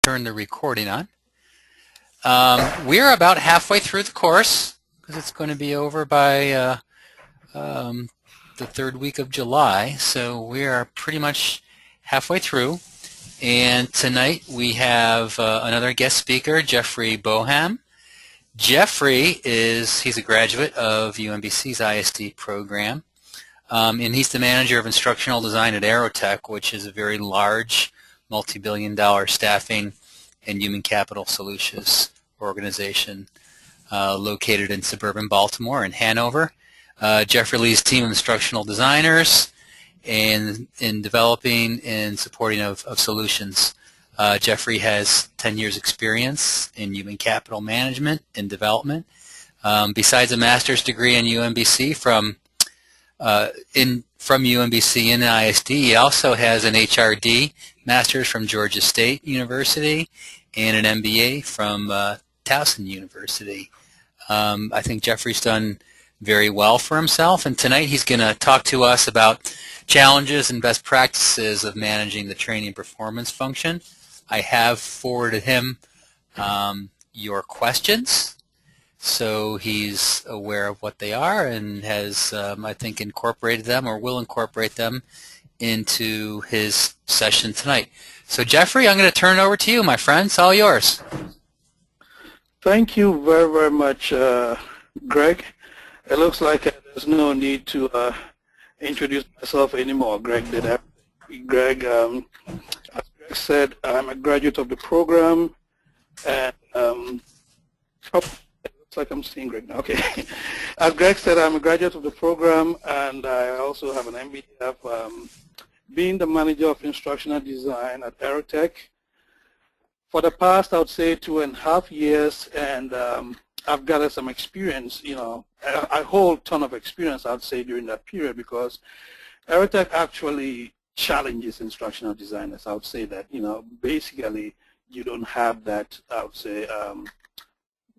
turn the recording on. We're about halfway through the course because it's going to be over by the third week of July, so we are pretty much halfway through. And tonight we have another guest speaker, Jeffrey Boham. Jeffrey he's a graduate of UMBC's ISD program, and he's the manager of instructional design at Aerotech, which is a very large multi-billion-dollar staffing and human capital solutions organization located in suburban Baltimore and Hanover. Jeffrey leads a team of instructional designers in developing and supporting of solutions. Jeffrey has 10 years experience in human capital management and development. Besides a master's degree in UMBC from UMBC in ISD, he also has an HRD master's from Georgia State University and an MBA from Towson University. I think Jeffrey's done very well for himself, and tonight he's going to talk to us about challenges and best practices of managing the training performance function. I have forwarded him your questions, so he's aware of what they are and has, I think, incorporated them or will incorporate them into his session tonight. So Jeffrey, I'm going to turn it over to you, my friend. It's all yours. Thank you very, very much, Greg. It looks like there's no need to introduce myself anymore. Greg did that. Greg, as Greg said, I'm a graduate of the program, and it looks like I'm seeing Greg now. Okay. As Greg said, I'm a graduate of the program, and I also have an MBA of being the manager of instructional design at Aerotech for the past, I would say, 2.5 years, and I've gathered some experience, a whole ton of experience, I would say, during that period, because Aerotech actually challenges instructional designers. I would say that, basically you don't have that, I would say,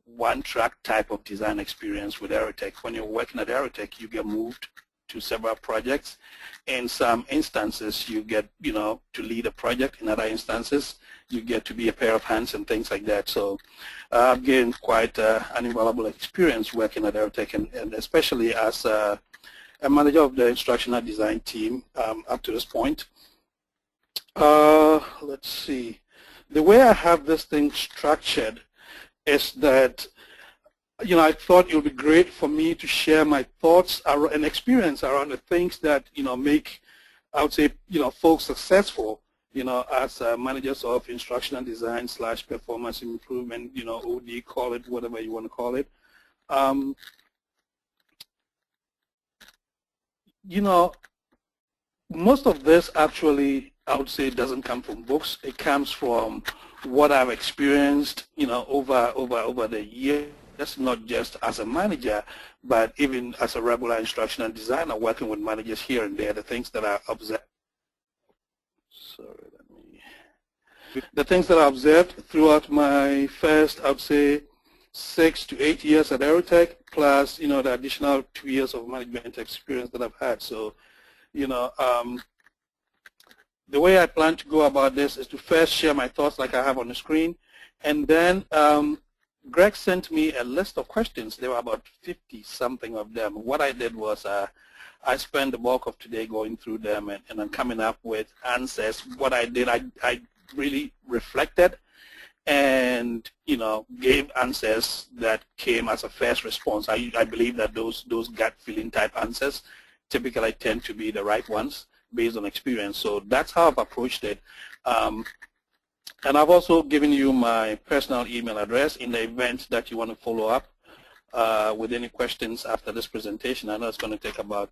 one-track type of design experience with Aerotech. When you're working at Aerotech, you get moved to several projects. In some instances, you get, to lead a project. In other instances, you get to be a pair of hands and things like that. So I've gained quite an invaluable experience working at Aerotech, and especially as a manager of the instructional design team up to this point. Let's see. The way I have this thing structured is that I thought it would be great for me to share my thoughts and experience around the things that, make, I would say, folks successful, as managers of instructional design / performance improvement, OD, call it whatever you want to call it. Most of this actually, I would say, doesn't come from books. It comes from what I've experienced, over the years. That's not just as a manager, but even as a regular instructional designer working with managers here and there, the things that I observed. The things that I observed throughout my first, I would say, 6 to 8 years at Aerotech, plus, the additional 2 years of management experience that I've had. So, the way I plan to go about this is to first share my thoughts like I have on the screen, and then Greg sent me a list of questions. There were about 50-something of them. What I did was I spent the bulk of today going through them and I'm coming up with answers. What I did, I really reflected and, gave answers that came as a first response. I believe that those gut feeling type answers typically tend to be the right ones based on experience. So that's how I've approached it. And I've also given you my personal email address in the event that you want to follow up with any questions after this presentation. I know it's going to take about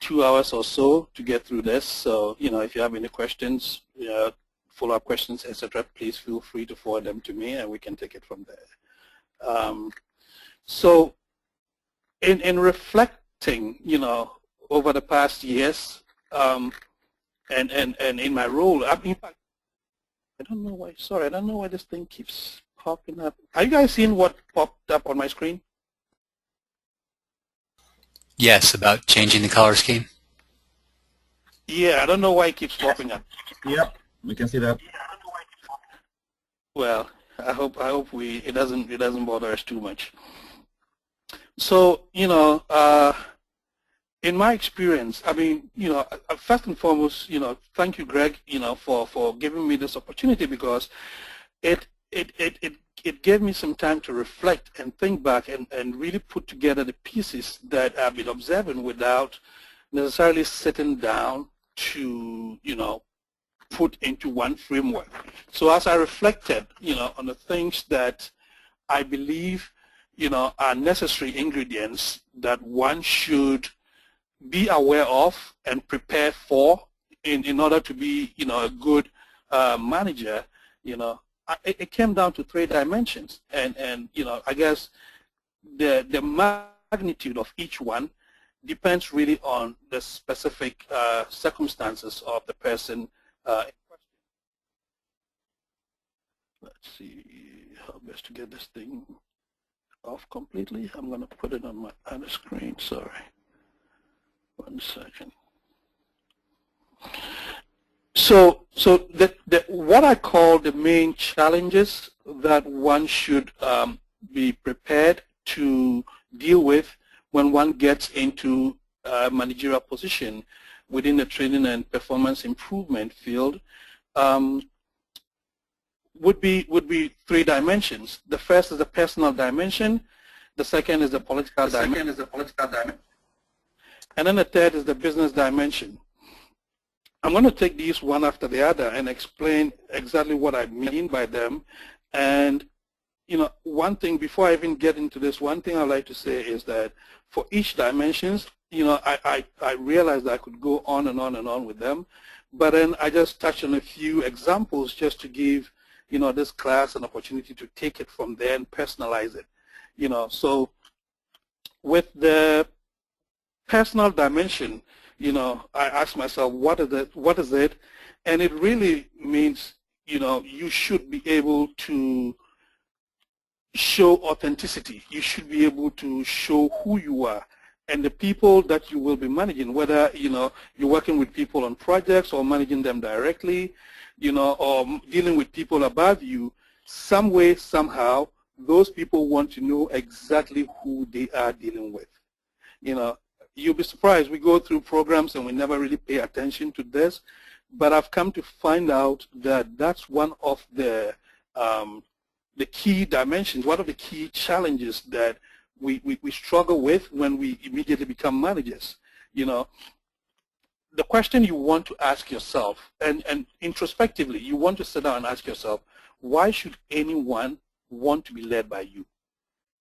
2 hours or so to get through this. So, if you have any questions, follow-up questions, etc., please feel free to forward them to me and we can take it from there. So in reflecting, over the past years, and in my role, in fact, I don't know why this thing keeps popping up. Are you guys seeing what popped up on my screen? Yes, about changing the color scheme. Yeah, I don't know why it keeps popping up. Yep, we can see that. Well, I hope it doesn't bother us too much. So, in my experience, I mean, first and foremost, thank you, Greg, for giving me this opportunity, because it it it it it gave me some time to reflect and think back and really put together the pieces that I've been observing without necessarily sitting down to, put into one framework. So as I reflected, on the things that I believe, are necessary ingredients that one should be aware of and prepare for in order to be, a good manager, it came down to 3 dimensions. And I guess the magnitude of each one depends really on the specific circumstances of the person in question. Let's see how best to get this thing off completely. I'm going to put it on my other screen. Sorry. 1 second. So what I call the main challenges that one should be prepared to deal with when one gets into a managerial position within the training and performance improvement field would be 3 dimensions. The first is the personal dimension. The second is the political dimension. And then the third is the business dimension. I'm going to take these one after the other and explain exactly what I mean by them. And, one thing, before I even get into this, one thing I'd like to say is that for each dimensions, I realized I could go on and on and on with them. But then I just touched on a few examples just to give, this class an opportunity to take it from there and personalize it. So with the personal dimension, I ask myself, what is it? And it really means, you should be able to show authenticity. You should be able to show who you are and the people that you will be managing, whether, you're working with people on projects or managing them directly, or dealing with people above you. Some way, somehow, those people want to know exactly who they are dealing with. You'll be surprised. We go through programs and we never really pay attention to this, but I've come to find out that that's one of the key dimensions, one of the key challenges that we struggle with when we immediately become managers. The question you want to ask yourself, and introspectively, you want to sit down and ask yourself, why should anyone want to be led by you?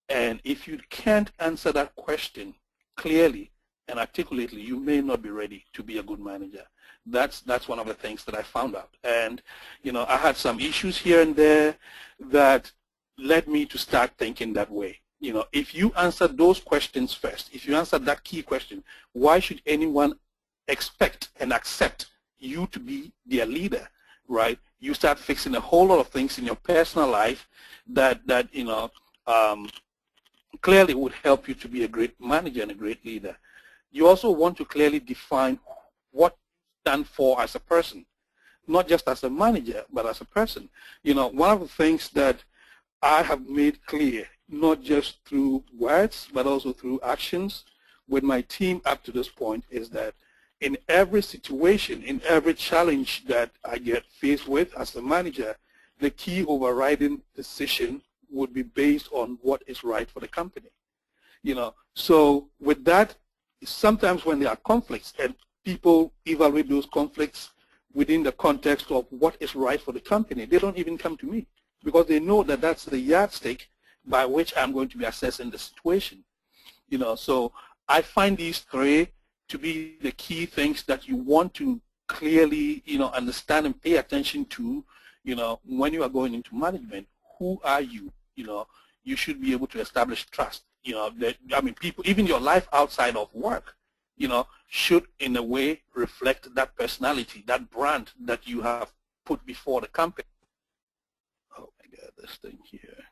And if you can't answer that question clearly and articulately, you may not be ready to be a good manager. That's one of the things that I found out. And, I had some issues here and there that led me to start thinking that way. If you answer those questions first, if you answer that key question, why should anyone expect and accept you to be their leader, right? You start fixing a whole lot of things in your personal life that clearly would help you to be a great manager and a great leader. You also want to clearly define what you stand for as a person, not just as a manager, but as a person. One of the things that I have made clear, not just through words, but also through actions with my team up to this point, is that in every situation, in every challenge that I get faced with as a manager, the key overriding decision would be based on what is right for the company. So with that, sometimes when there are conflicts and people evaluate those conflicts within the context of what is right for the company, they don't even come to me because they know that that's the yardstick by which I'm going to be assessing the situation. So I find these 3 to be the key things that you want to clearly, understand and pay attention to, when you are going into management. Who are you? You should be able to establish trust. People, even your life outside of work, should in a way reflect that personality, that brand that you have put before the company. Oh my God, this thing here.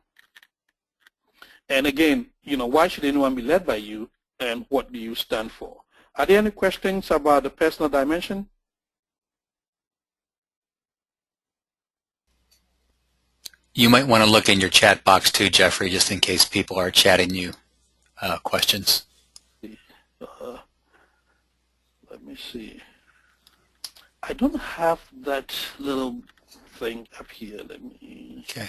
And again, why should anyone be led by you, and what do you stand for? Are there any questions about the personal dimension? You might want to look in your chat box too, Jeffrey, just in case people are chatting you questions. Let me see. I don't have that little thing up here. Let me. Okay.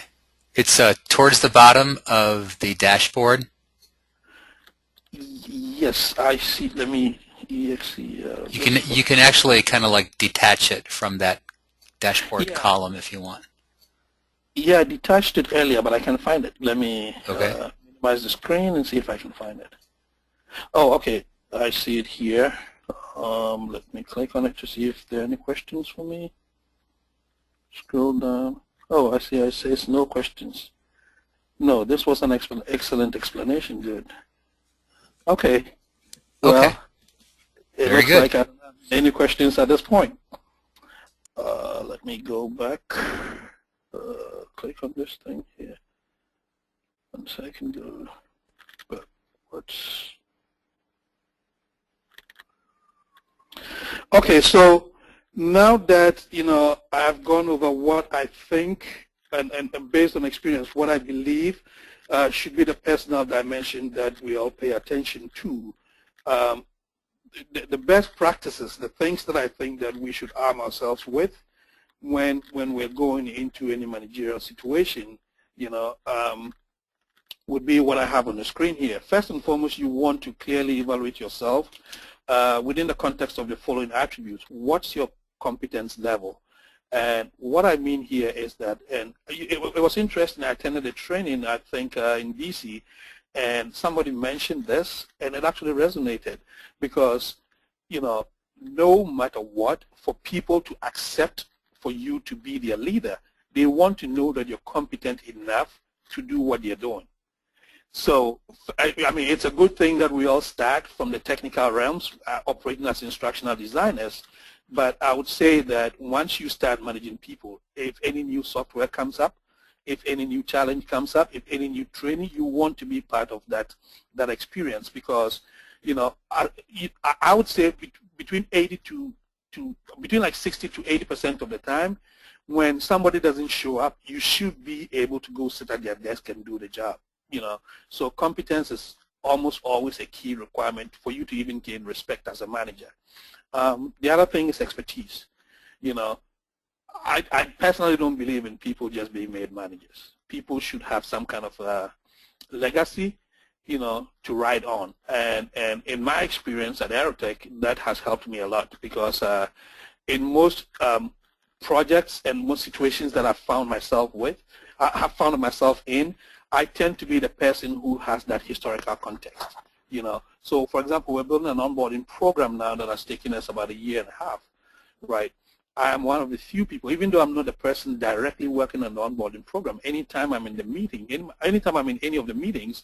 It's towards the bottom of the dashboard. Yes, I see. Let me exe. You can actually kind of like detach it from that dashboard column if you want. Yeah, I detached it earlier, but I can find it. Let me minimize the screen and see if I can find it. Oh, okay. I see it here. Let me click on it to see if there are any questions for me. Scroll down. Oh, I see. I say it's no questions. No, this was an excellent explanation. Good. Okay. Well, okay. it Very looks good. like I don't have any questions at this point. Let me go back. Click on this thing here. 1 second. Go backwards. Okay, so now that I've gone over what I think and based on experience, what I believe should be the personal dimension that we all pay attention to. The best practices, the things that I think that we should arm ourselves with when we're going into any managerial situation, would be what I have on the screen here. First and foremost, you want to clearly evaluate yourself within the context of the following attributes. What's your competence level? And what I mean here is that, and it was interesting, I attended a training, I think, in DC, and somebody mentioned this, and it actually resonated because, no matter what, for people to accept for you to be their leader, they want to know that you're competent enough to do what you're doing. So, I mean, it's a good thing that we all start from the technical realms, operating as instructional designers, but I would say that once you start managing people, if any new software comes up, if any new challenge comes up, if any new training, you want to be part of that experience because, I would say between 80 to between like 60 to 80% of the time, when somebody doesn't show up, you should be able to go sit at their desk and do the job. So competence is almost always a key requirement for you to even gain respect as a manager. The other thing is expertise. I personally don't believe in people just being made managers. People should have some kind of legacy, to ride on. And in my experience at Aerotech, that has helped me a lot because in most projects and most situations that I've found myself in, I tend to be the person who has that historical context, So, for example, we're building an onboarding program now that has taken us about 1.5 years, right? I am one of the few people, even though I'm not the person directly working on the onboarding program, anytime I'm in the meeting, anytime I'm in any of the meetings,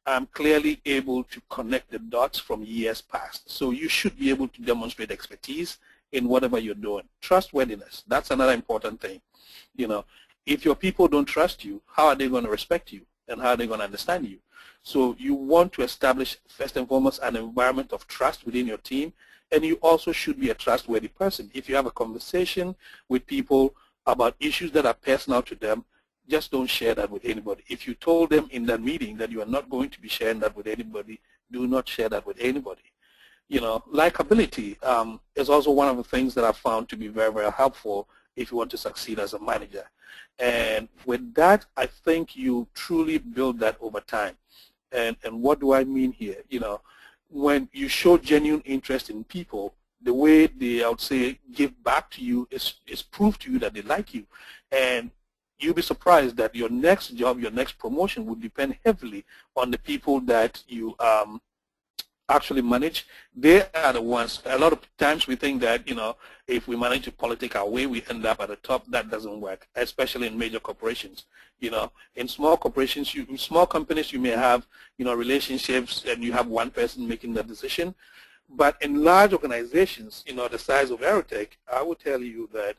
I'm clearly able to connect the dots from years past. So you should be able to demonstrate expertise in whatever you're doing. Trustworthiness, that's another important thing, If your people don't trust you, how are they going to respect you and how are they going to understand you? So you want to establish, first and foremost, an environment of trust within your team, and you also should be a trustworthy person. If you have a conversation with people about issues that are personal to them, just don't share that with anybody. If you told them in that meeting that you are not going to be sharing that with anybody, do not share that with anybody. Likability is also one of the things that I've found to be very, very helpful if you want to succeed as a manager. And with that, I think you truly build that over time. And what do I mean here? When you show genuine interest in people, the way they, I would say, give back to you is proof to you that they like you. And you'll be surprised that your next job, your next promotion would depend heavily on the people that you actually manage. They are the ones, a lot of times we think that, if we manage to politic our way, we end up at the top. That doesn't work, especially in major corporations. In small corporations, in small companies, you may have, relationships and you have one person making the decision. But in large organizations, the size of Aerotech, I would tell you that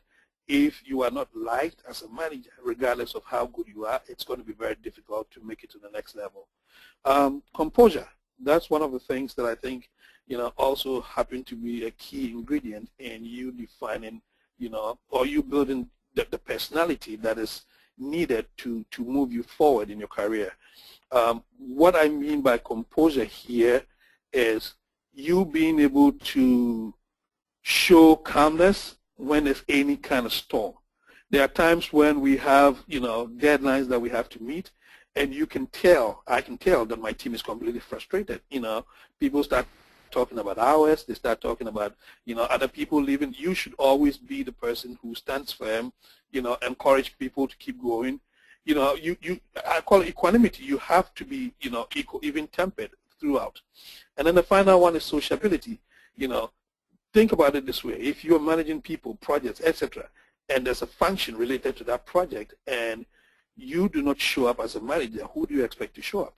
if you are not liked as a manager, regardless of how good you are, it's going to be very difficult to make it to the next level. Composure. That's one of the things that I think, also happen to be a key ingredient in you defining, or you building the personality that is, needed to move you forward in your career. What I mean by composure here is you being able to show calmness when there's any kind of storm. There are times when we have, deadlines that we have to meet, and you can tell, I can tell that my team is completely frustrated. People start talking about hours, they start talking about, other people leaving. You should always be the person who stands firm, encourage people to keep going. I call it equanimity. You have to be, equal, even tempered throughout. And then the final one is sociability. Think about it this way. If you're managing people, projects, etc., and there's a function related to that project, and you do not show up as a manager, who do you expect to show up?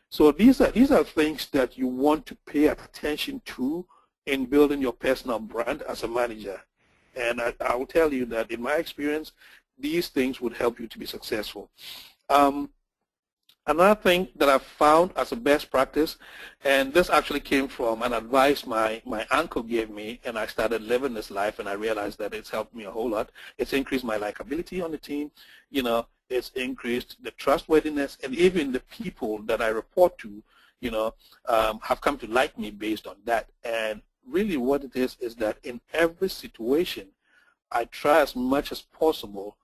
So these are things that you want to pay attention to in building your personal brand as a manager. And I will tell you that in my experience, these things would help you to be successful. Another thing that I've found as a best practice, and this actually came from an advice my uncle gave me, and I started living this life, and I realized that it's helped me a whole lot. It's increased my likability on the team. It's increased the trustworthiness, and even the people that I report to, have come to like me based on that. And really what it is that in every situation, I try as much as possible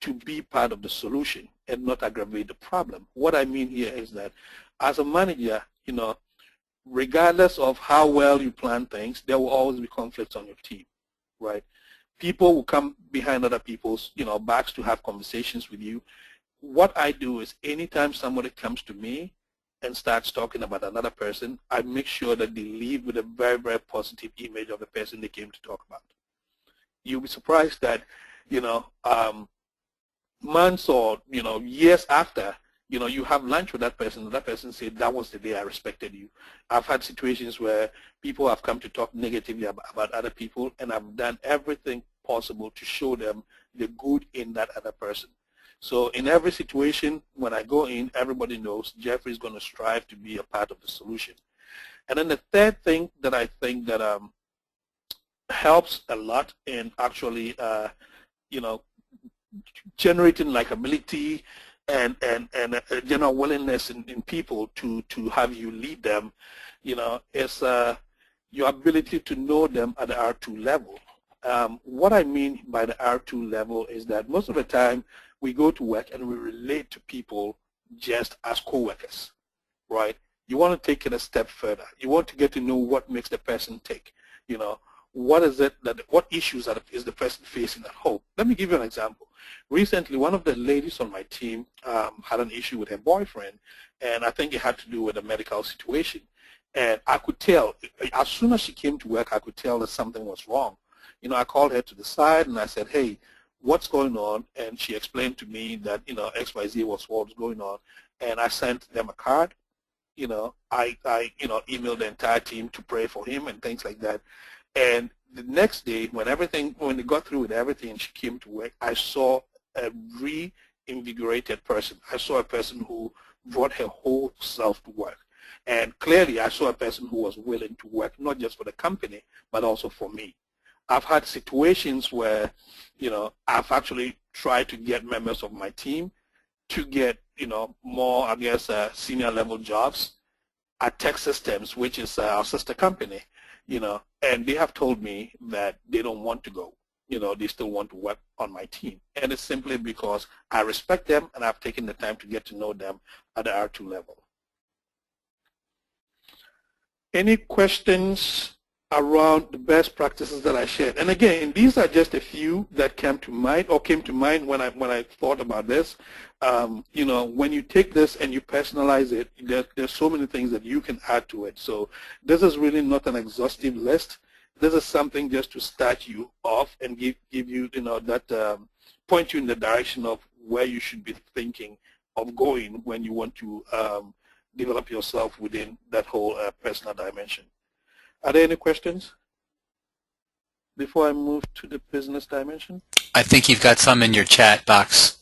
to be part of the solution and not aggravate the problem. What I mean here is that as a manager, regardless of how well you plan things, there will always be conflicts on your team, right? People will come behind other people's, backs to have conversations with you. What I do is anytime somebody comes to me and starts talking about another person, I make sure that they leave with a very, very positive image of the person they came to talk about. You'll be surprised that, months or years after, you have lunch with that person said, that was the day I respected you. I've had situations where people have come to talk negatively about other people, and I've done everything possible to show them the good in that other person. So in every situation, when I go in, everybody knows Jeffrey is going to strive to be a part of the solution. And then the third thing that I think that helps a lot in actually, generating likability and a general willingness in people to have you lead them, is your ability to know them at the R2 level. What I mean by the R2 level is that most of the time we go to work and we relate to people just as co-workers, right? You want to take it a step further. You want to get to know what makes the person tick. What is it that, what issues is the person facing at home? Let me give you an example. Recently, one of the ladies on my team had an issue with her boyfriend, and I think it had to do with a medical situation. And I could tell, as soon as she came to work, I could tell that something was wrong. I called her to the side and I said, hey, what's going on? And she explained to me that, XYZ was what was going on. And I sent them a card. I emailed the entire team to pray for him and things like that. And the next day, when they got through with everything and she came to work, I saw a reinvigorated person. I saw a person who brought her whole self to work. And clearly, I saw a person who was willing to work, not just for the company, but also for me. I've had situations where, I've actually tried to get members of my team to get, more, I guess, senior level jobs at Tech Systems, which is our sister company, and they have told me that they don't want to go. They still want to work on my team. And it's simply because I respect them and I've taken the time to get to know them at the R2 level. Any questions around the best practices that I shared? And again, these are just a few that came to mind when I thought about this. When you take this and you personalize it, there's so many things that you can add to it. So this is really not an exhaustive list. This is something just to start you off and give you, that point you in the direction of where you should be thinking of going when you want to develop yourself within that whole personal dimension. Are there any questions before I move to the business dimension? I think you've got some in your chat box.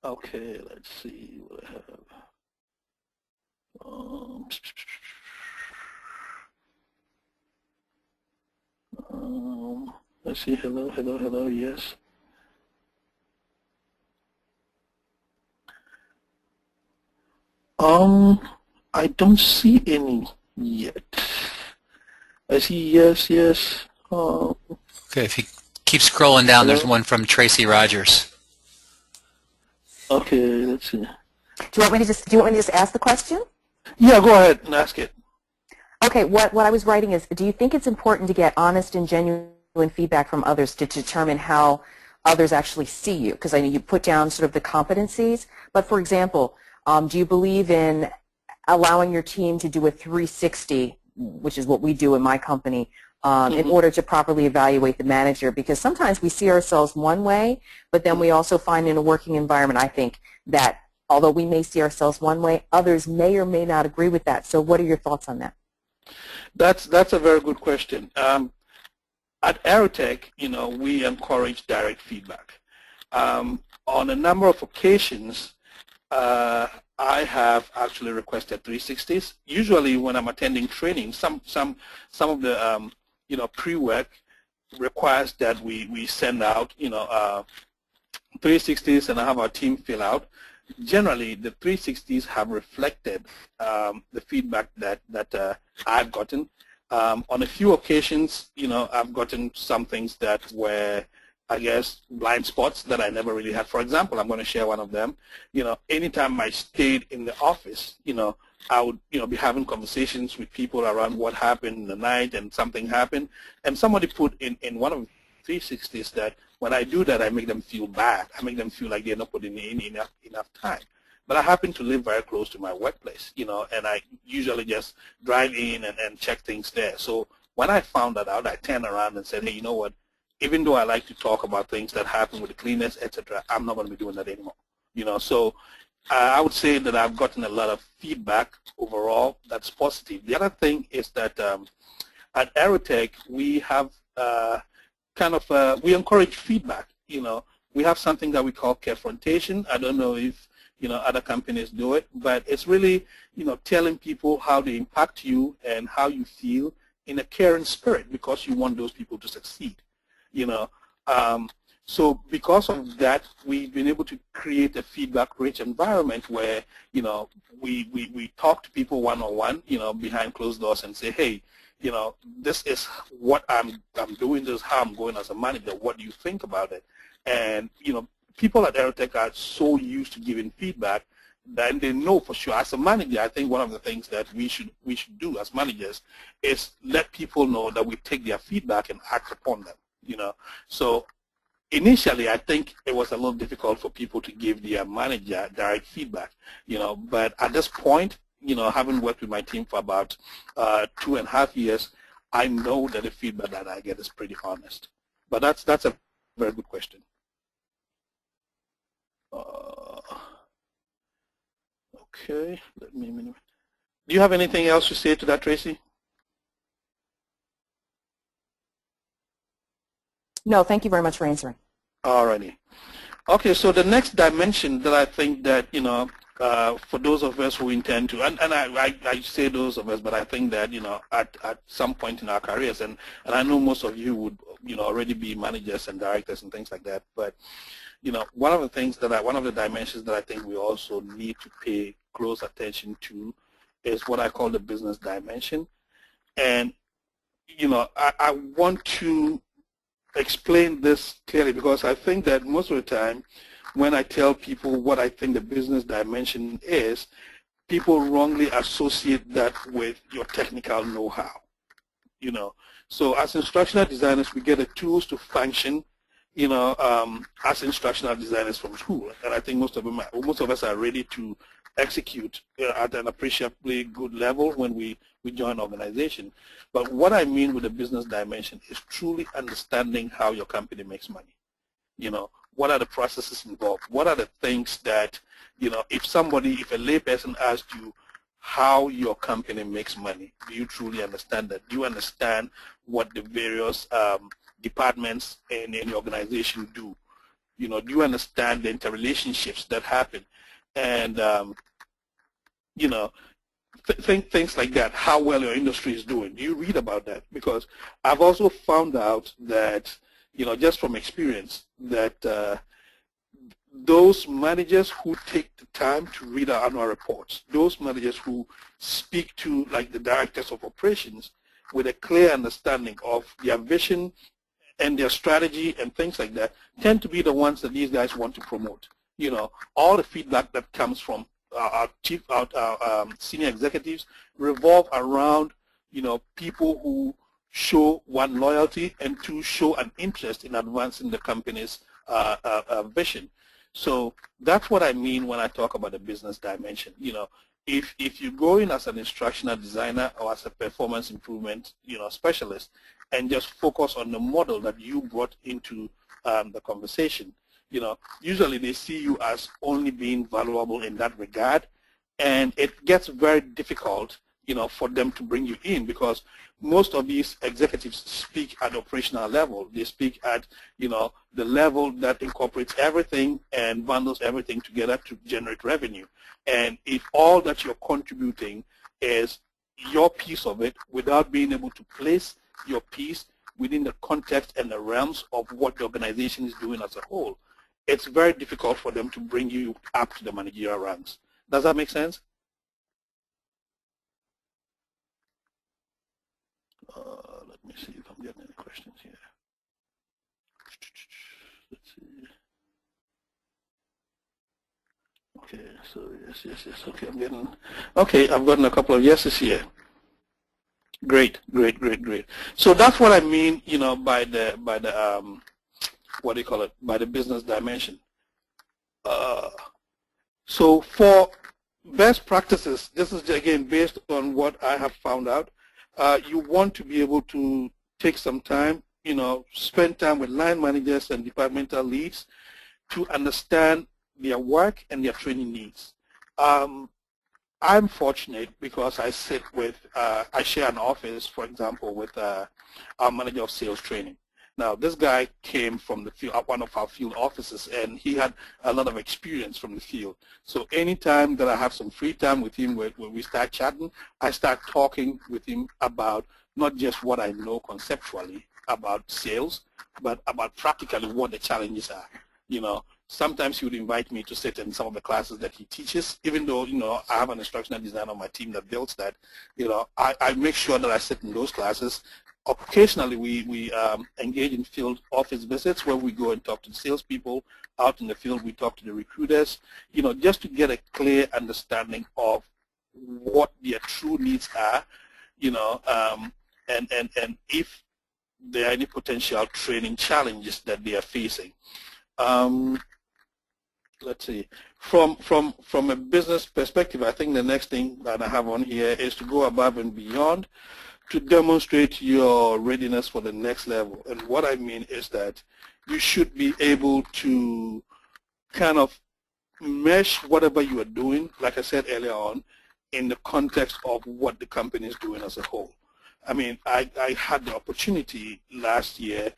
Okay, let's see what I have. Let's see, hello, yes. I don't see any yet. I see yes, yes. Okay, if you keep scrolling down, there's Hello? one from Tracy Rogers. Okay, let's see. Do you want me to just ask the question? Yeah, go ahead and ask it. Okay, what I was writing is, do you think it's important to get honest and genuine feedback from others to determine how others actually see you? Because I know you put down sort of the competencies, but for example, do you believe in allowing your team to do a 360, which is what we do in my company, in order to properly evaluate the manager? Because sometimes we see ourselves one way, but then we also find in a working environment, I think, that although we may see ourselves one way, others may or may not agree with that. So what are your thoughts on that? That's a very good question. At Aerotech, we encourage direct feedback. On a number of occasions, I have actually requested 360s. Usually, when I'm attending training, some of the pre-work requires that we send out 360s and have our team fill out. Generally, the 360s have reflected the feedback that I've gotten. On a few occasions, I've gotten some things that were, I guess, blind spots that I never really had. For example, I'm going to share one of them. Anytime I stayed in the office, I would, be having conversations with people around what happened in the night and something happened. And somebody put in one of the 360s that when I do that, I make them feel bad. I make them feel like they're not putting in enough time. But I happen to live very close to my workplace, and I usually just drive in and check things there. So when I found that out, I turned around and said, hey, you know what? Even though I like to talk about things that happen with the cleaners, etc., I'm not going to be doing that anymore. So I would say that I've gotten a lot of feedback overall that's positive. The other thing is that at Aerotech, we have we encourage feedback. We have something that we call confrontation. I don't know if other companies do it, but it's really telling people how they impact you and how you feel in a caring spirit because you want those people to succeed. So because of that, we've been able to create a feedback-rich environment where we talk to people one-on-one, behind closed doors and say, hey, this is what I'm doing, this is how I'm going as a manager. What do you think about it? And people at Aerotech are so used to giving feedback that they know for sure. As a manager, I think one of the things that we should do as managers is let people know that we take their feedback and act upon them. So initially, I think it was a little difficult for people to give their manager direct feedback. But at this point, having worked with my team for about 2.5 years, I know that the feedback that I get is pretty honest. But that's a very good question. Okay, let me minimize. Do you have anything else to say to that, Tracy? No, thank you very much for answering. Alrighty. Okay, so the next dimension that I think that, for those of us who intend to, and I say those of us, but I think that, at some point in our careers, and I know most of you would, already be managers and directors and things like that, but, one of the dimensions that I think we also need to pay close attention to is what I call the business dimension. And, I want to explain this clearly because I think that most of the time when I tell people what I think the business dimension is, people wrongly associate that with your technical know-how. So as instructional designers, we get the tools to function, as instructional designers from school, and I think most of us are ready to execute at an appreciably good level when we join an organization. But what I mean with the business dimension is truly understanding how your company makes money. What are the processes involved? What are the things that, if a layperson asked you how your company makes money, do you truly understand that? Do you understand what the various departments in the organization do? Do you understand the interrelationships that happen? And, things like that, how well your industry is doing. Do you read about that? Because I've also found out that, just from experience, that those managers who take the time to read our annual reports, those managers who speak to like the directors of operations with a clear understanding of their vision and their strategy and things like that, tend to be the ones that these guys want to promote. You know, all the feedback that comes from our senior executives revolve around, you know, people who show, one, loyalty, and two, show an interest in advancing the company's vision. So that's what I mean when I talk about the business dimension. You know, if you go in as an instructional designer or as a performance improvement, you know, specialist, and just focus on the model that you brought into the conversation, you know, usually they see you as only being valuable in that regard, and it gets very difficult, you know, for them to bring you in, because most of these executives speak at operational level. They speak at, you know, the level that incorporates everything and bundles everything together to generate revenue. And if all that you're contributing is your piece of it without being able to place your piece within the context and the realms of what the organization is doing as a whole, it's very difficult for them to bring you up to the managerial ranks. Does that make sense? Let me see if I'm getting any questions here. Let's see. Okay, so yes. Okay, I've gotten a couple of yeses here. Great. So that's what I mean, you know, by the what do you call it? By the business dimension. So for best practices, this is again based on what I have found out. You want to be able to take some time, you know, spend time with line managers and departmental leads to understand their work and their training needs. I'm fortunate because I sit with, I share an office, for example, with our manager of sales training. Now, this guy came from the field, one of our field offices, and he had a lot of experience from the field. So anytime that I have some free time with him, when we start chatting, I start talking with him about not just what I know conceptually about sales, but about practically what the challenges are. You know, sometimes he would invite me to sit in some of the classes that he teaches, even though, you know, I have an instructional designer on my team that builds that. You know, I make sure that I sit in those classes. Occasionally, we engage in field office visits where we go and talk to the salespeople. Out in the field, we talk to the recruiters, you know, just to get a clear understanding of what their true needs are, you know, and if there are any potential training challenges that they are facing. Let's see. From a business perspective, I think the next thing that I have on here is to go above and beyond to demonstrate your readiness for the next level. And what I mean is that you should be able to kind of mesh whatever you are doing, like I said earlier on, in the context of what the company is doing as a whole. I mean, I had the opportunity last year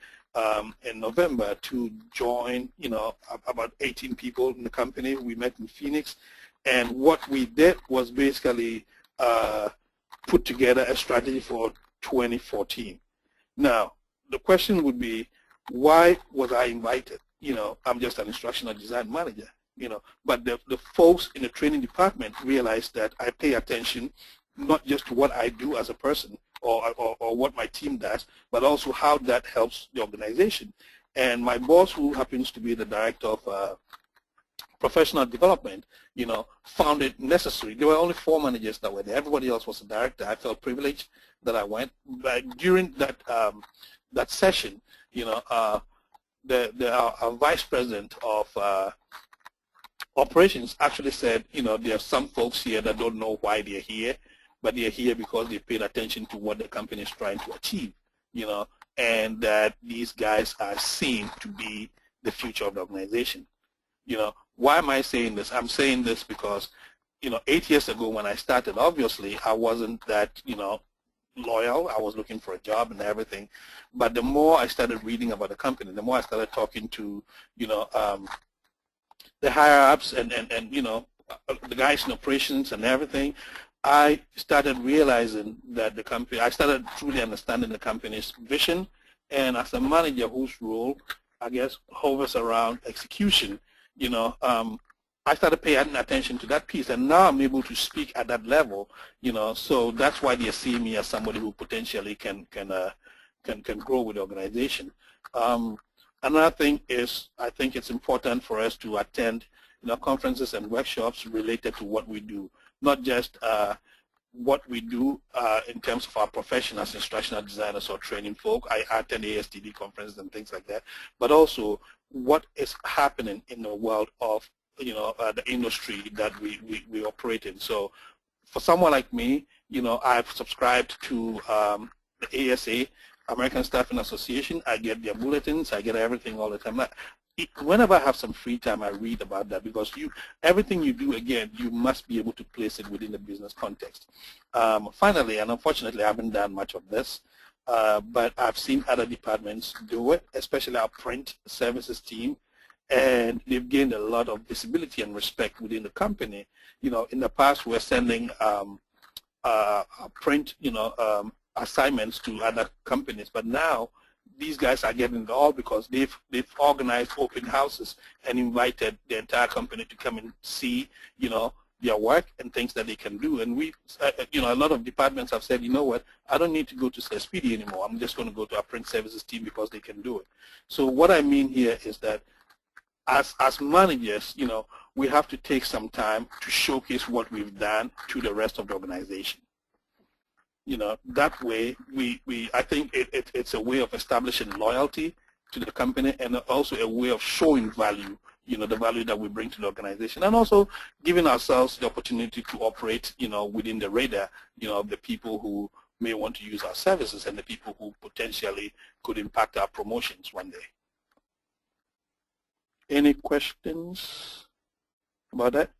in November to join, you know, about 18 people in the company. We met in Phoenix, and what we did was basically put together a strategy for 2014. Now, the question would be, why was I invited? You know, I'm just an instructional design manager, you know, but the folks in the training department realized that I pay attention not just to what I do as a person or what my team does, but also how that helps the organization. And my boss, who happens to be the director of professional development, you know, found it necessary. There were only 4 managers that were there. Everybody else was a director. I felt privileged that I went. But during that that session, you know, our vice president of operations actually said, you know, there are some folks here that don't know why they're here, but they're here because they paid attention to what the company is trying to achieve, you know, and that these guys are seen to be the future of the organization. You know, why am I saying this? I'm saying this because, you know, 8 years ago when I started, obviously I wasn't that, you know, loyal. I was looking for a job and everything. But the more I started reading about the company, the more I started talking to, you know, the higher-ups and you know, the guys in operations and everything, I started realizing that the company, I started truly understanding the company's vision. And as a manager whose role, I guess, hovers around execution, I started paying attention to that piece, and now I'm able to speak at that level, so that's why they see me as somebody who potentially can grow with the organization. Another thing is, I think it's important for us to attend conferences and workshops related to what we do, not just what we do in terms of our profession as instructional designers or training folk. I attend ASTD conferences and things like that, but also what is happening in the world of the industry that we operate in. So for someone like me, I've subscribed to the ASA, American Staffing Association. I get their bulletins, I get everything all the time. Whenever I have some free time, I read about that, because everything you do, again, you must be able to place it within the business context. Finally, and unfortunately I haven't done much of this, but I've seen other departments do it, especially our print services team, and they've gained a lot of visibility and respect within the company. In the past, we're sending print, assignments to other companies, but now these guys are getting it all because they've organized open houses and invited the entire company to come and see, their work and things that they can do. And we, a lot of departments have said, you know what, I don't need to go to SPD anymore. I'm just going to go to our print services team because they can do it. So what I mean here is that as managers, we have to take some time to showcase what we've done to the rest of the organization. That way, I think it's a way of establishing loyalty to the company, and also a way of showing value, the value that we bring to the organization, and also giving ourselves the opportunity to operate, within the radar, of the people who may want to use our services and the people who potentially could impact our promotions one day. Any questions about that?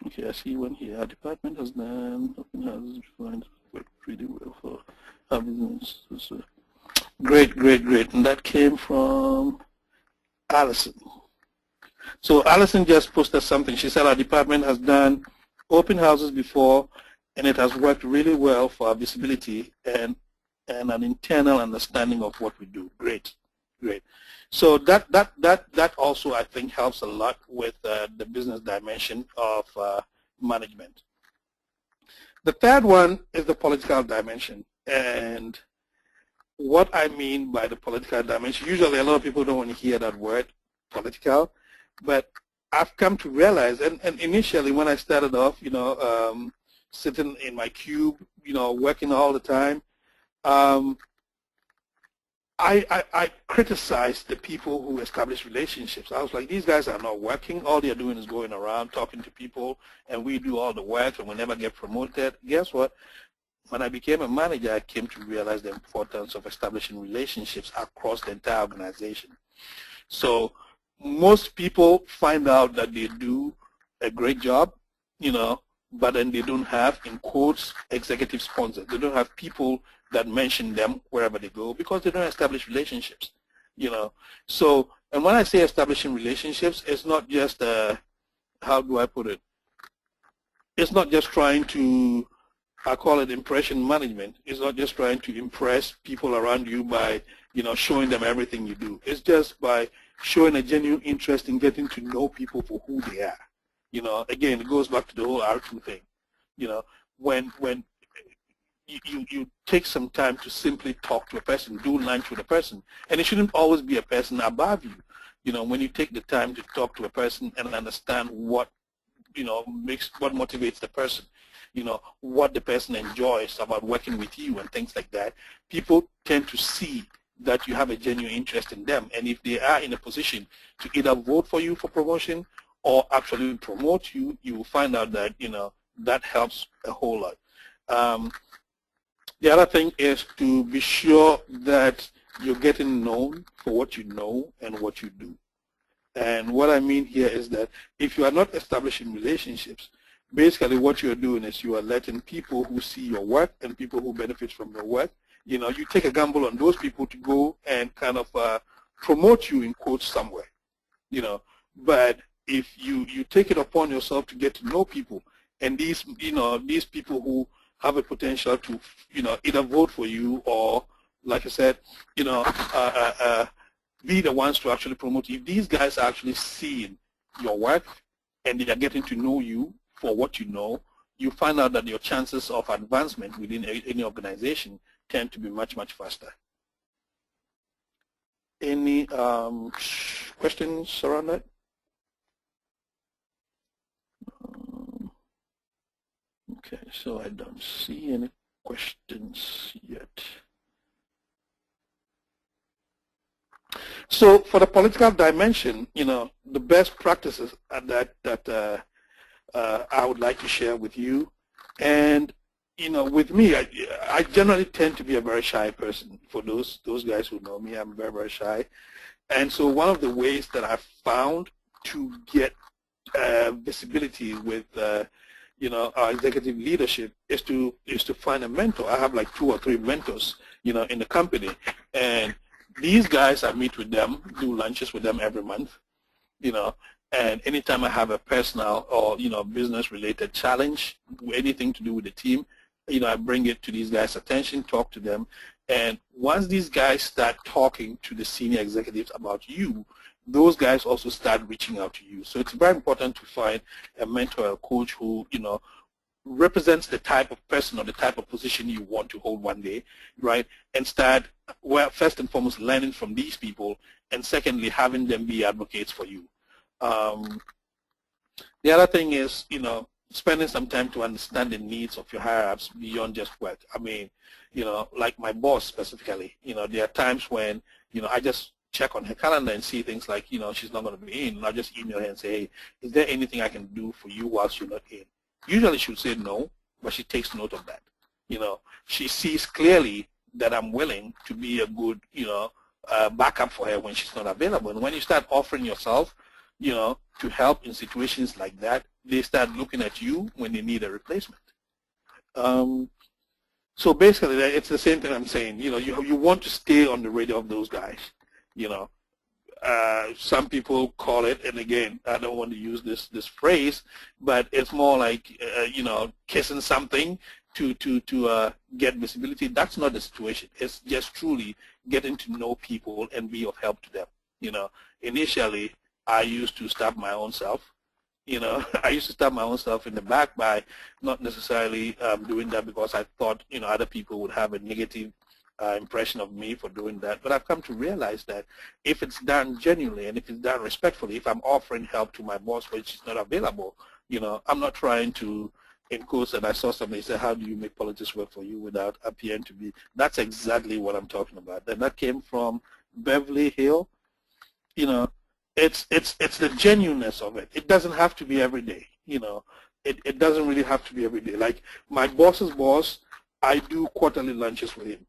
Okay, I see one here. Our department has done open houses before and worked pretty well for our business. So, great. And that came from Allison. So Allison just posted something. She said our department has done open houses before, and it has worked really well for our visibility and an internal understanding of what we do. Great. So that also, I think, helps a lot with the business dimension of management. The third one is the political dimension. And what I mean by the political dimension, usually a lot of people don't want to hear that word, political, but I've come to realize, and initially when I started off, sitting in my cube, working all the time, I criticized the people who establish relationships. I was like, these guys are not working. All they're doing is going around talking to people, and we do all the work, and we never get promoted. Guess what? When I became a manager, I came to realize the importance of establishing relationships across the entire organization. So most people find out that they do a great job, but then they don't have, in quotes, executive sponsors. They don't have people that mention them wherever they go because they don't establish relationships, So, and when I say establishing relationships, it's not just, how do I put it? It's not just trying to, I call it impression management. It's not just trying to impress people around you by, showing them everything you do. It's just by showing a genuine interest in getting to know people for who they are. Again, it goes back to the whole R2 thing. When you take some time to simply talk to a person, do lunch with a person, and it shouldn't always be a person above you. When you take the time to talk to a person and understand what, what motivates the person, what the person enjoys about working with you and things like that, people tend to see that you have a genuine interest in them. And if they are in a position to either vote for you for promotion or actually promote you, you will find out that, that helps a whole lot. The other thing is to be sure that you're getting known for what you know and what you do. And what I mean here is that if you are not establishing relationships, basically what you're doing is you are letting people who see your work and people who benefit from your work, you take a gamble on those people to go and kind of promote you, in quotes, somewhere. But if you take it upon yourself to get to know people, and these people who have a potential to, either vote for you or, like I said, be the ones to actually promote. If these guys are actually seeing your work and they are getting to know you for what you know, you find out that your chances of advancement within any organization tend to be much, much faster. Any questions around that? Okay, so I don't see any questions yet. So for the political dimension, the best practices that I would like to share with you, and with me, I generally tend to be a very shy person. For those guys who know me, I'm very, very shy, and so one of the ways that I've found to get visibility with our executive leadership is to find a mentor. I have like 2 or 3 mentors, in the company, and these guys, I meet with them, do lunches with them every month, and anytime I have a personal or business-related challenge, anything to do with the team, I bring it to these guys' attention, talk to them, and once these guys start talking to the senior executives about you, those guys also start reaching out to you. So it's very important to find a mentor or a coach who, represents the type of person or the type of position you want to hold one day, right? And start, well, first and foremost, learning from these people, and secondly, having them be advocates for you. The other thing is, spending some time to understand the needs of your higher-ups beyond just work. I mean, like my boss specifically, there are times when, I just check on her calendar and see things like, she's not going to be in, and I'll just email her and say, hey, is there anything I can do for you whilst you're not in? Usually she would say no, but she takes note of that. She sees clearly that I'm willing to be a good, backup for her when she's not available. And when you start offering yourself, to help in situations like that, they start looking at you when they need a replacement. So basically, it's the same thing I'm saying. You want to stay on the radar of those guys. Some people call it, and again, I don't want to use this phrase, but it's more like kissing something to get visibility. That's not the situation. It's just truly getting to know people and be of help to them. Initially, I used to stab my own self. I used to stab my own self in the back by not necessarily doing that because I thought other people would have a negative impression of me for doing that. But I've come to realize that if it's done genuinely and if it's done respectfully, if I'm offering help to my boss when she's not available, I'm not trying to, in quotes, and I saw somebody say, how do you make politics work for you without appearing to be? That's exactly what I'm talking about. And that came from Beverly Hill. It's the genuineness of it. It doesn't have to be every day. It doesn't really have to be every day. Like my boss's boss, I do quarterly lunches with him.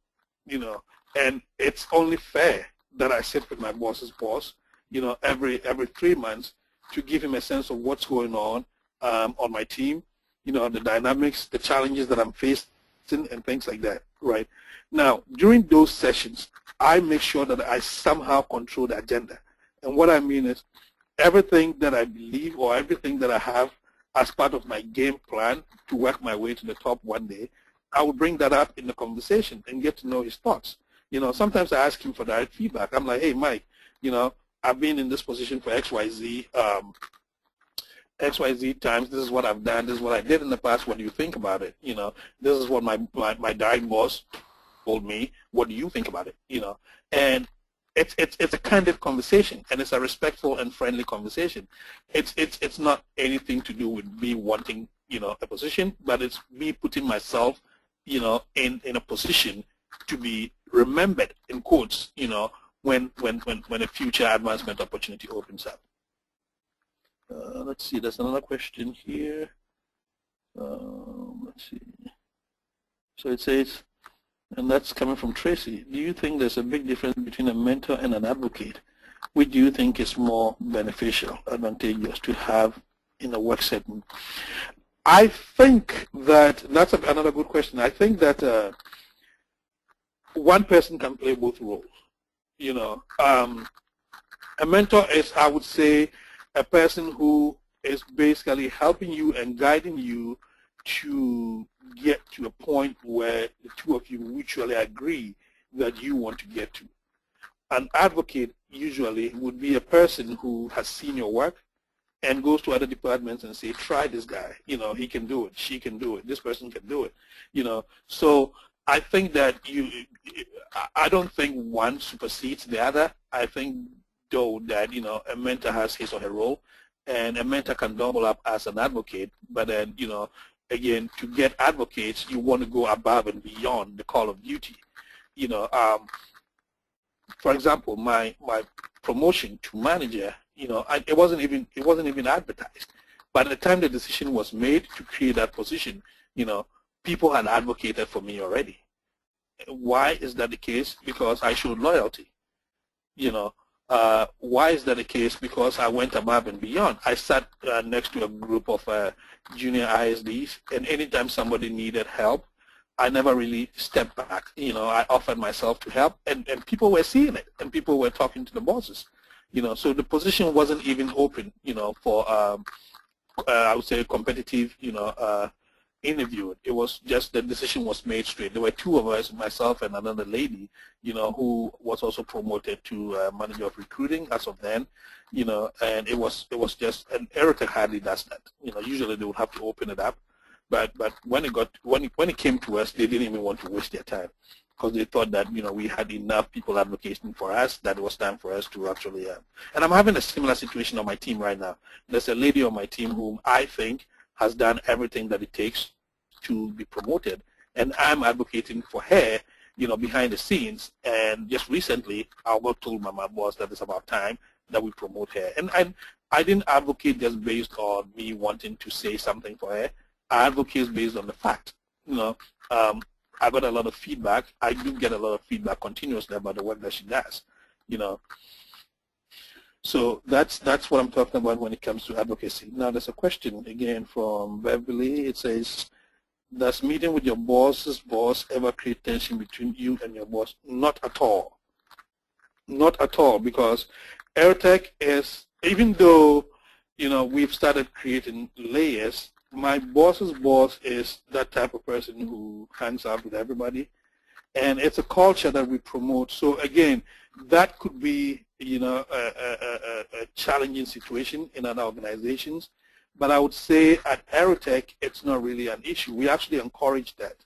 And it's only fair that I sit with my boss's boss, every 3 months to give him a sense of what's going on my team, the dynamics, the challenges that I'm facing, and things like that, right? Now, during those sessions, I make sure that I somehow control the agenda. And what I mean is everything that I believe or everything that I have as part of my game plan to work my way to the top one day, I will bring that up in the conversation and get to know his thoughts. Sometimes I ask him for direct feedback. I'm like, hey, Mike, I've been in this position for XYZ times. This is what I've done. This is what I did in the past. What do you think about it? This is what my direct boss told me. What do you think about it? And it's a candid conversation, and it's a respectful and friendly conversation. It's not anything to do with me wanting a position, but it's me putting myself in a position to be remembered, in quotes, when a future advancement opportunity opens up. Let's see, there's another question here. Let's see. So it says, and that's coming from Tracy, do you think there's a big difference between a mentor and an advocate? Which do you think is more beneficial, advantageous to have in a work setting? I think that that's another good question. I think that one person can play both roles. A mentor is, I would say, a person who is basically helping you and guiding you to get to a point where the two of you mutually agree that you want to get to. an advocate usually would be a person who has seen your work and goes to other departments and say, try this guy, he can do it, she can do it, this person can do it, So I think that I don't think one supersedes the other. I think though that, a mentor has his or her role, and a mentor can double up as an advocate, but then, again, to get advocates, you want to go above and beyond the call of duty. For example, my promotion to manager, it wasn't even advertised. By the time the decision was made to create that position, people had advocated for me already. Why is that the case? Because I showed loyalty. Why is that the case? Because I went above and beyond. I sat next to a group of junior ISDs, and anytime somebody needed help, I never really stepped back. I offered myself to help, and people were seeing it, and people were talking to the bosses. So the position wasn't even open, for I would say competitive, interview. It was just the decision was made straight. There were two of us, myself and another lady, who was also promoted to manager of recruiting as of then, and it was just, and Erica hardly does that. Usually they would have to open it up, but when it came to us, they didn't even want to waste their time, because they thought that we had enough people advocating for us that it was time for us to actually. And I'm having a similar situation on my team right now. There's a lady on my team whom I think has done everything that it takes to be promoted, and I'm advocating for her, behind the scenes. And just recently, I told my boss that it's about time that we promote her. And I didn't advocate just based on me wanting to say something for her. I advocate based on the fact. I got a lot of feedback. I do get a lot of feedback continuously about the work that she does. So that's what I'm talking about when it comes to advocacy. Now there's a question again from Beverly. It says, does meeting with your boss's boss ever create tension between you and your boss? Not at all. Not at all, because Aerotech is, even though we've started creating layers, my boss's boss is that type of person who hangs out with everybody, and it's a culture that we promote. So again, that could be a challenging situation in other organizations, but I would say at Aerotech it's not really an issue. We actually encourage that.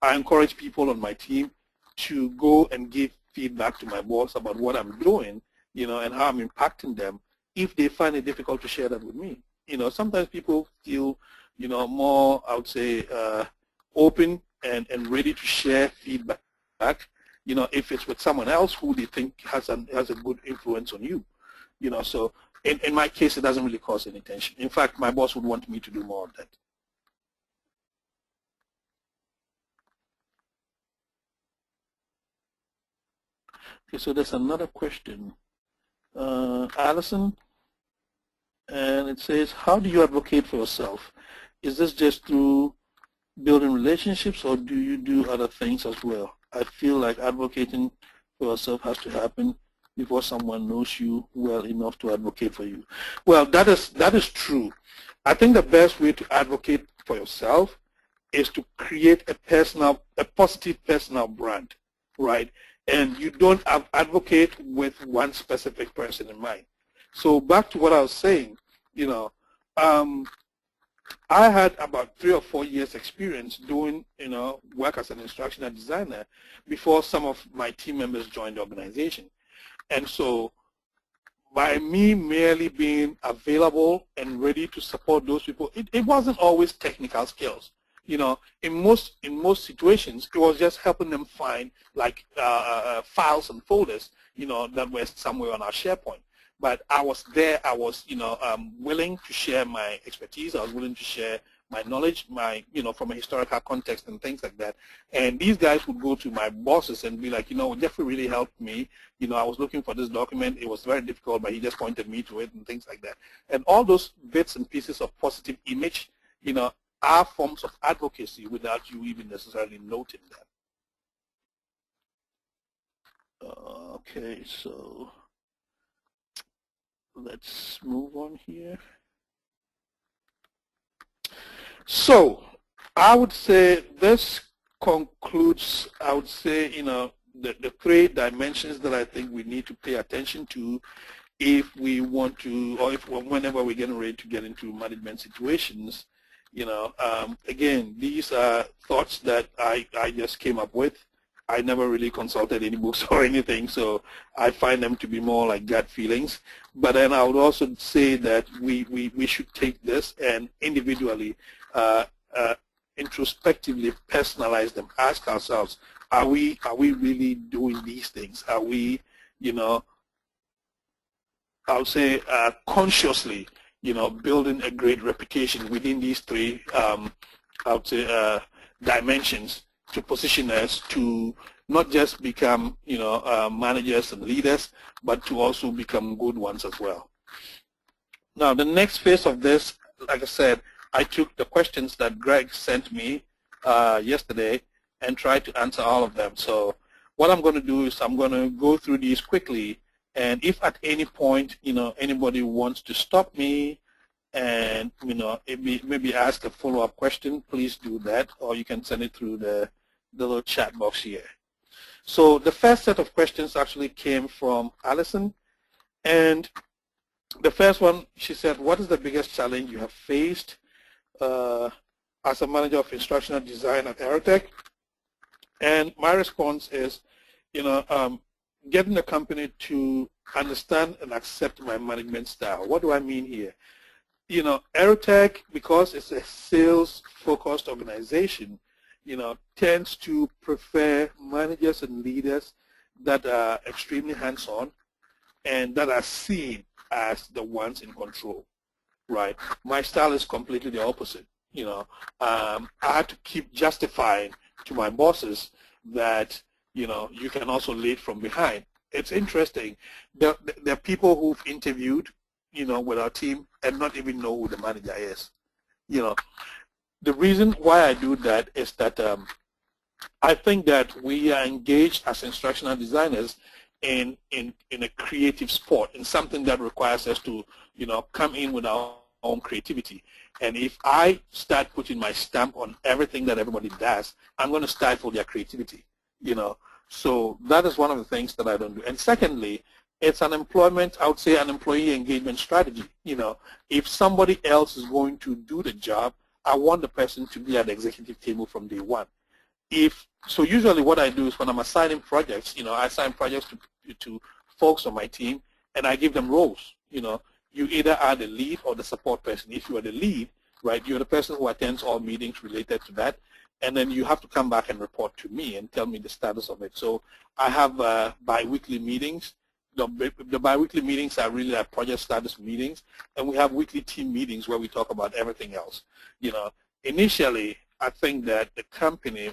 I encourage people on my team to go and give feedback to my boss about what I'm doing, and how I'm impacting them, if they find it difficult to share that with me. Sometimes people feel, more, I would say, open and ready to share feedback, if it's with someone else who they think has a good influence on you. So in my case, it doesn't really cause any tension. In fact, my boss would want me to do more of that. Okay, so there's another question. Allison, and it says, how do you advocate for yourself? Is this just through building relationships, or do you do other things as well? I feel like advocating for yourself has to happen before someone knows you well enough to advocate for you. Well, that is true. I think the best way to advocate for yourself is to create a positive personal brand, right? And you don't advocate with one specific person in mind. So back to what I was saying, I had about 3 or 4 years experience doing, work as an instructional designer before some of my team members joined the organization. And so by me merely being available and ready to support those people, it wasn't always technical skills. In most situations, it was just helping them find like files and folders, that were somewhere on our SharePoint. But I was there. I was, willing to share my expertise. I was willing to share my knowledge, from a historical context and things like that. And these guys would go to my bosses and be like, Jeffrey really helped me. I was looking for this document. It was very difficult, but he just pointed me to it and things like that. And all those bits and pieces of positive image, are forms of advocacy without you even necessarily noting that. Okay, so let's move on here. So I would say this concludes, I would say, the three dimensions that I think we need to pay attention to if we want to, or if whenever we're getting ready to get into management situations. Again, these are thoughts that I just came up with. I never really consulted any books or anything, so I find them to be more like gut feelings. But then I would also say that we should take this and individually, introspectively personalize them. Ask ourselves, are we really doing these things? Are we, I would say consciously, building a great reputation within these three, I would say, dimensions to position us to not just become, managers and leaders, but to also become good ones as well. Now, the next phase of this, like I said, I took the questions that Greg sent me yesterday and tried to answer all of them. So what I'm going to do is I'm going to go through these quickly, and if at any point, anybody wants to stop me and, maybe ask a follow-up question, please do that, or you can send it through the little chat box here. So the first set of questions actually came from Allison, and the first one, she said, what is the biggest challenge you have faced as a manager of instructional design at Aerotech? And my response is, getting the company to understand and accept my management style. What do I mean here? Aerotech, because it's a sales-focused organization, tends to prefer managers and leaders that are extremely hands-on and that are seen as the ones in control, right? My style is completely the opposite. I had to keep justifying to my bosses that, you can also lead from behind. It's interesting. There are people who've interviewed, with our team and not even know who the manager is. The reason why I do that is that I think that we are engaged as instructional designers in a creative sport, in something that requires us to, come in with our own creativity. And if I start putting my stamp on everything that everybody does, I'm going to stifle their creativity, So that is one of the things that I don't do. And secondly, it's an employment, I would say an employee engagement strategy. If somebody else is going to do the job, I want the person to be at the executive table from day one. So usually what I do is when I'm assigning projects, I assign projects to folks on my team, and I give them roles. You either are the lead or the support person. If you are the lead, right, you're the person who attends all meetings related to that, and then you have to come back and report to me and tell me the status of it. So I have bi-weekly meetings. The bi-weekly meetings are really like project status meetings, and we have weekly team meetings where we talk about everything else. Initially, I think that the company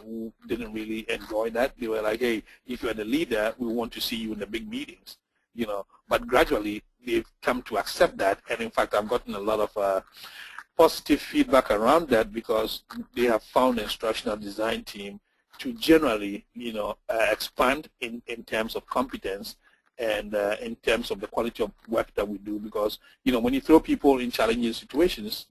didn't really enjoy that. They were like, hey, if you're the leader, we want to see you in the big meetings. But gradually they've come to accept that, and in fact I've gotten a lot of positive feedback around that because they have found the instructional design team to generally, expand in terms of competence and in terms of the quality of work that we do. Because, when you throw people in challenging situations,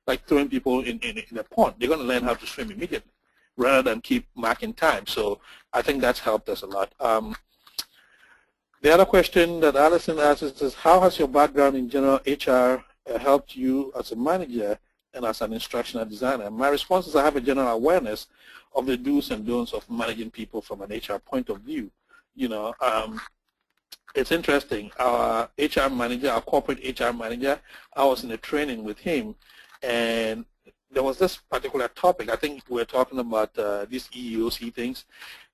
like throwing people in a pond, they're going to learn how to swim immediately rather than keep marking time. So I think that's helped us a lot. The other question that Allison asks is, how has your background in general HR helped you as a manager and as an instructional designer? My response is I have a general awareness of the do's and don'ts of managing people from an HR point of view. It's interesting. Our HR manager, our corporate HR manager, I was in a training with him, and there was this particular topic. I think we were talking about these EEOC things,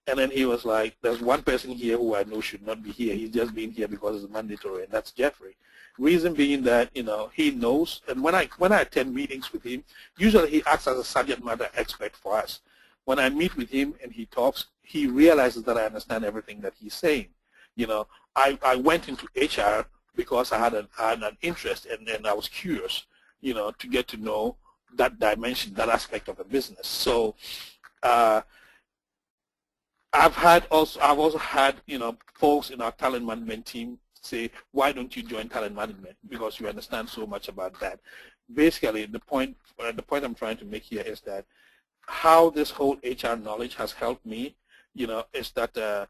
and then he was like, there's one person here who I know should not be here. He's just being here because it's mandatory, and that's Jeffrey. Reason being that, he knows, and when I attend meetings with him, usually he acts as a subject matter expert for us. When I meet with him and he talks, he realizes that I understand everything that he's saying. I went into HR because I had an interest, and I was curious, to get to know that dimension, that aspect of the business. So I've also had folks in our talent management team say, why don't you join talent management, because you understand so much about that. Basically, the point I'm trying to make here is that how this whole HR knowledge has helped me is that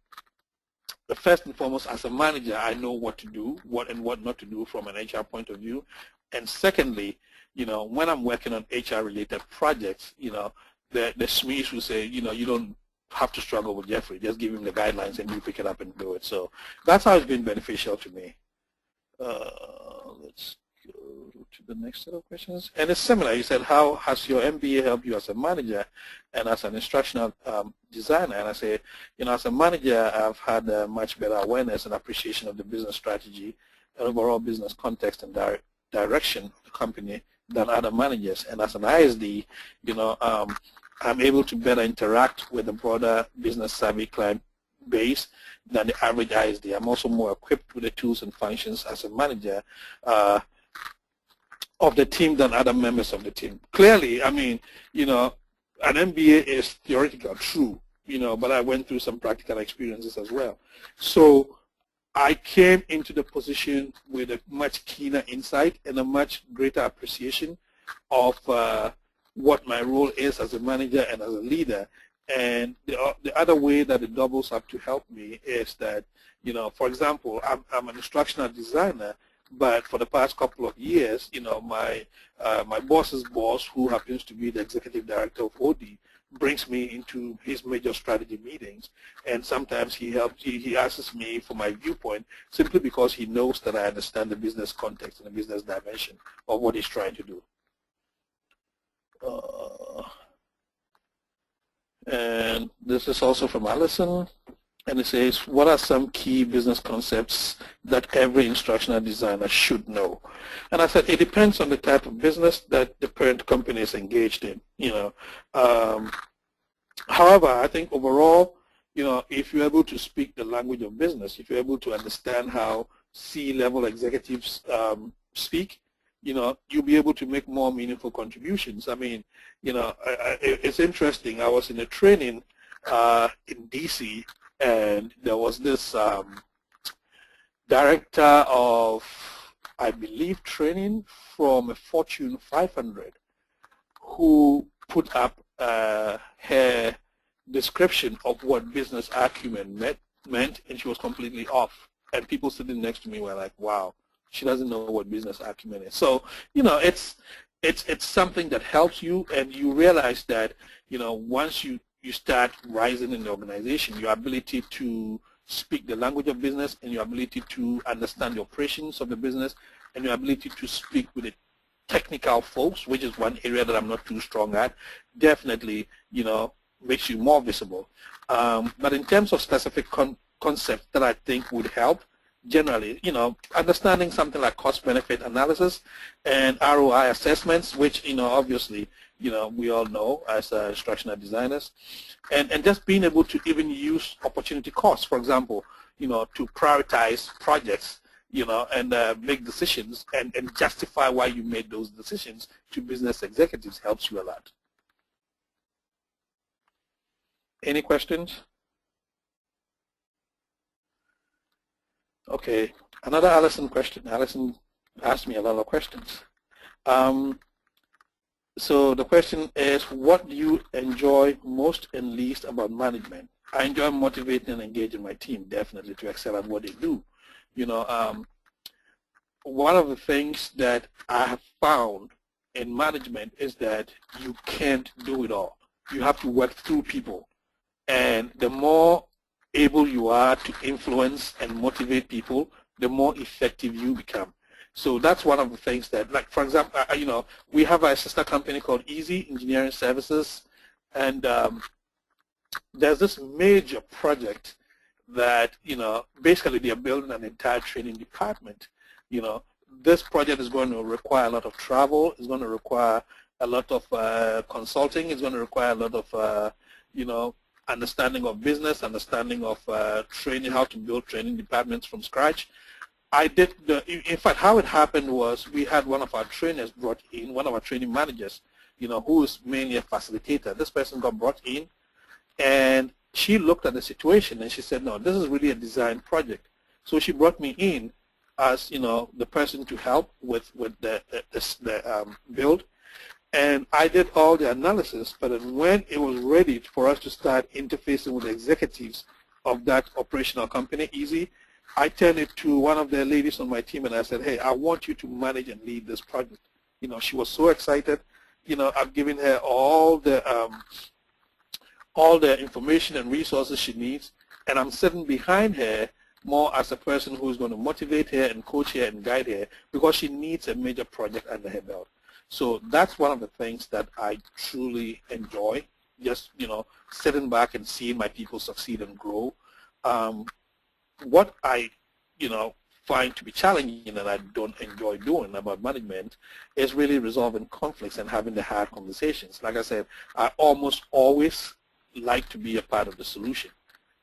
first and foremost, as a manager, I know what to do, what not to do from an HR point of view. And secondly, when I'm working on HR-related projects, the SMEs will say, you don't have to struggle with Jeffrey. Just give him the guidelines and you pick it up and do it. So that's how it's been beneficial to me. Let's go to the next set of questions. And it's similar. You said, how has your MBA helped you as a manager and as an instructional designer? And I say, as a manager, I've had a much better awareness and appreciation of the business strategy and overall business context and direction of the company than other managers. And as an ISD, I'm able to better interact with the broader business savvy client base than the average ISD. I'm also more equipped with the tools and functions as a manager of the team than other members of the team. Clearly, I mean, an MBA is theoretical, true, but I went through some practical experiences as well. So I came into the position with a much keener insight and a much greater appreciation of what my role is as a manager and as a leader. And the other way that it doubles up to help me is that, for example, I'm an instructional designer, but for the past couple of years, my boss's boss, who happens to be the executive director of OD, brings me into his major strategy meetings, and sometimes he asks me for my viewpoint simply because he knows that I understand the business context and the business dimension of what he's trying to do. And this is also from Allison, and it says, what are some key business concepts that every instructional designer should know? And I said, it depends on the type of business that the parent company is engaged in. However, I think overall, if you're able to speak the language of business, if you're able to understand how C-level executives speak, you'll be able to make more meaningful contributions. I mean, it's interesting. I was in a training in DC, and there was this director of, I believe, training from a Fortune 500 who put up her description of what business acumen meant, and she was completely off. And people sitting next to me were like, wow, she doesn't know what business acumen is. So, it's something that helps you, and you realize that, once you start rising in the organization, your ability to speak the language of business and your ability to understand the operations of the business and your ability to speak with the technical folks, which is one area that I'm not too strong at, definitely, makes you more visible. But in terms of specific concepts that I think would help, generally, understanding something like cost-benefit analysis and ROI assessments, which, obviously, we all know as instructional designers, and just being able to even use opportunity costs, for example, to prioritize projects, and make decisions and justify why you made those decisions to business executives helps you a lot. Any questions? Okay, another Allison question. Allison asked me a lot of questions. So the question is, what do you enjoy most and least about management? I enjoy motivating and engaging my team, definitely, to excel at what they do. One of the things that I have found in management is that you can't do it all. You have to work through people. And the more able you are to influence and motivate people, the more effective you become. So that's one of the things that, like, for example, we have a sister company called Easy Engineering Services, and there's this major project that, basically they're building an entire training department. This project is going to require a lot of travel. It's going to require a lot of consulting. It's going to require a lot of, understanding of business, understanding of training, how to build training departments from scratch. In fact, how it happened was we had one of our trainers brought in, one of our training managers, who is mainly a facilitator. This person got brought in, and she looked at the situation and she said, no, this is really a design project. So she brought me in as, the person to help with the build. And I did all the analysis, but then when it was ready for us to start interfacing with the executives of that operational company, Easy, I turned it to one of the ladies on my team and I said, hey, I want you to manage and lead this project. You know, she was so excited. You know, I've given her all the information and resources she needs, and I'm sitting behind her more as a person who's going to motivate her and coach her and guide her because she needs a major project under her belt. So that's one of the things that I truly enjoy, just, you know, sitting back and seeing my people succeed and grow. What I, you know, find to be challenging and I don't enjoy doing about management is really resolving conflicts and having the hard conversations. Like I said, I almost always like to be a part of the solution,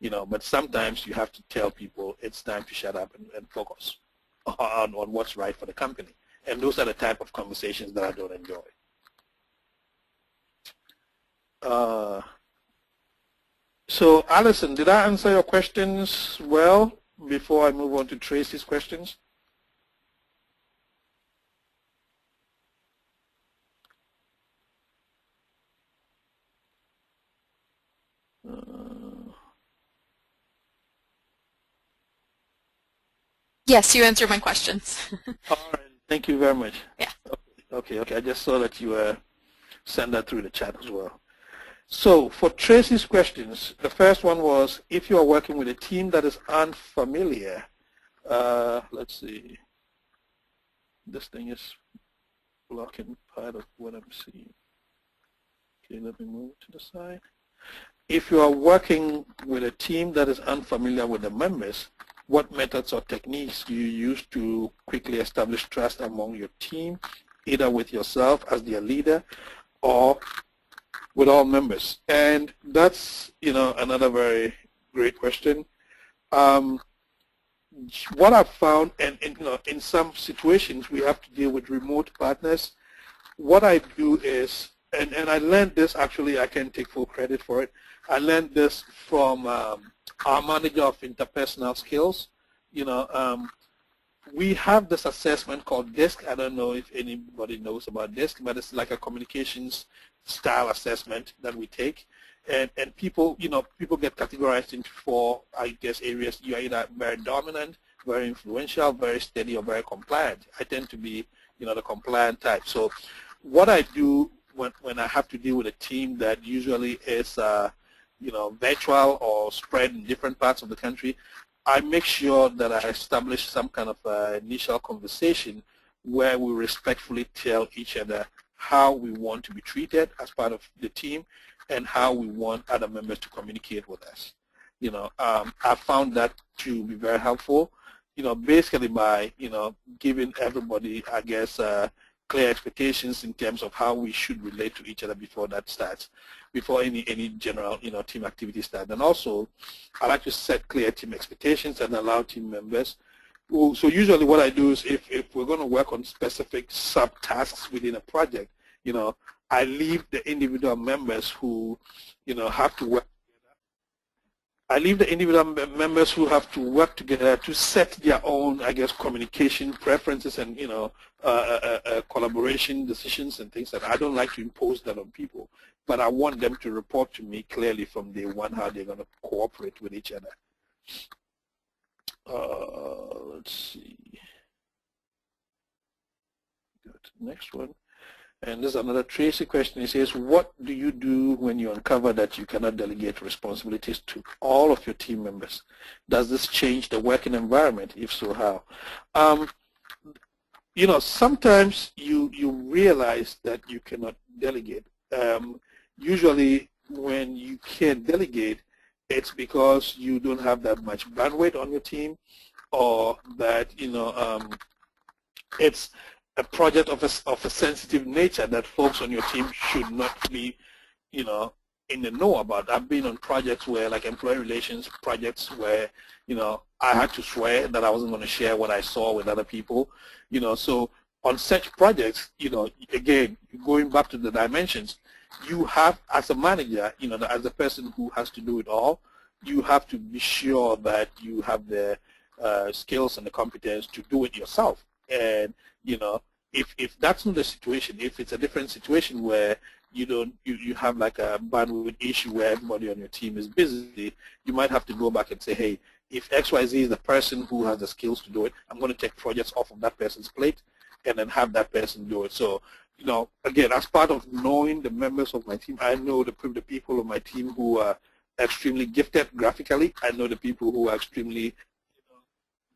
you know, but sometimes you have to tell people it's time to shut up and focus on what's right for the company. And those are the type of conversations that I don't enjoy. So, Alison, did I answer your questions well before I move on to Tracy's questions? Yes, you answered my questions. All right, thank you very much. Yeah. Okay. I just saw that you sent that through the chat as well. So for Tracy's questions, the first one was, if you are working with a team that is unfamiliar, let's see, this thing is blocking part of what I'm seeing. Okay, let me move to the side. If you are working with a team that is unfamiliar with the members, what methods or techniques do you use to quickly establish trust among your team, either with yourself as their leader or with all members? And that's, you know, another very great question. What I've found, and you know, in some situations we have to deal with remote partners, what I do is, and I learned this, actually I can take full credit for it, I learned this from our manager of interpersonal skills. You know, we have this assessment called DISC. I don't know if anybody knows about DISC, but it's like a communications style assessment that we take. And people, you know, people get categorized into four, I guess, areas. You're either very dominant, very influential, very steady, or very compliant. I tend to be, you know, the compliant type. So what I do when I have to deal with a team that usually is you know, virtual or spread in different parts of the country, I make sure that I establish some kind of initial conversation where we respectfully tell each other how we want to be treated as part of the team and how we want other members to communicate with us. You know, I found that to be very helpful, you know, basically by, you know, giving everybody, I guess, clear expectations in terms of how we should relate to each other before that starts, before any general, you know, team activity starts. And also, I like to set clear team expectations and allow team members. So usually what I do is if we're going to work on specific subtasks within a project, you know, I leave the individual members who, you know, have to work. I leave the individual members who have to work together to set their own, I guess, communication preferences and, you know, collaboration decisions and things like that. I don't like to impose that on people, but I want them to report to me clearly from day one how they're going to cooperate with each other. Let's see. Go to the next one. And there's another Tracy question. It says, what do you do when you uncover that you cannot delegate responsibilities to all of your team members? Does this change the working environment? If so, how? You know, sometimes you realize that you cannot delegate. Usually when you can't delegate, it's because you don't have that much bandwidth on your team, or that, you know, it's a project of a sensitive nature that folks on your team should not be, you know, in the know about. I've been on projects where, like employee relations projects, where, you know, I had to swear that I wasn't going to share what I saw with other people, you know. So on such projects, you know, again, going back to the dimensions, you have, as a manager, you know, as a person who has to do it all, you have to be sure that you have the skills and the competence to do it yourself. And, you know, if that's not the situation, if it's a different situation where you have like a bandwidth issue where everybody on your team is busy, you might have to go back and say, hey, if XYZ is the person who has the skills to do it, I'm going to take projects off of that person's plate and then have that person do it. So, again, as part of knowing the members of my team, I know the people of my team who are extremely gifted graphically. I know the people who are extremely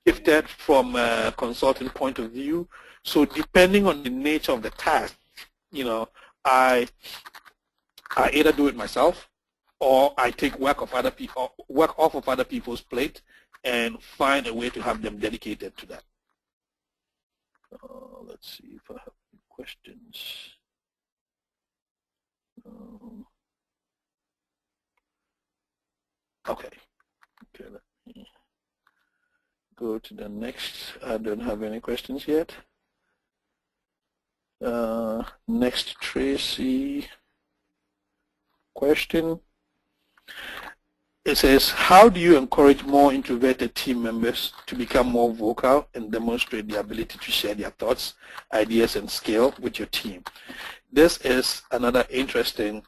gifted from a consulting point of view. So depending on the nature of the task, I either do it myself or I take work off of other people's plate and find a way to have them dedicated to that. Let's see if I have any questions. Okay, let me go to the next. I don't have any questions yet. Next, Tracy. Question. It says, how do you encourage more introverted team members to become more vocal and demonstrate the ability to share their thoughts, ideas, and skill with your team? This is another interesting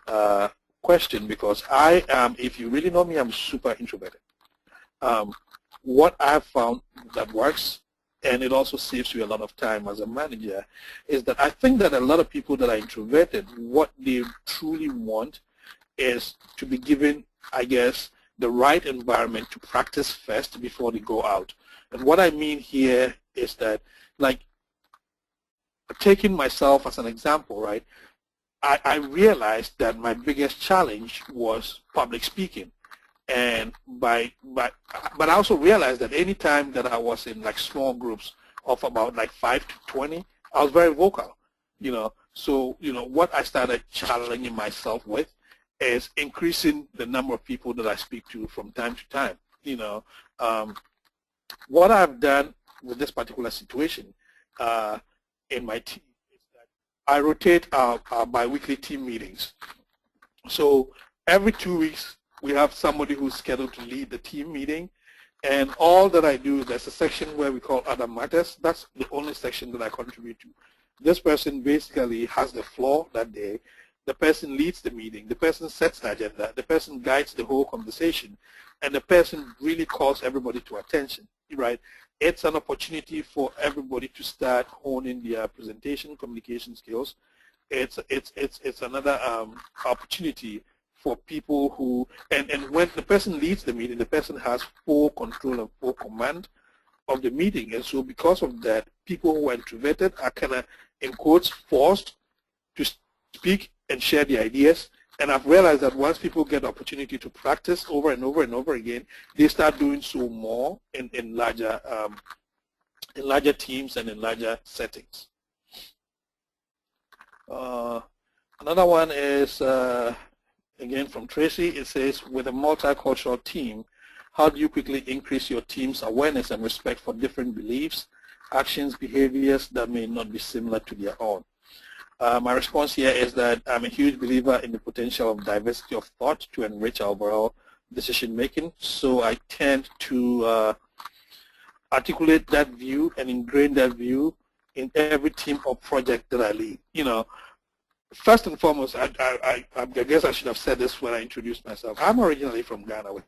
question because I am, if you really know me, I'm super introverted. What I've found that works, and it also saves you a lot of time as a manager, is that I think that a lot of people that are introverted, what they truly want is to be given, I guess, the right environment to practice first before they go out. And what I mean here is that, like, taking myself as an example, right, I realized that my biggest challenge was public speaking. And but I also realized that any time that I was in like small groups of about like 5 to 20, I was very vocal, So, what I started challenging myself with is increasing the number of people that I speak to from time to time. What I've done with this particular situation in my team is that I rotate our biweekly team meetings. So every 2 weeks, we have somebody who's scheduled to lead the team meeting. And all that I do, there's a section where we call Other Matters. That's the only section that I contribute to. This person basically has the floor that day. The person leads the meeting. The person sets the agenda. The person guides the whole conversation. And the person really calls everybody to attention, right? It's an opportunity for everybody to start honing their presentation communication skills. It's another opportunity for people who, and when the person leads the meeting, the person has full control and full command of the meeting. And so because of that, people who are introverted are kind of, in quotes, forced to speak and share their ideas. And I've realized that once people get the opportunity to practice over and over and over again, they start doing so more in larger teams and in larger settings. Another one is, again from Tracy. It says, with a multicultural team, how do you quickly increase your team's awareness and respect for different beliefs, actions, behaviors that may not be similar to their own? My response here is that I'm a huge believer in the potential of diversity of thought to enrich our overall decision making. So I tend to articulate that view and ingrain that view in every team or project that I lead. First and foremost, I guess I should have said this when I introduced myself. I'm originally from Ghana, West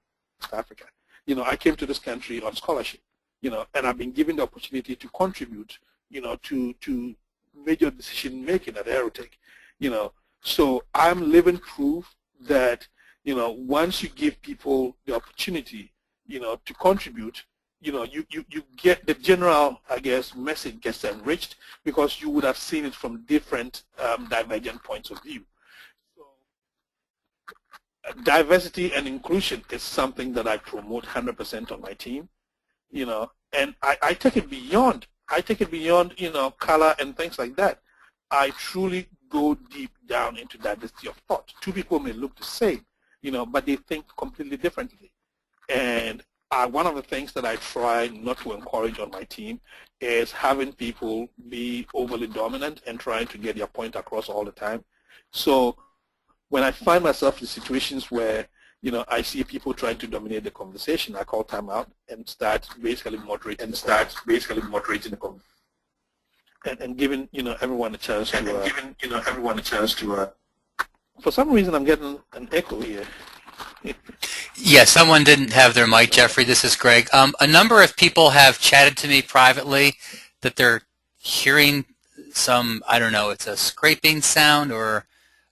Africa. I came to this country on scholarship, and I've been given the opportunity to contribute, to major decision making at Aerotech, So I'm living proof that, once you give people the opportunity, to contribute, you get the general, I guess, message gets enriched because you would have seen it from different divergent points of view. So, diversity and inclusion is something that I promote 100% on my team, and I take it beyond. I take it beyond, color and things like that. I truly go deep down into diversity of thought. Two people may look the same, but they think completely differently. And one of the things that I try not to encourage on my team is having people be overly dominant and trying to get their point across all the time. So when I find myself in situations where, I see people trying to dominate the conversation, I call time out and start basically moderating the conversation. and giving everyone a chance to For some reason, I'm getting an echo here. Yeah, someone didn't have their mic, Jeffrey. This is Greg. A number of people have chatted to me privately that they're hearing some, I don't know, it's a scraping sound or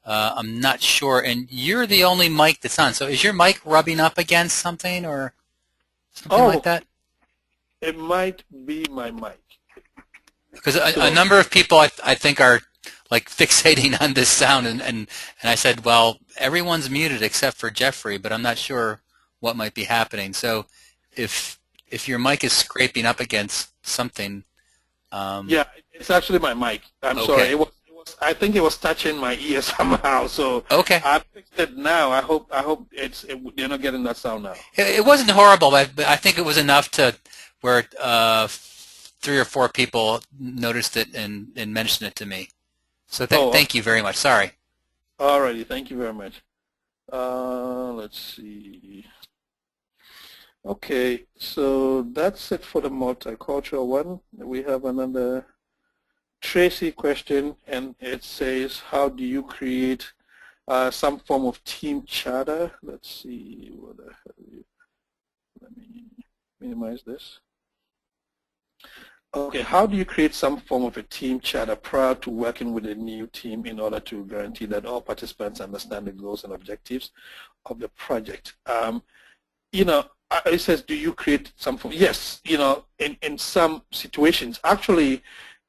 I'm not sure. And you're the only mic that's on. So is your mic rubbing up against something or something like that? It might be my mic. Because a number of people I think are like fixating on this sound, and I said, well, everyone's muted except for Jeffrey, but I'm not sure what might be happening. So if your mic is scraping up against something, yeah, it's actually my mic. I'm sorry. It was. I think it was touching my ear somehow. So okay, I fixed it now. I hope you're not getting that sound now. It wasn't horrible, but I think it was enough to where 3 or 4 people noticed it and mentioned it to me. So thank you very much. Sorry. Alrighty, thank you very much. Let's see. Okay, so that's it for the multicultural one. We have another Tracy question, and it says, how do you create some form of team charter? Let's see. Let me minimize this. Okay, how do you create some form of a team charter prior to working with a new team in order to guarantee that all participants understand the goals and objectives of the project? It says, do you create some form? Yes, in some situations. Actually,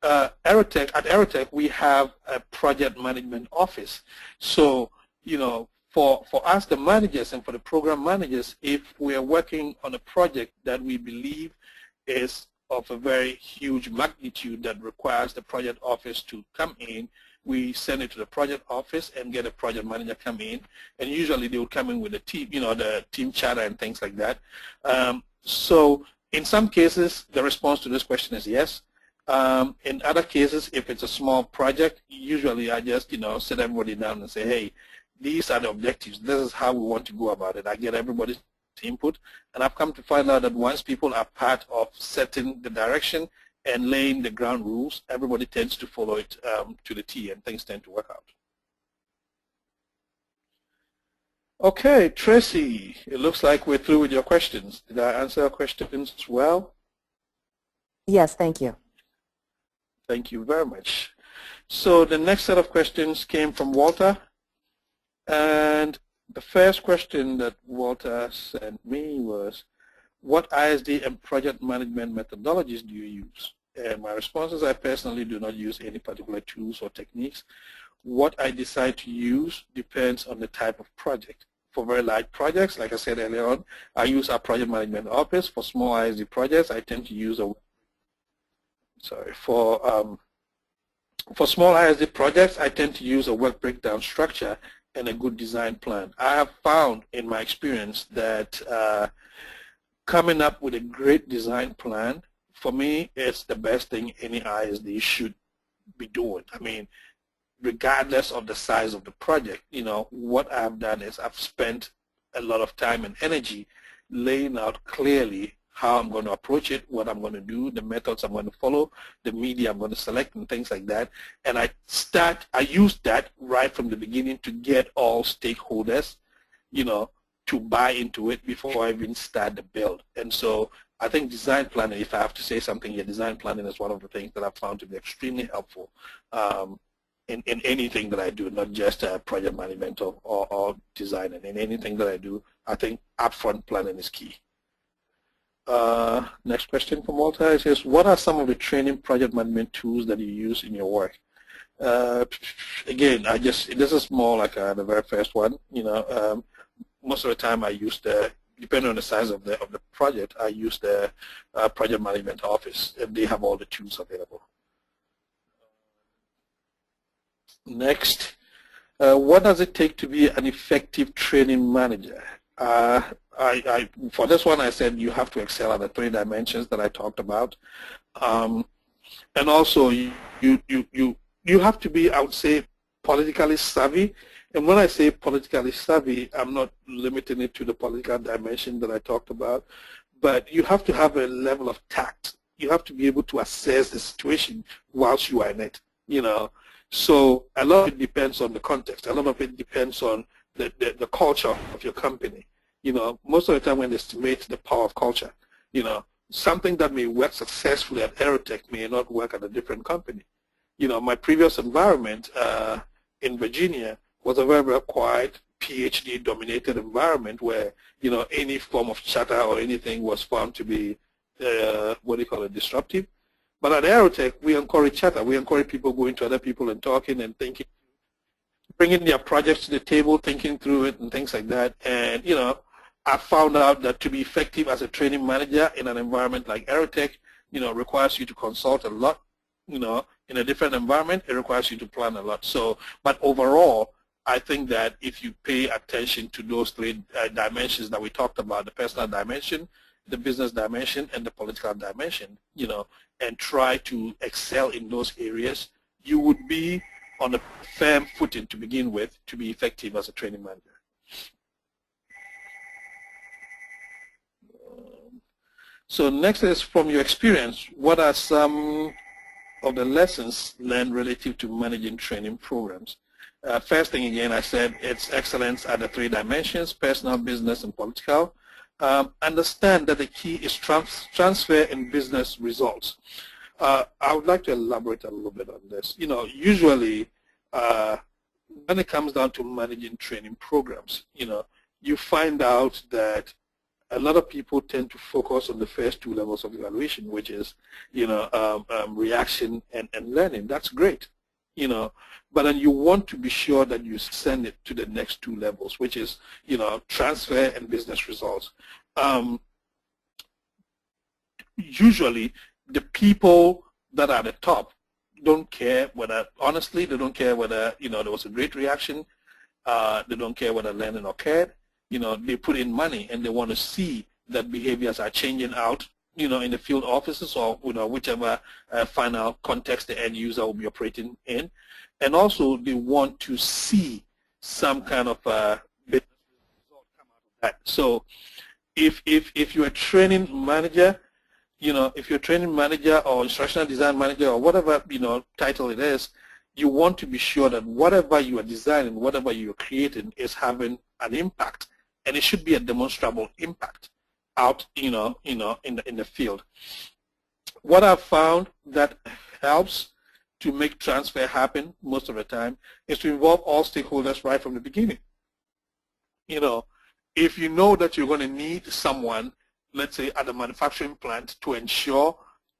at Aerotech, we have a project management office. So, for us, the managers, and for the program managers, if we are working on a project that we believe is of a very huge magnitude that requires the project office to come in, we send it to the project office and get a project manager come in, and usually they will come in with a team, the team charter and things like that. So in some cases, the response to this question is yes. In other cases, if it's a small project, usually I just, sit everybody down and say, hey, these are the objectives. This is how we want to go about it. I get everybody's input, and I've come to find out that once people are part of setting the direction and laying the ground rules, everybody tends to follow it to the T, and things tend to work out. Okay, Tracy, it looks like we're through with your questions. Did I answer your questions well? Yes, thank you. Thank you very much. So the next set of questions came from Walter, and the first question that Walter sent me was, what ISD and project management methodologies do you use? And my response is, I personally do not use any particular tools or techniques. What I decide to use depends on the type of project. For very large projects, like I said earlier on, I use our project management office. For small ISD projects, I tend to use for small ISD projects, I tend to use a work breakdown structure and a good design plan. I have found in my experience that coming up with a great design plan, for me, it's the best thing any ISD should be doing. I mean, regardless of the size of the project, what I've done is I've spent a lot of time and energy laying out clearly how I'm going to approach it, what I'm going to do, the methods I'm going to follow, the media I'm going to select, and things like that. And I use that right from the beginning to get all stakeholders, to buy into it before I even start the build. And so I think design planning, if I have to say something here, design planning is one of the things that I've found to be extremely helpful in anything that I do, not just project management or design. And in anything that I do, I think upfront planning is key. Next question from Walter. It says, what are some of the training project management tools that you use in your work? Again, this is more like the very first one. Most of the time I use depending on the size of the project, I use the project management office, and they have all the tools available. Next, what does it take to be an effective training manager? For this one, I said you have to excel at the 3 dimensions that I talked about, and also you have to be, I would say, politically savvy. And when I say politically savvy, I'm not limiting it to the political dimension that I talked about, but you have to have a level of tact you have to be able to assess the situation whilst you are in it, So a lot of it depends on the context. A lot of it depends on the culture of your company. Most of the time when they estimate the power of culture, something that may work successfully at Aerotech may not work at a different company. My previous environment in Virginia was a very, very quiet, PhD-dominated environment where, any form of chatter or anything was found to be, disruptive. But at Aerotech, we encourage chatter. We encourage people going to other people and talking and thinking, bringing their projects to the table, thinking through it and things like that. And, I found out that to be effective as a training manager in an environment like Aerotech, requires you to consult a lot. In a different environment, it requires you to plan a lot. So, but overall, I think that if you pay attention to those three dimensions that we talked about, the personal dimension, the business dimension, and the political dimension, and try to excel in those areas, you would be on a firm footing to begin with to be effective as a training manager. So next is, from your experience, what are some of the lessons learned relative to managing training programs? First thing, again, I said it's excellence at the three dimensions: personal, business, and political. Understand that the key is transfer in business results. I would like to elaborate a little bit on this. Usually when it comes down to managing training programs, you find out that a lot of people tend to focus on the first two levels of evaluation, which is, reaction and learning. That's great, but then you want to be sure that you send it to the next two levels, which is, transfer and business results. Usually, the people that are at the top don't care whether, honestly, they don't care whether, there was a great reaction. They don't care whether learning occurred. They put in money and they want to see that behaviors are changing out, in the field offices or, whichever final context the end user will be operating in. And also they want to see some kind of business result come out of that. So if you're a training manager, if you're a training manager or instructional design manager or whatever, title it is, you want to be sure that whatever you are designing, whatever you're creating is having an impact. And it should be a demonstrable impact out, in the field. What I've found that helps to make transfer happen most of the time is to involve all stakeholders right from the beginning. If you know that you're going to need someone, let's say at the manufacturing plant, to ensure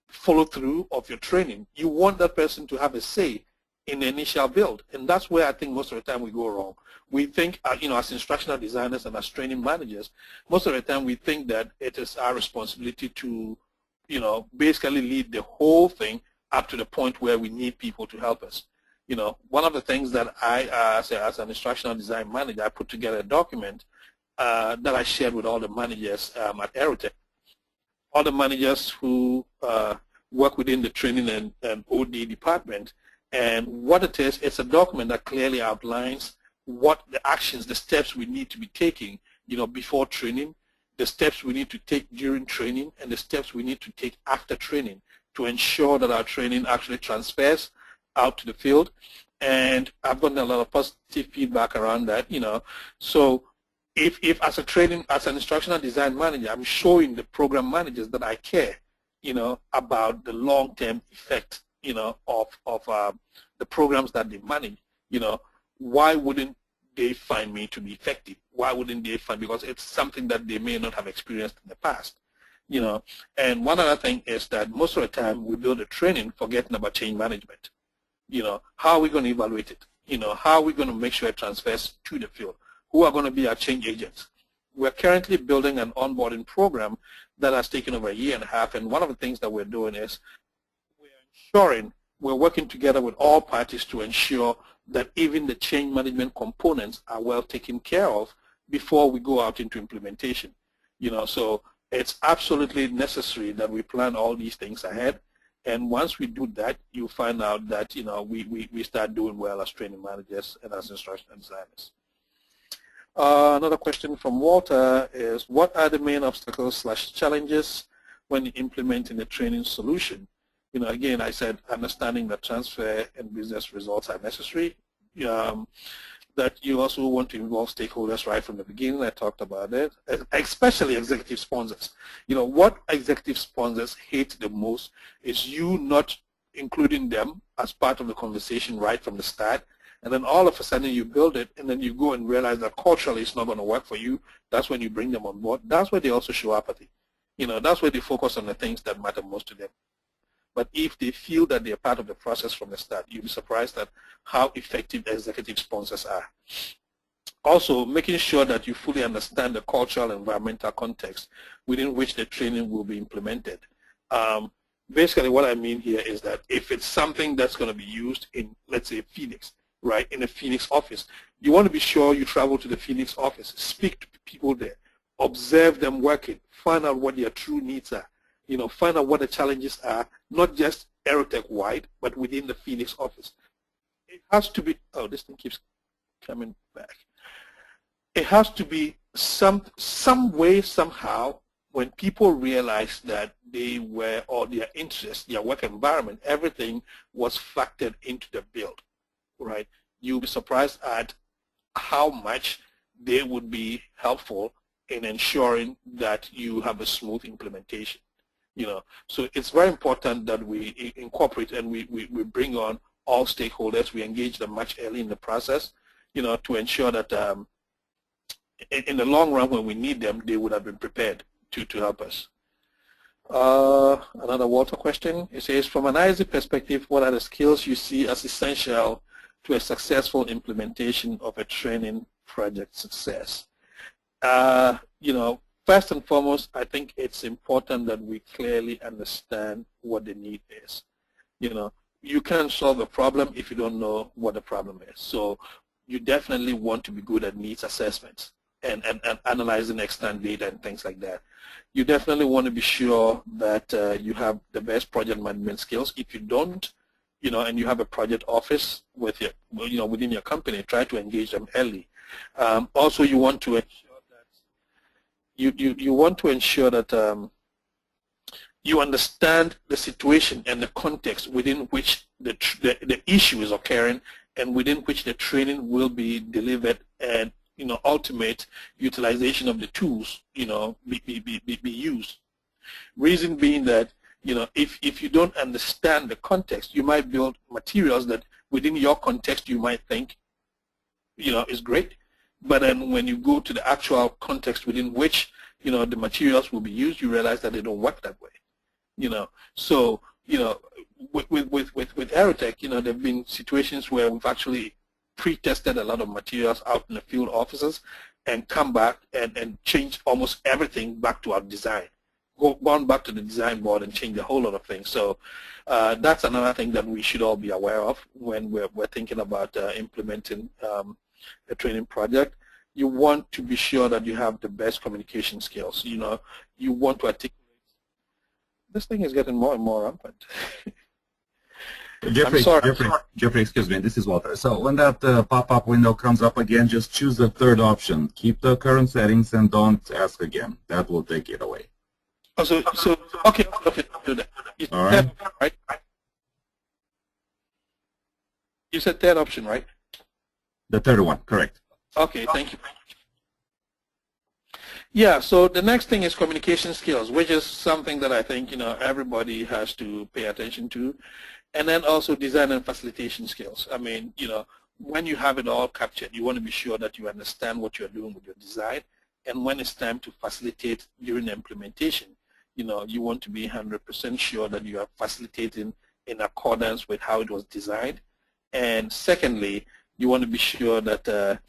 follow through of your training, you want that person to have a say in the initial build. And that's where I think most of the time we go wrong. We think, as instructional designers and as training managers, most of the time we think that it is our responsibility to, basically lead the whole thing up to the point where we need people to help us. One of the things that I, as an instructional design manager, I put together a document that I shared with all the managers at Aerotech. All the managers who work within the training and OD department. And what it is, it's a document that clearly outlines what the actions, the steps we need to be taking, before training, the steps we need to take during training, and the steps we need to take after training to ensure that our training actually transfers out to the field. And I've gotten a lot of positive feedback around that, So if as an instructional design manager, I'm showing the program managers that I care, about the long-term effect, of the programs that they manage, why wouldn't they find me to be effective? Why wouldn't they find, because it's something that they may not have experienced in the past, And one other thing is that most of the time we build a training forgetting about change management. How are we going to evaluate it? How are we going to make sure it transfers to the field? Who are going to be our change agents? We're currently building an onboarding program that has taken over 1.5 years, and one of the things that we're doing is we're working together with all parties to ensure that even the change management components are well taken care of before we go out into implementation. So it's absolutely necessary that we plan all these things ahead. And once we do that, you find out that we start doing well as training managers and as instructional designers. Another question from Walter is, what are the main obstacles/challenges when implementing a training solution. Again, I said understanding that transfer and business results are necessary. That you also want to involve stakeholders right from the beginning. I talked about it, especially executive sponsors. What executive sponsors hate the most is you not including them as part of the conversation right from the start, and then all of a sudden you build it, and then you go and realize that culturally it's not going to work for you. That's when you bring them on board. That's where they also show apathy. That's where they focus on the things that matter most to them. But if they feel that they're part of the process from the start, you'll be surprised at how effective executive sponsors are. Also, making sure that you fully understand the cultural and environmental context within which the training will be implemented. Basically, what I mean here is that if it's something that's going to be used in, let's say, Phoenix, right, in a Phoenix office, you want to be sure you travel to the Phoenix office, speak to people there, observe them working, find out what their true needs are. Find out what the challenges are, not just Aerotech-wide, but within the Phoenix office. It has to be, oh, this thing keeps coming back. It has to be some way, somehow, when people realize that they were, or their interests, their work environment, everything was factored into the build, right? You'll be surprised at how much they would be helpful in ensuring that you have a smooth implementation. So it's very important that we incorporate and we bring on all stakeholders. We engage them much early in the process, to ensure that in the long run, when we need them, they would have been prepared to help us. Another Walter question. It says, from an ISE perspective, what are the skills you see as essential to a successful implementation of a training project success? First and foremost, I think it's important that we clearly understand what the need is. You can't solve a problem if you don't know what the problem is. So you definitely want to be good at needs assessments and analyzing extant data and things like that. You definitely want to be sure that you have the best project management skills. If you don't, and you have a project office with your, within your company, try to engage them early. Also, you want to you want to ensure that you understand the situation and the context within which the issue is occurring and within which the training will be delivered, and ultimate utilization of the tools be used. Reason being that if you don't understand the context, you might build materials that within your context you might think is great. But then when you go to the actual context within which, the materials will be used, you realize that they don't work that way. So, with Aerotech, there have been situations where we've actually pre-tested a lot of materials out in the field offices and come back and change almost everything back to our design. Gone back to the design board and change a whole lot of things. So that's another thing that we should all be aware of when we're thinking about implementing a training project. You want to be sure that you have the best communication skills. You want to articulate. This thing is getting more and more rampant. Jeffrey, excuse me, this is Walter. So when that pop-up window comes up again, just choose the third option. Keep the current settings and don't ask again. That will take it away. Oh, okay, do that. All right. Right? You said third option, right? The third one, correct. Okay, thank you. Yeah, so the next thing is communication skills, which is something that I think everybody has to pay attention to, and then also design and facilitation skills. I mean, when you have it all captured, you want to be sure that you understand what you're doing with your design, and when it's time to facilitate during the implementation, you want to be 100% sure that you are facilitating in accordance with how it was designed. And secondly, you want to be sure that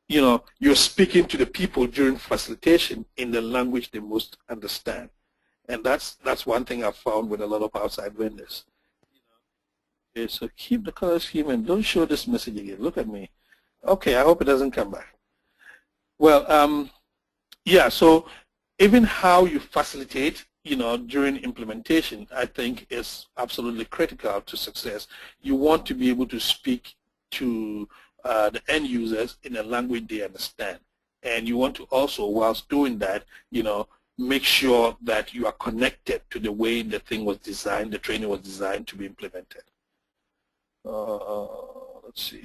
you're speaking to the people during facilitation in the language they most understand. And that's one thing I've found with a lot of outside vendors. Okay, so keep the color scheme and don't show this message again. Look at me. Okay, I hope it doesn't come back. Well, yeah, so even how you facilitate, during implementation, I think is absolutely critical to success. You want to be able to speak to the end users in a language they understand. And you want to also, whilst doing that, make sure that you are connected to the way the thing was designed, the training was designed to be implemented. Let's see.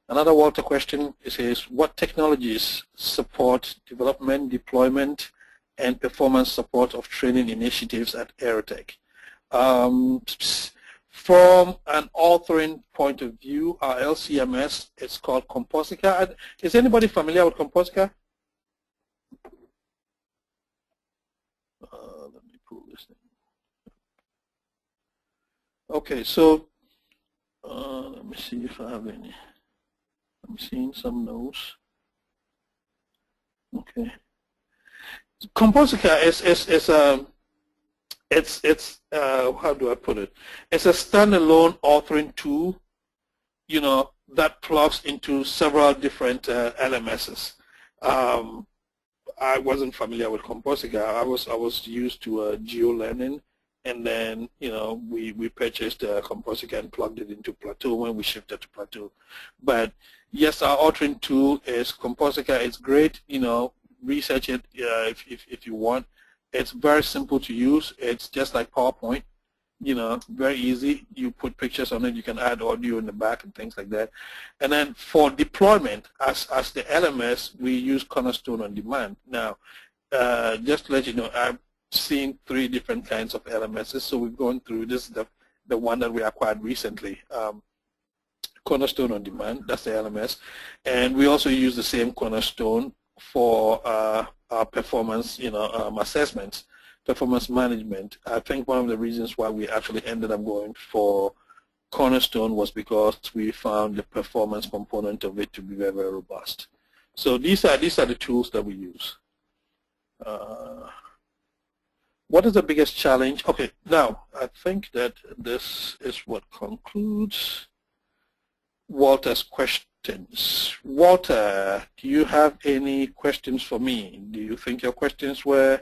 Another Walter question is, what technologies support development, deployment, and performance support of training initiatives at Aerotech? From an authoring point of view, our LCMS is called Composica. Is anybody familiar with Composica? Let me pull this thing. Okay, so let me see if I have any. I'm seeing some notes. Okay. Composica is how do I put it? It's a standalone authoring tool, you know, that plugs into several different LMSs. I wasn't familiar with Composica. I was used to GeoLearning, and then we purchased Composica and plugged it into Plateau when we shifted to Plateau. But yes, our authoring tool is Composica. It's great. Research it if you want. It's very simple to use. It's just like PowerPoint. Very easy. You put pictures on it. You can add audio in the back and things like that. And then for deployment, as the LMS, we use Cornerstone on Demand. Now, just to let you know, I've seen 3 different kinds of LMSs. So we've gone through this, the one that we acquired recently, Cornerstone on Demand. That's the LMS, and we also use the same Cornerstone for our performance, assessments, performance management. I think one of the reasons why we actually ended up going for Cornerstone was because we found the performance component of it to be very, very robust. So these are the tools that we use. What is the biggest challenge? Okay, now I think that this is what concludes Walter's questions. Walter, do you have any questions for me? Do you think your questions were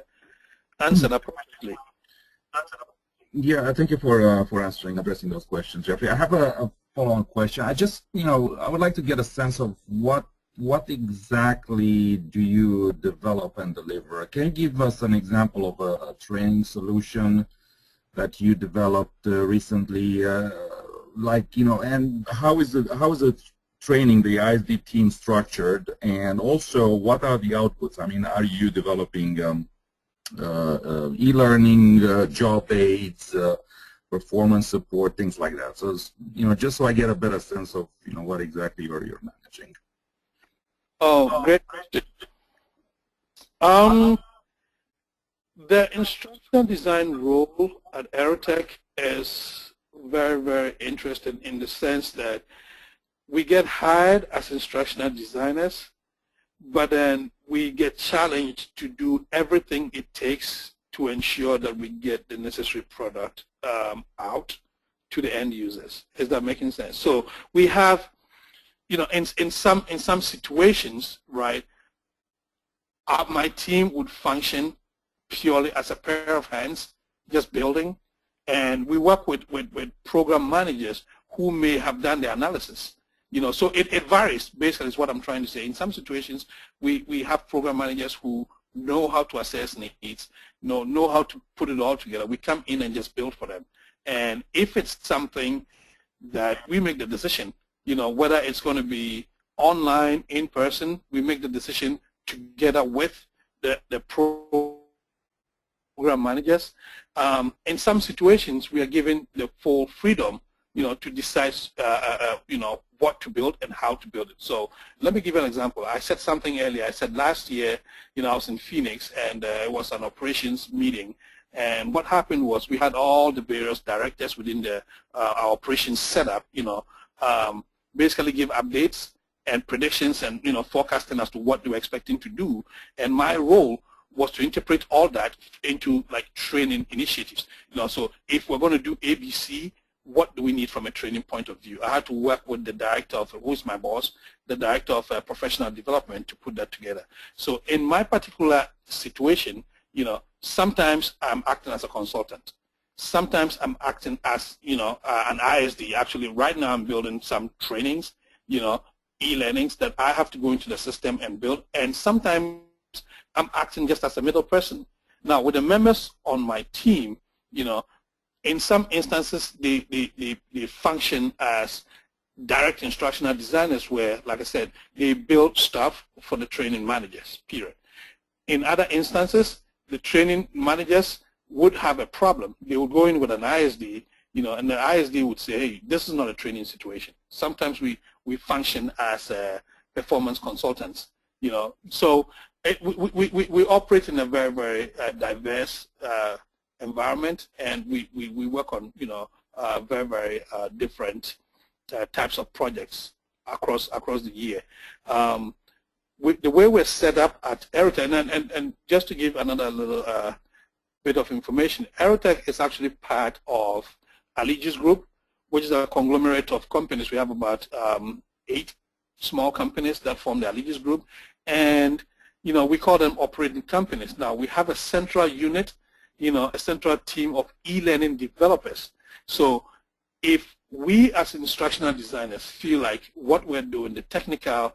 answered appropriately? Yeah, thank you for addressing those questions, Jeffrey. I have a follow-on question. I would like to get a sense of what exactly do you develop and deliver? Can you give us an example of a training solution that you developed recently? And how is it training the ISD team structured? And also, what are the outputs? I mean, are you developing e-learning, job aids, performance support, things like that? So, just so I get a better sense of, what exactly you're managing. Oh, great question. The instructional design role at Aerotech is very, very interesting in the sense that we get hired as instructional designers, but then we get challenged to do everything it takes to ensure that we get the necessary product out to the end users. Is that making sense? So we have, in some situations, right, my team would function purely as a pair of hands, just building, and we work with program managers who may have done the analysis. So it varies, basically, is what I'm trying to say. In some situations, we have program managers who know how to assess needs, know how to put it all together. We come in and just build for them. And if it's something that we make the decision, whether it's going to be online, in person, we make the decision together with the program managers. In some situations, we are given the full freedom, to decide, what to build and how to build it. So let me give you an example. I said something earlier. I said last year, I was in Phoenix, and it was an operations meeting. And what happened was we had all the various directors within our operations setup, basically give updates and predictions and, forecasting as to what they were expecting to do. And my role was to interpret all that into like training initiatives. So if we're going to do ABC, what do we need from a training point of view? I had to work with the director of, who is my boss, the director of professional development to put that together. So in my particular situation, sometimes I'm acting as a consultant. Sometimes I'm acting as, an ISD. Actually, right now I'm building some trainings, e-learnings that I have to go into the system and build. And sometimes I'm acting just as a middle person. Now, with the members on my team, you know, in some instances, they function as direct instructional designers where, like I said, they build stuff for the training managers, period. In other instances, the training managers would have a problem. They would go in with an ISD, you know, and the ISD would say, hey, this is not a training situation. Sometimes we function as performance consultants, you know. So we operate in a very, very diverse environment, and we work on, you know, very, very different types of projects across the year. The way we're set up at Aerotech, and just to give another little bit of information, Aerotech is actually part of Allegis Group, which is a conglomerate of companies. We have about 8 small companies that form the Allegis Group, and you know, we call them operating companies. Now we have a central unit, you know, a central team of e-learning developers. So if we as instructional designers feel like what we're doing, the technical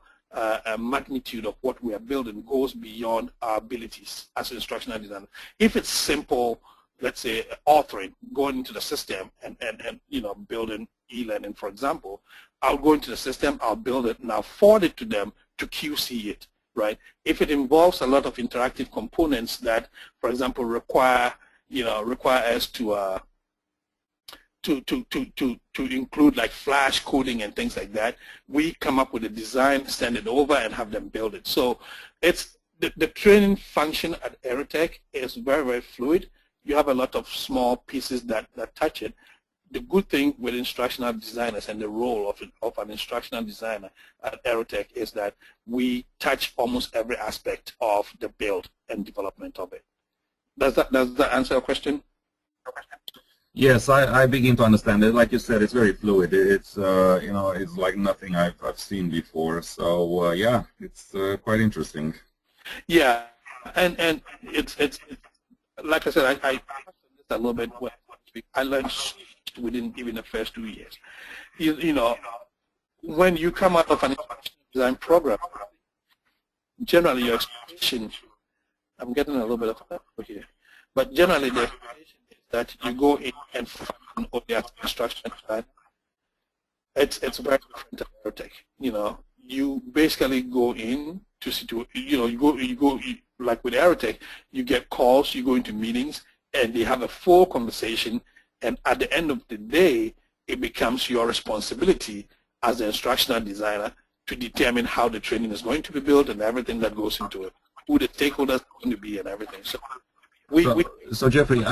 magnitude of what we are building goes beyond our abilities as instructional designers. If it's simple, let's say authoring, going into the system and you know, building e-learning, for example, I'll go into the system, I'll build it, and I'll forward it to them to QC it, right? If it involves a lot of interactive components that, for example, require us to include like flash coding and things like that, we come up with a design, send it over, and have them build it. So it's the training function at Aerotech is very, very fluid. You have a lot of small pieces that touch it. The good thing with instructional designers and the role of an instructional designer at Aerotech is that we touch almost every aspect of the build and development of it. Does that answer your question? Yes, I begin to understand it. Like you said, it's very fluid. It's you know, it's like nothing I've seen before. So yeah, it's quite interesting. Yeah, and it's like I said, I a little bit. I learned within even the first 2 years. You know, when you come out of an design program, generally your expectation. I'm getting a little bit of over here, but generally the expectation is that you go in and find all the instruction design. It's very different at Aerotech. You know, you basically go in to you go like with Aerotech, you get calls, you go into meetings, and they have a full conversation, and at the end of the day, it becomes your responsibility as the instructional designer to determine how the training is going to be built and everything that goes into it, who the stakeholders are going to be and everything. So Jeffrey,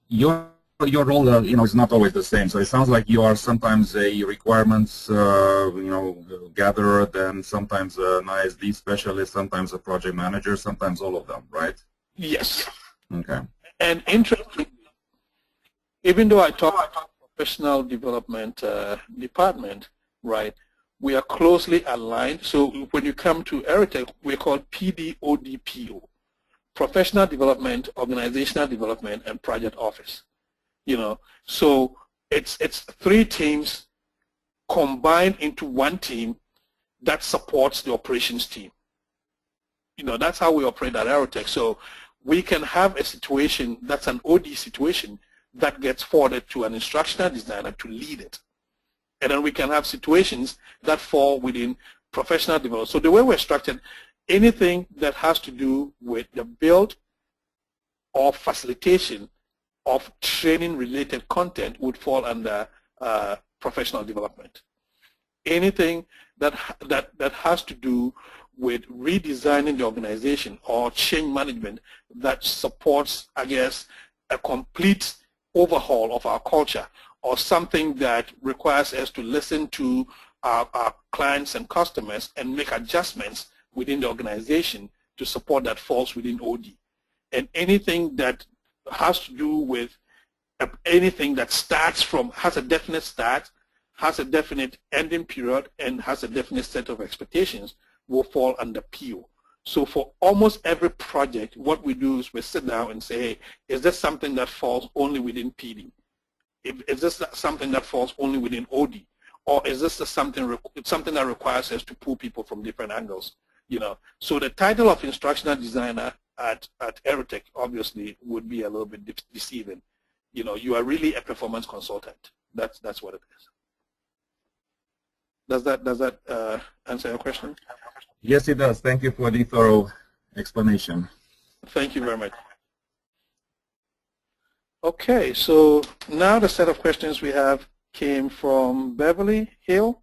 your role, you know, is not always the same. So it sounds like you are sometimes a requirements, you know, gatherer, then sometimes an ISD specialist, sometimes a project manager, sometimes all of them, right? Yes. Okay. And interestingly, even though I talk about professional development department, right, we are closely aligned. So when you come to Aerotech, we're called PDODPO, Professional Development, Organizational Development, and Project Office. You know, so it's 3 teams combined into 1 team that supports the operations team. You know, that's how we operate at Aerotech. So we can have a situation that's an OD situation that gets forwarded to an instructional designer to lead it. And then we can have situations that fall within professional development. So the way we're structured, anything that has to do with the build or facilitation of training-related content would fall under professional development. Anything that has to do with redesigning the organization or change management that supports, I guess, a complete overhaul of our culture, or something that requires us to listen to our clients and customers and make adjustments within the organization to support that falls within OD. And anything that has to do with anything that starts from, has a definite start, has a definite ending period, and has a definite set of expectations will fall under PO. So for almost every project, what we do is we sit down and say, hey, is this something that falls only within PD? Is this something that falls only within OD? Or is this something that requires us to pull people from different angles So the title of instructional designer at Aerotech obviously would be a little bit deceiving. You are really a performance consultant. That's what it is. Does that answer your question? Yes, it does. Thank you for the thorough explanation. Thank you very much. Okay, so now the set of questions we have came from Beverly Hill.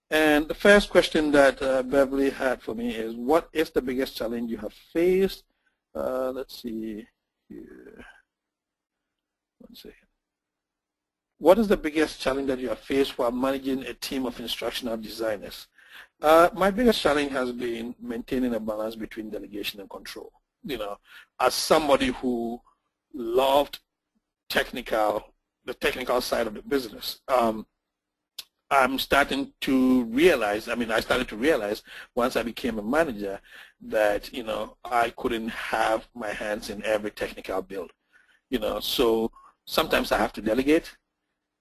And the first question that Beverly had for me is, what is the biggest challenge you have faced? Let's see here. 1 second. What is the biggest challenge that you have faced while managing a team of instructional designers? My biggest challenge has been maintaining a balance between delegation and control. As somebody who loved the technical side of the business, I'm starting to realize, I started to realize once I became a manager that, I couldn't have my hands in every technical build. So sometimes I have to delegate,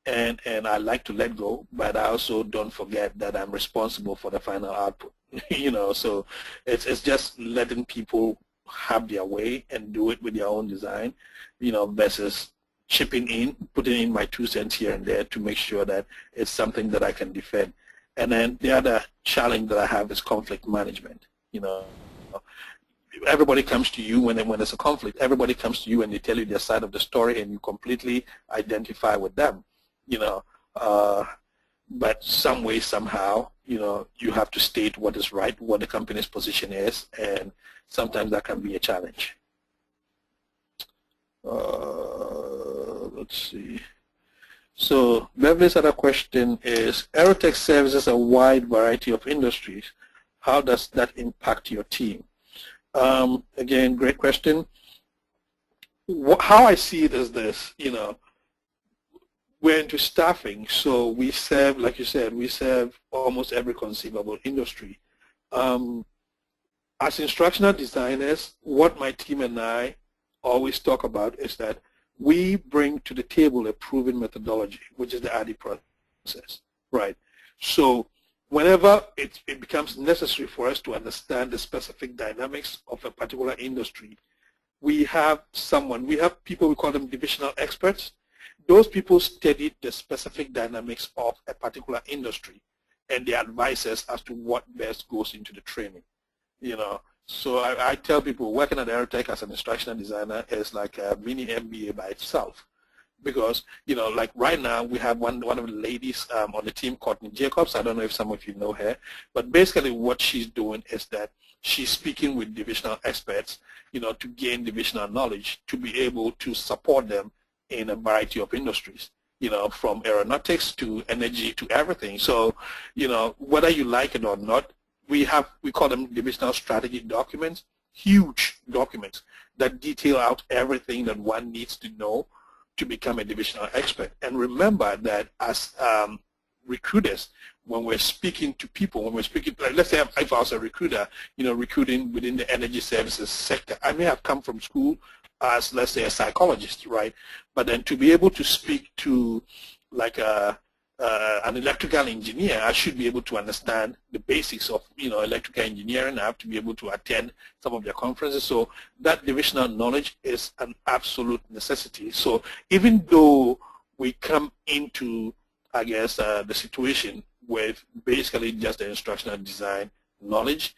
and I like to let go, but I also don't forget that I'm responsible for the final output. So it's just letting people have their way and do it with their own design, versus chipping in, putting in my 2 cents here and there to make sure that it's something that I can defend. And then the other challenge that I have is conflict management. Everybody comes to you when there's a conflict. Everybody comes to you and they tell you their side of the story, and you completely identify with them. But some way, somehow, you have to state what is right, what the company's position is, and sometimes that can be a challenge. Let's see. So Beverly's other question is, Aerotech services a wide variety of industries. How does that impact your team? Again, great question. How I see it is this, we're into staffing, so we serve, like you said, we serve almost every conceivable industry. As instructional designers, what my team and I always talk about is that we bring to the table a proven methodology, which is the ADI process, right? So whenever it becomes necessary for us to understand the specific dynamics of a particular industry, we have people, we call them divisional experts. Those people study the specific dynamics of a particular industry, and they advise us as to what best goes into the training, So I tell people working at Aerotech as an instructional designer is like a mini MBA by itself, because like right now we have one of the ladies on the team, Courtney Jacobs. I don't know if some of you know her, but basically what she's doing is that she's speaking with divisional experts, to gain divisional knowledge to be able to support them in a variety of industries, from aeronautics to energy to everything. So, whether you like it or not, we call them divisional strategy documents, huge documents that detail out everything that one needs to know to become a divisional expert. And remember that as recruiters, when we're speaking to people, like, let's say if I was a recruiter, recruiting within the energy services sector, I may have come from school as, let's say, a psychologist, right? But then to be able to speak to like an electrical engineer, I should be able to understand the basics of electrical engineering. I have to be able to attend some of their conferences. So that divisional knowledge is an absolute necessity. So even though we come into, I guess, the situation with basically just the instructional design knowledge,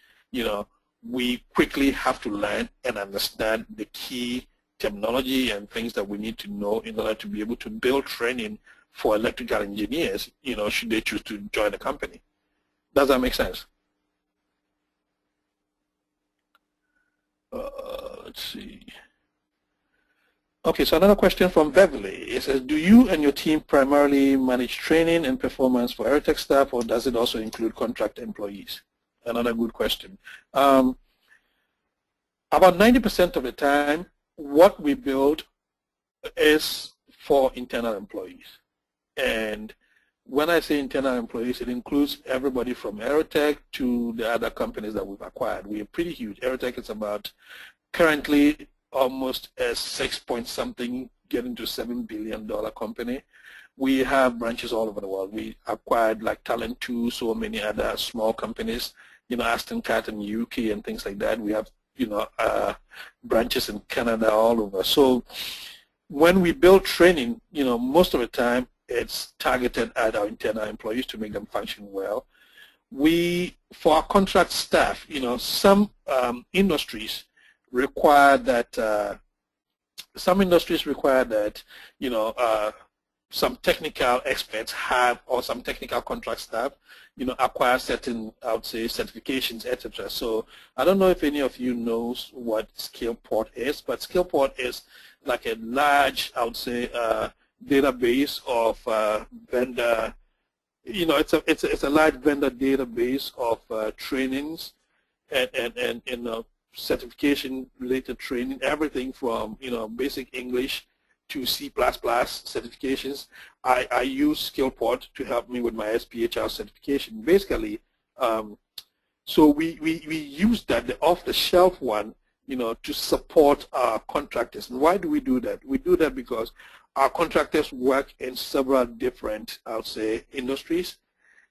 we quickly have to learn and understand the key terminology and things that we need to know in order to be able to build training for electrical engineers, should they choose to join the company. Does that make sense? Let's see. Okay, so another question from Beverly. It says, do you and your team primarily manage training and performance for Aerotech staff, or does it also include contract employees? Another good question. About 90% of the time, what we build is for internal employees. And when I say internal employees, it includes everybody from Aerotech to the other companies that we've acquired. We are pretty huge. Aerotech is about currently almost a 6-point-something, getting to $7 billion company. We have branches all over the world. We acquired like Talent 2, so many other small companies, Aston Cat in the UK and things like that. We have, branches in Canada all over. So when we build training, most of the time it's targeted at our internal employees to make them function well. For our contract staff, some industries require that some technical experts have, or some technical contract staff, acquire certain, I would say, certifications, etc. So I don't know if any of you knows what Skillport is, but Skillport is like a large, I would say, database of vendor. It's a large vendor database of trainings and certification related training, everything from basic English to C++ certifications. I use Skillport to help me with my SPHR certification. Basically, so we use that, the off-the-shelf one, to support our contractors. And why do we do that? We do that because our contractors work in several different, I would say, industries.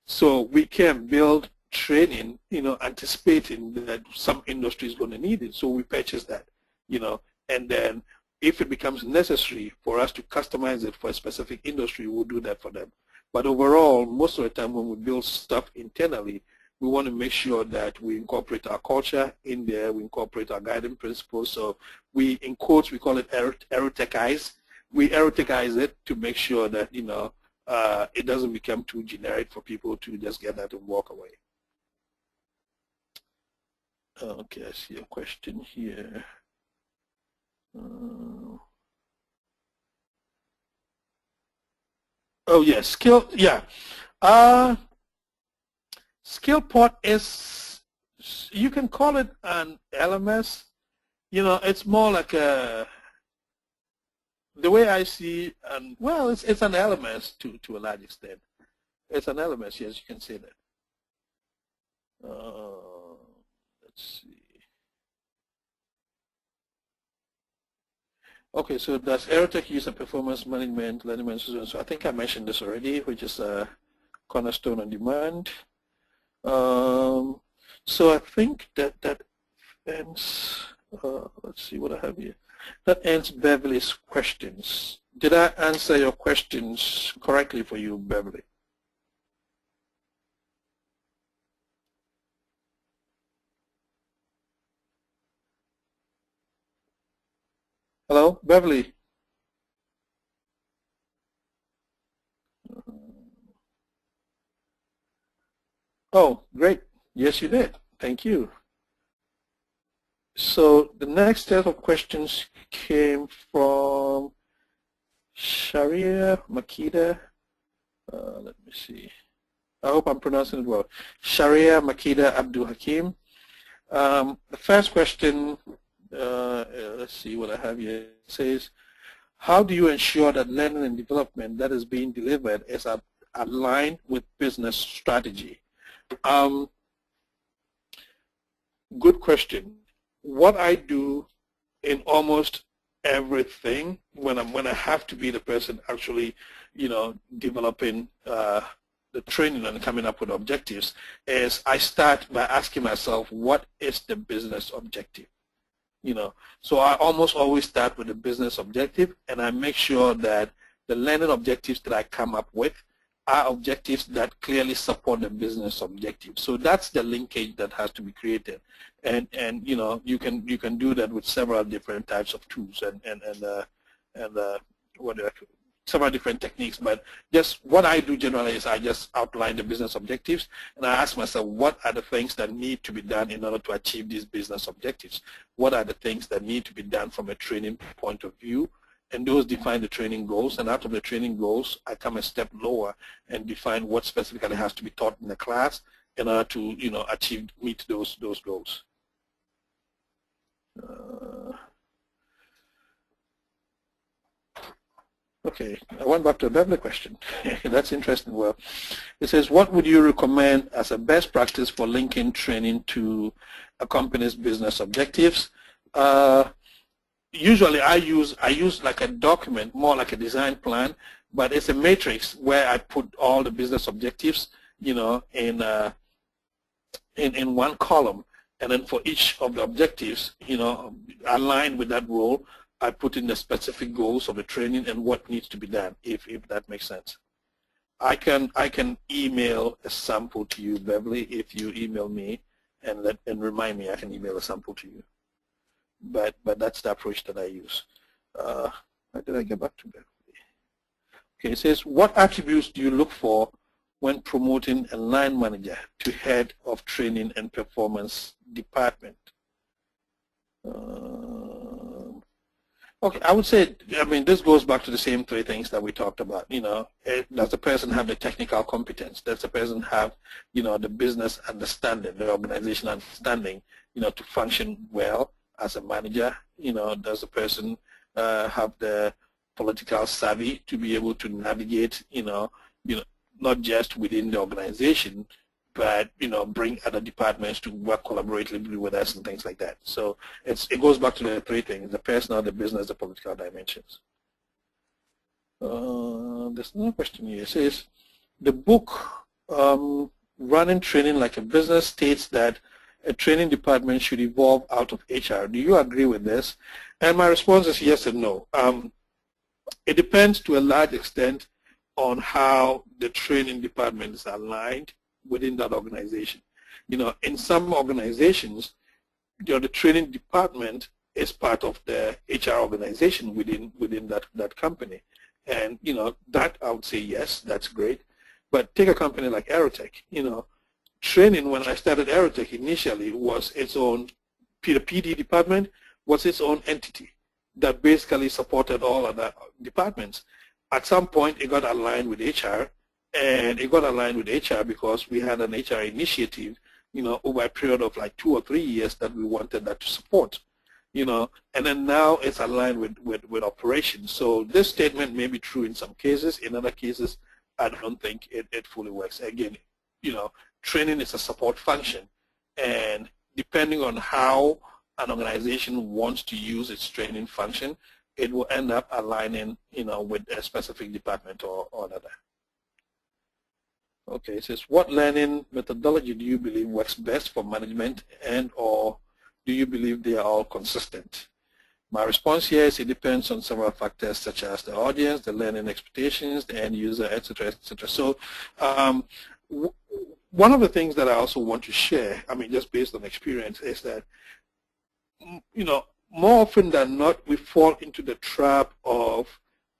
So we can build training, anticipating that some industry is going to need it. So we purchase that, and then if it becomes necessary for us to customize it for a specific industry, we'll do that for them. But overall, most of the time when we build stuff internally, we want to make sure that we incorporate our culture in there, we incorporate our guiding principles. So we, in quotes, we call it aerotecize. We aerotecize it to make sure that, it doesn't become too generic for people to just get that and walk away. Okay, I see a question here. Oh yes, Skillport is, you can call it an LMS. It's more like the way I see, and well, it's an LMS to a large extent. It's an LMS, yes, you can say that. Let's see. Okay, so does Aerotech use a performance management, learning management? So I think I mentioned this already, which is a cornerstone on demand. So I think that ends, let's see what I have here. That ends Beverly's questions. Did I answer your questions correctly for you, Beverly? Hello, Beverly? Oh, great. Yes, you did. Thank you. So the next set of questions came from Sharia Makida. Let me see. I hope I'm pronouncing it well. Sharia Makida Abdul Hakim. The first question, let's see what I have here. It says, how do you ensure that learning and development that is being delivered is aligned with business strategy? Good question. What I do in almost everything when I have to be the person actually, developing the training and coming up with objectives is I start by asking myself, what is the business objective? So I almost always start with the business objective, and I make sure that the learning objectives that I come up with are objectives that clearly support the business objective. So that's the linkage that has to be created, and you can do that with several different types of tools and several different techniques. But just what I do generally is I just outline the business objectives, and I ask myself, what are the things that need to be done in order to achieve these business objectives? What are the things that need to be done from a training point of view? And those define the training goals, and out of the training goals, I come a step lower and define what specifically has to be taught in the class in order to, meet those goals. Okay, I went back to a Beverly question. That's interesting. Well, it says, what would you recommend as a best practice for linking training to a company's business objectives? Usually I use like a document, more like a design plan, but it's a matrix where I put all the business objectives, in in one column, and then for each of the objectives, aligned with that role, I put in the specific goals of the training and what needs to be done, if that makes sense. I can email a sample to you, Beverly, if you email me and remind me. I can email a sample to you. But that's the approach that I use. How did I get back to Beverly? Okay, it says, what attributes do you look for when promoting a line manager to head of training and performance department? Okay, I would say, this goes back to the same three things that we talked about. Does the person have the technical competence? Does the person have, the business understanding, the organizational understanding, to function well as a manager? Does the person have the political savvy to be able to navigate, not just within the organization, but bring other departments to work collaboratively with us and things like that. So it goes back to the three things: the personal, the business, the political dimensions. There's another question here. It says, the book Running Training Like a Business states that a training department should evolve out of HR. Do you agree with this? And my response is yes and no. It depends to a large extent on how the training department is aligned within that organization. In some organizations, the training department is part of the HR organization within that company. And, that I would say yes, that's great. But take a company like Aerotech, training when I started Aerotech initially was its own, the PD department was its own entity that basically supported all other departments. At some point, it got aligned with HR, and it got aligned with HR because we had an HR initiative, over a period of like 2 or 3 years that we wanted that to support, and then now it's aligned with operations. So this statement may be true in some cases. In other cases, I don't think it fully works. Again, training is a support function, and depending on how an organization wants to use its training function, it will end up aligning, with a specific department or another. Okay, it says, what learning methodology do you believe works best for management, and or do you believe they are all consistent? My response here is it depends on several factors such as the audience, the learning expectations, the end user, etc., etc. So one of the things that I also want to share, just based on experience, is that, more often than not, we fall into the trap of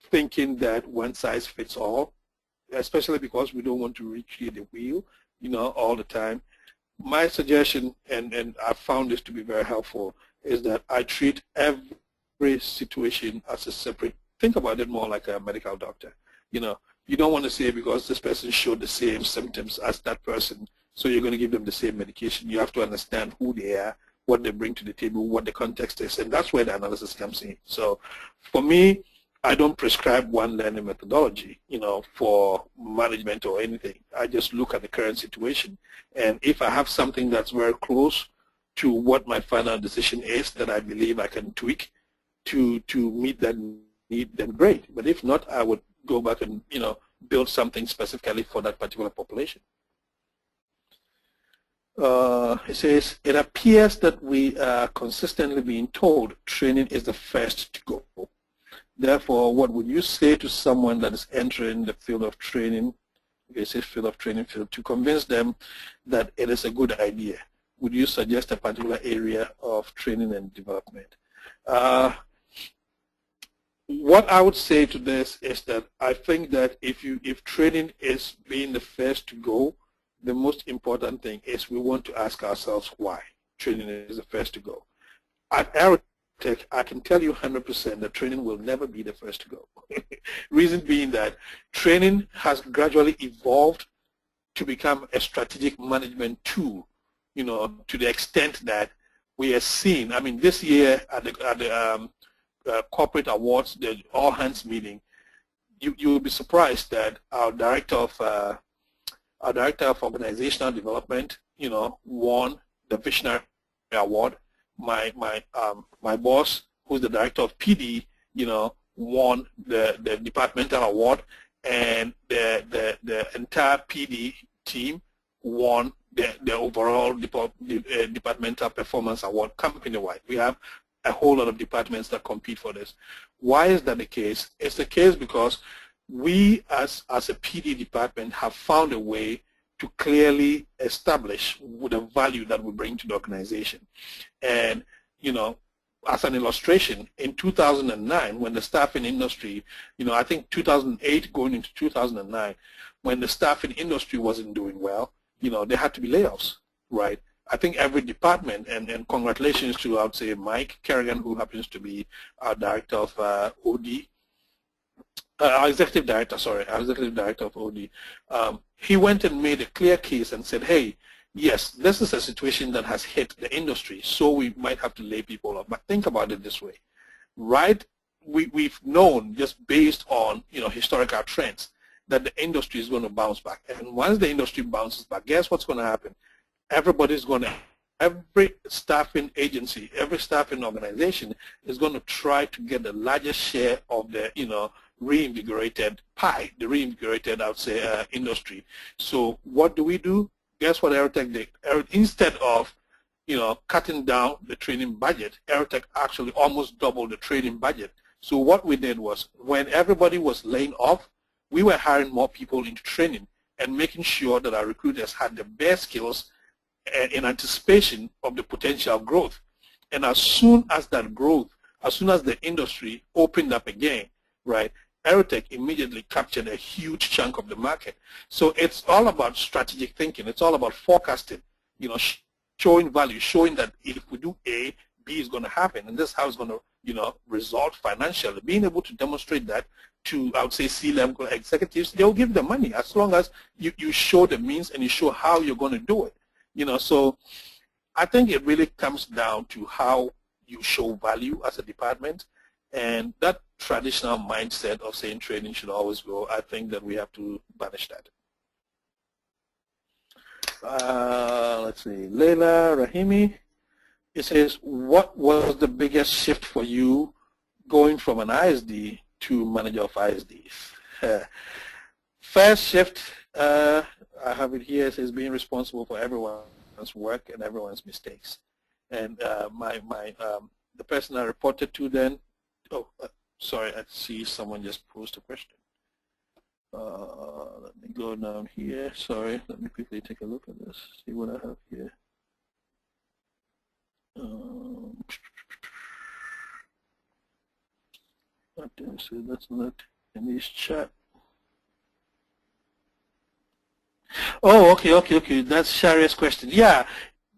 thinking that one size fits all, especially because we don't want to recreate the wheel, all the time. My suggestion, and I found this to be very helpful, is that I treat every situation as a separate. Think about it more like a medical doctor. You don't want to say because this person showed the same symptoms as that person, so you're going to give them the same medication. You have to understand who they are, what they bring to the table, what the context is, and that's where the analysis comes in. So for me, I don't prescribe one learning methodology, for management or anything. I just look at the current situation, and if I have something that's very close to what my final decision is that I believe I can tweak to meet that need, then great. But if not, I would go back and, build something specifically for that particular population. It says, it appears that we are consistently being told training is the first to go. Therefore, what would you say to someone that is entering the field of training, okay, it says field of training, to convince them that it is a good idea? Would you suggest a particular area of training and development? What I would say to this is that I think that if training is being the first to go, the most important thing is we want to ask ourselves why training is the first to go. At Aerotech, I can tell you 100% that training will never be the first to go. Reason being that training has gradually evolved to become a strategic management tool, to the extent that we are seeing, this year at the corporate awards, the all hands meeting, you will be surprised that our director of organizational development, won the Visionary Award. My boss, who's the director of PD, won the departmental award, and the entire PD team won the overall departmental performance award company-wide. We have a whole lot of departments that compete for this. Why is that the case? It's the case because we as a PD department have found a way to clearly establish the value that we bring to the organization. And, you know, as an illustration, in 2009, when the staffing industry, you know, I think 2008 going into 2009, when the staffing industry wasn't doing well, you know, there had to be layoffs, right? I think every department, and congratulations to, I would say, Mike Kerrigan, who happens to be our director of OD, our executive director of OD. He went and made a clear case and said, hey, yes, this is a situation that has hit the industry, so we might have to lay people off. But think about it this way, right? We've known, just based on, you know, historical trends, that the industry is going to bounce back. And once the industry bounces back, guess what's going to happen? Everybody's going to, every staffing agency, every staffing organization is going to try to get the largest share of the, you know, reinvigorated pie, the reinvigorated, I would say, industry. So what do? Guess what Aerotech did? Instead of, you know, cutting down the training budget, Aerotech actually almost doubled the training budget. So what we did was, when everybody was laying off, we were hiring more people into training and making sure that our recruiters had the best skills in anticipation of the potential growth. And as soon as that growth, as soon as the industry opened up again, right, Aerotech immediately captured a huge chunk of the market. So it's all about strategic thinking. It's all about forecasting, you know, showing value, showing that if we do A, B is going to happen, and this is how it's going to, you know, result financially. Being able to demonstrate that to, I would say, C-level executives, they'll give the money as long as you show the means and you show how you're going to do it. You know, so I think it really comes down to how you show value as a department, and that traditional mindset of saying training should always go, I think that we have to banish that. Let's see, Leila Rahimi, it says, what was the biggest shift for you going from an ISD to manager of ISDs? First shift, I have it here, it says being responsible for everyone's work and everyone's mistakes. And the person I reported to then, sorry, I see someone just posed a question. Let me go down here. Sorry, let me quickly take a look at this, see what I have here. So that's not in this chat. Oh, okay. That's Sharia's question. Yeah,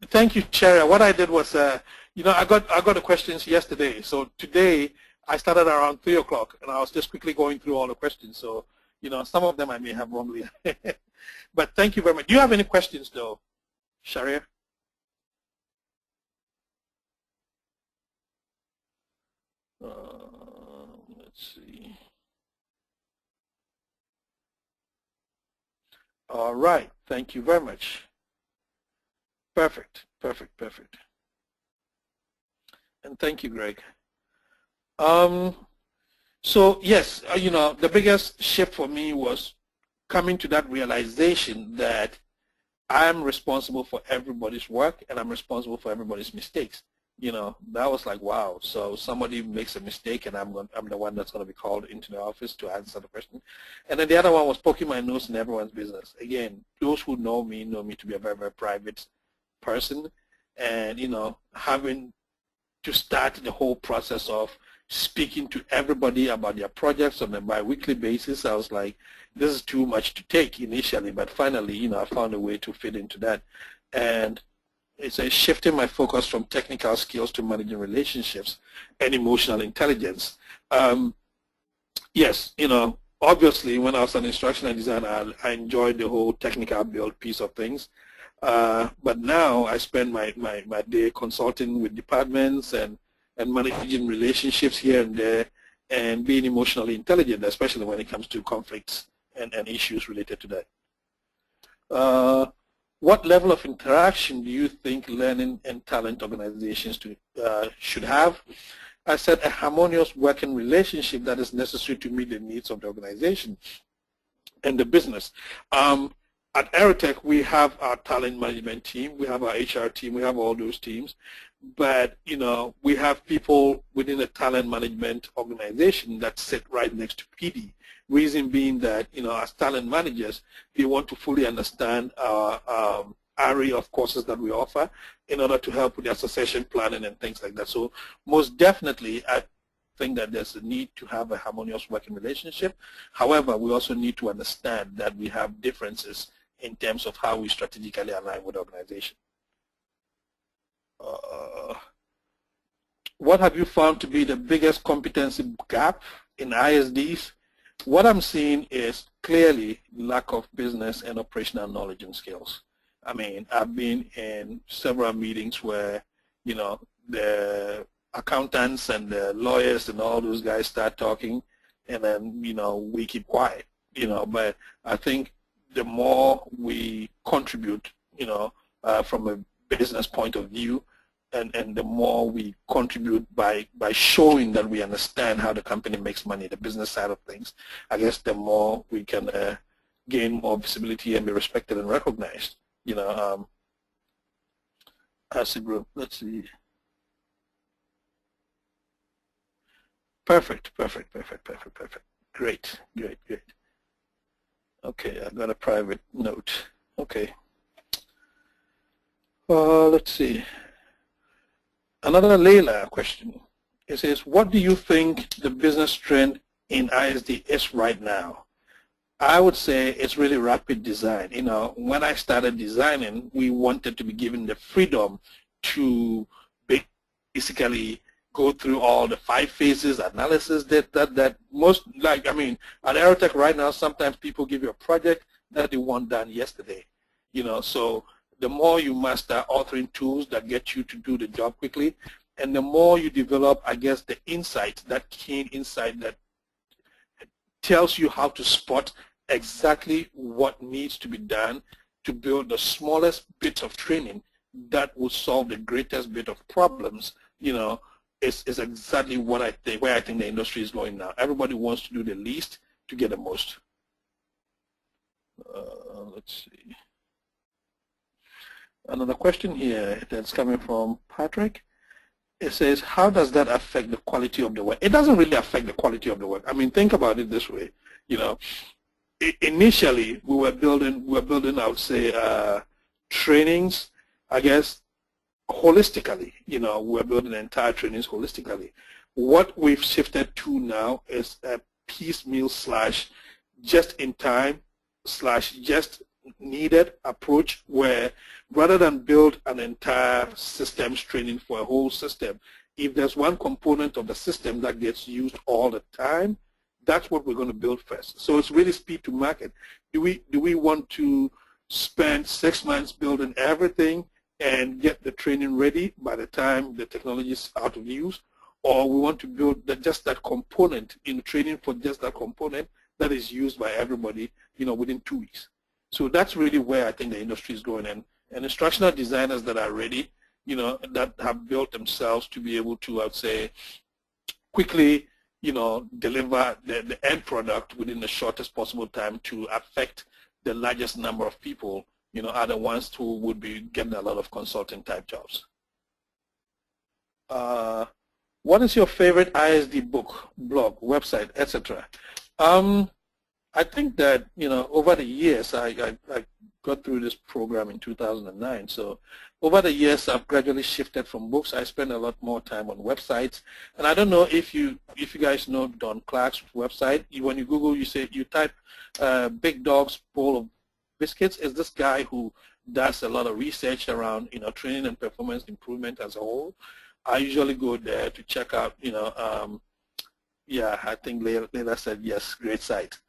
thank you, Sharia. What I did was, you know, I got the questions yesterday. So today I started around 3 o'clock, and I was just quickly going through all the questions. So, you know, some of them I may have wrongly. But thank you very much. Do you have any questions, though, Sharia? Let's see. All right. Thank you very much. Perfect. And thank you, Greg. So yes, you know, the biggest shift for me was coming to that realization that I'm responsible for everybody's work and I'm responsible for everybody's mistakes. You know, that was like, wow. So somebody makes a mistake and I'm the one that's going to be called into the office to answer the question. And then the other one was poking my nose in everyone's business. Again, those who know me to be a very, very private person, and, you know, having to start the whole process of speaking to everybody about their projects on a bi-weekly basis. I was like, this is too much to take initially, but finally, you know, I found a way to fit into that. And it's a shifting my focus from technical skills to managing relationships and emotional intelligence. Yes, you know, obviously when I was an instructional designer, I enjoyed the whole technical build piece of things. But now I spend my day consulting with departments and managing relationships here and there and being emotionally intelligent, especially when it comes to conflicts and issues related to that. What level of interaction do you think learning and talent organizations should have? I said a harmonious working relationship that is necessary to meet the needs of the organization and the business. at Aerotech, we have our talent management team, we have our HR team, we have all those teams, but we have people within the talent management organization that sit right next to PD. Reason being that as talent managers, we want to fully understand our array of courses that we offer in order to help with their succession planning and things like that. So most definitely, I think that there's a need to have a harmonious working relationship. However, we also need to understand that we have differences in terms of how we strategically align with the organization. What have you found to be the biggest competency gap in ISDs? What I'm seeing is clearly lack of business and operational knowledge and skills. I mean, I've been in several meetings where, the accountants and the lawyers and all those guys start talking, and then, we keep quiet, but I think the more we contribute, from a business point of view, and the more we contribute by showing that we understand how the company makes money, the business side of things, I guess the more we can gain more visibility and be respected and recognized, as a group. Let's see. Perfect. Great. Okay, I got a private note. Okay. Let's see. Another Leila question. It says, what do you think the business trend in ISD is right now? I would say it's really rapid design. When I started designing, we wanted to be given the freedom to basically go through all the 5 phases analysis that most, at Aerotech right now, sometimes people give you a project that they want done yesterday. So the more you master authoring tools that get you to do the job quickly, and the more you develop, I guess, the insight, that keen insight that tells you how to spot exactly what needs to be done to build the smallest bit of training that will solve the greatest bit of problems, is exactly what I think, where I think the industry is going now. Everybody wants to do the least to get the most. Let's see. Another question here that's coming from Patrick. It says, how does that affect the quality of the work? It doesn't really affect the quality of the work. I mean, think about it this way. Initially we were building, I would say, trainings, I guess, holistically. We're building entire trainings holistically. What we've shifted to now is a piecemeal / just in time / just needed approach, where rather than build an entire systems training for a whole system, if there's one component of the system that gets used all the time, that's what we're going to build first. So it's really speed to market. Do we want to spend 6 months building everything and get the training ready by the time the technology is out of use, or we want to build just that component in training for just that component that is used by everybody, within 2 weeks? So that's really where I think the industry is going, and instructional designers that are ready, that have built themselves to be able to, I would say, quickly, deliver the end product within the shortest possible time to affect the largest number of people, are the ones who would be getting a lot of consulting type jobs. What is your favorite ISD book, blog, website, etc.? I think that, over the years, I got through this program in 2009. So over the years, I've gradually shifted from books. I spend a lot more time on websites. And I don't know if you guys know Don Clark's website. When you Google, you type Big Dog's Bowl of Biscuits. Is this guy who does a lot of research around, training and performance improvement as a whole. I usually go there to check out, yeah, I think Leila said yes, great site.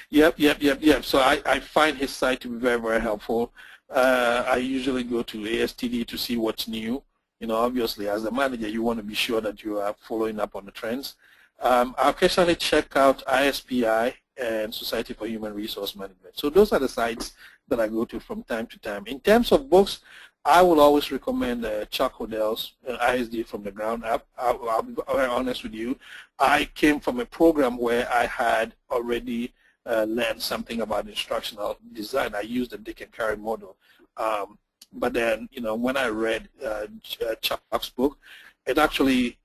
Yep. So I find his site to be very, very helpful. I usually go to ASTD to see what's new. Obviously, as a manager, you want to be sure that you are following up on the trends. I occasionally check out ISPI and Society for Human Resource Management. So those are the sites that I go to from time to time. In terms of books, I will always recommend Chuck Hodell's ISD from the ground up. I'll be very honest with you. I came from a program where I had already learn something about instructional design. I used the Dick and Carey model. But then, when I read Chuck's book, it actually,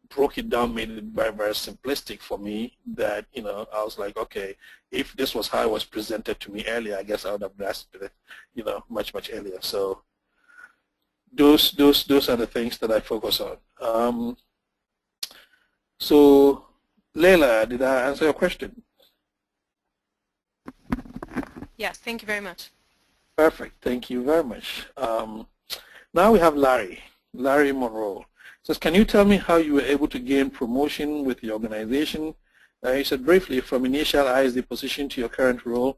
broke it down, made it very, very simplistic for me that, I was like, okay, if this was how it was presented to me earlier, I guess I would have grasped it, much, much earlier. So those are the things that I focus on. So Leila, did I answer your question? Yes, thank you very much. Perfect, thank you very much. Now we have Larry Monroe. Says, can you tell me how you were able to gain promotion with the organization? You said briefly, from initial ISD position to your current role.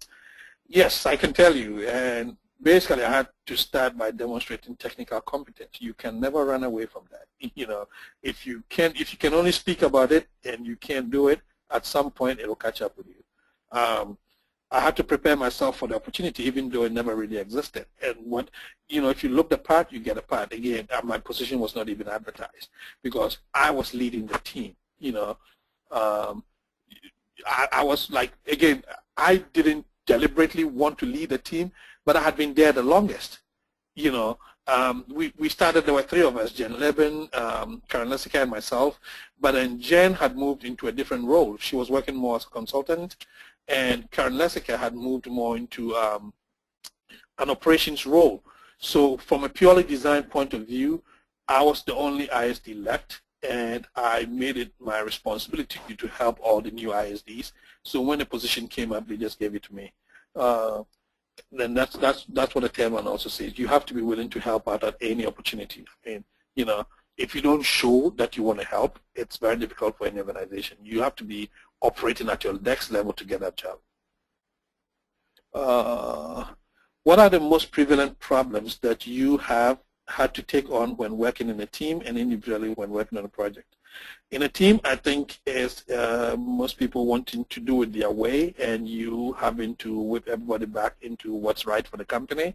Yes, I can tell you. And basically, I had to start by demonstrating technical competence. You can never run away from that. If you can only speak about it and you can't do it, at some point it will catch up with you. I had to prepare myself for the opportunity, even though it never really existed. And if you look the part, you get a part. Again, my position was not even advertised because I was leading the team. I was like, again, I didn't deliberately want to lead the team, but I had been there the longest. We started, there were three of us, Jen Leben, Karen Lessica, and myself, but then Jen had moved into a different role. She was working more as a consultant, and Karen Lessica had moved more into an operations role. So from a purely design point of view, I was the only ISD left, and I made it my responsibility to help all the new ISDs. So when the position came up, they just gave it to me. Then that's what the third one also says. You have to be willing to help out at any opportunity. I mean, if you don't show that you want to help, it's very difficult for any organization. You have to be operating at your next level to get that job. What are the most prevalent problems that you have had to take on when working in a team and individually when working on a project? In a team, I think is most people wanting to do it their way and you having to whip everybody back into what's right for the company.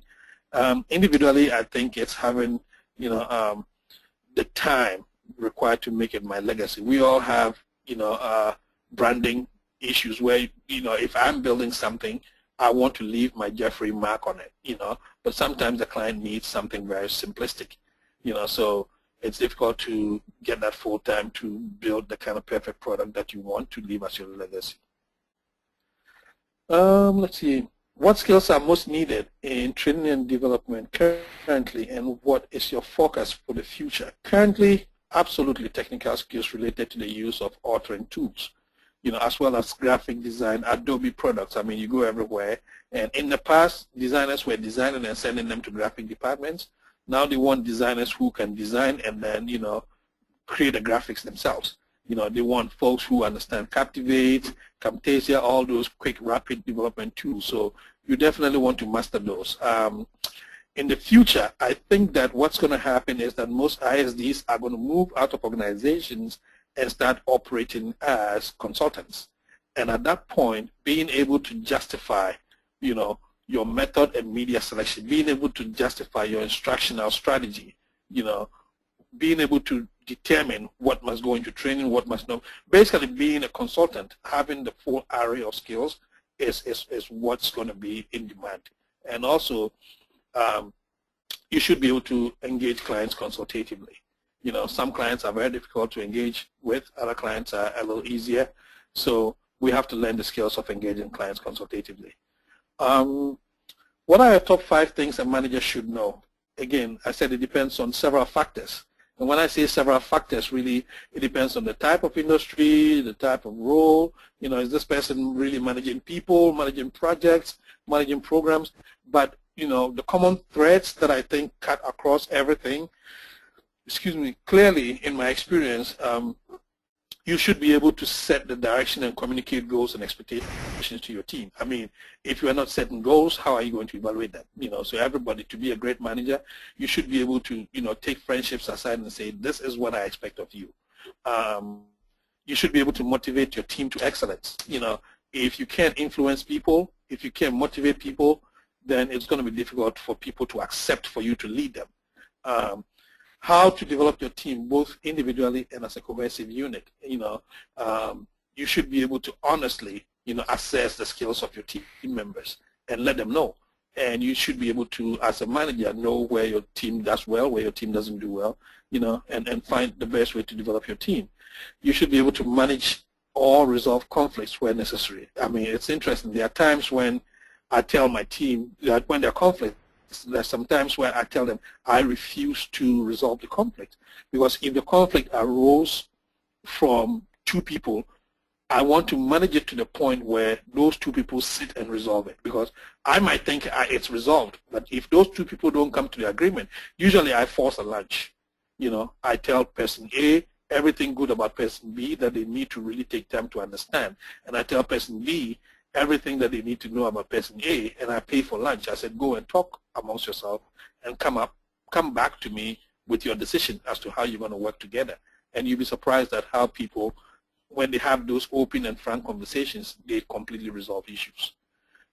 Individually, I think it's having, the time required to make it my legacy. We all have, branding issues where, if I'm building something, I want to leave my Jeffrey mark on it, but sometimes the client needs something very simplistic, so it's difficult to get that full time to build the kind of perfect product that you want to leave as your legacy. Let's see. What skills are most needed in training and development currently, and what is your focus for the future? Currently, absolutely technical skills related to the use of authoring tools, as well as graphic design, Adobe products. I mean, you go everywhere. And in the past, designers were designing and sending them to graphic departments. Now they want designers who can design and then, create the graphics themselves. They want folks who understand Captivate, Camtasia, all those quick, rapid development tools. So you definitely want to master those. In the future, I think that what's going to happen is that most ISDs are going to move out of organizations and start operating as consultants. And at that point, being able to justify, your method and media selection, being able to justify your instructional strategy, being able to determine what must go into training, what must not. Basically, being a consultant, having the full array of skills is what's going to be in demand. And also, you should be able to engage clients consultatively. Some clients are very difficult to engage with, other clients are a little easier. So we have to learn the skills of engaging clients consultatively. What are your top 5 things a manager should know? Again, I said it depends on several factors. And when I say several factors, really, it depends on the type of industry, the type of role. Is this person really managing people, managing projects, managing programs? But, the common threads that I think cut across everything, clearly, in my experience, you should be able to set the direction and communicate goals and expectations to your team. I mean, if you are not setting goals, how are you going to evaluate them? So everybody, to be a great manager, you should be able to, take friendships aside and say, this is what I expect of you. You should be able to motivate your team to excellence. If you can't influence people, if you can't motivate people, then it's going to be difficult for people to accept for you to lead them. How to develop your team both individually and as a cohesive unit. You should be able to honestly, assess the skills of your team members and let them know. And you should be able to, as a manager, know where your team does well, where your team doesn't do well, and find the best way to develop your team. You should be able to manage or resolve conflicts where necessary. I mean, it's interesting. There are times when I tell my team that when there are conflicts, there's some times where I tell them I refuse to resolve the conflict, because if the conflict arose from two people, I want to manage it to the point where those two people sit and resolve it, because I might think it's resolved, but if those two people don't come to the agreement, usually I force a lunch. I tell person A everything good about person B that they need to really take time to understand, and I tell person B everything that they need to know about person A, and I pay for lunch. I said, go and talk amongst yourself and come back to me with your decision as to how you're going to work together. And you'll be surprised at how people, when they have those open and frank conversations, they completely resolve issues.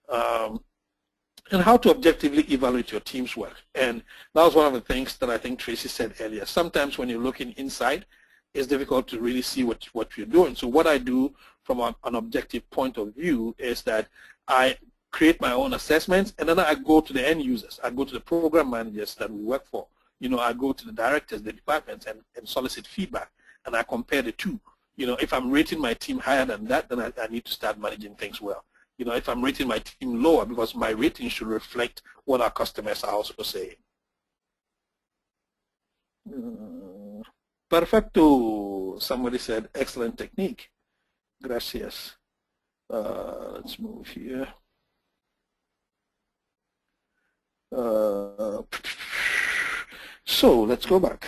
And how to objectively evaluate your team's work. And that was one of the things that I think Tracy said earlier. Sometimes when you're looking inside, it's difficult to really see what you're doing. So what I do from an objective point of view is that I create my own assessments, and then I go to the end users. I go to the program managers that we work for. I go to the directors, the departments, and solicit feedback, and I compare the two. If I'm rating my team higher than that, then I need to start managing things well. If I'm rating my team lower, because my rating should reflect what our customers are also saying. Perfecto. Somebody said, excellent technique. Gracias. Let's move here. So let's go back.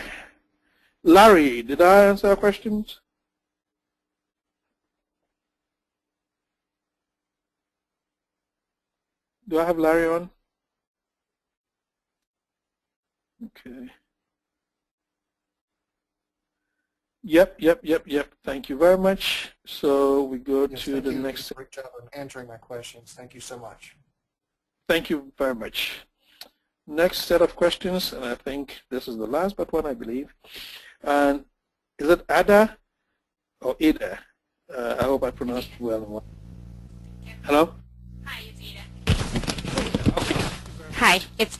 Larry, did I answer your questions? Do I have Larry on? Okay. Yep. Thank you very much. So we go to the next. Great job on answering my questions. Thank you so much. Thank you very much. Next set of questions, and I think this is the last but one, I believe. And is it Ada or Ada? I hope I pronounced it well. Hello? Hi, it's Ada. Hi, it's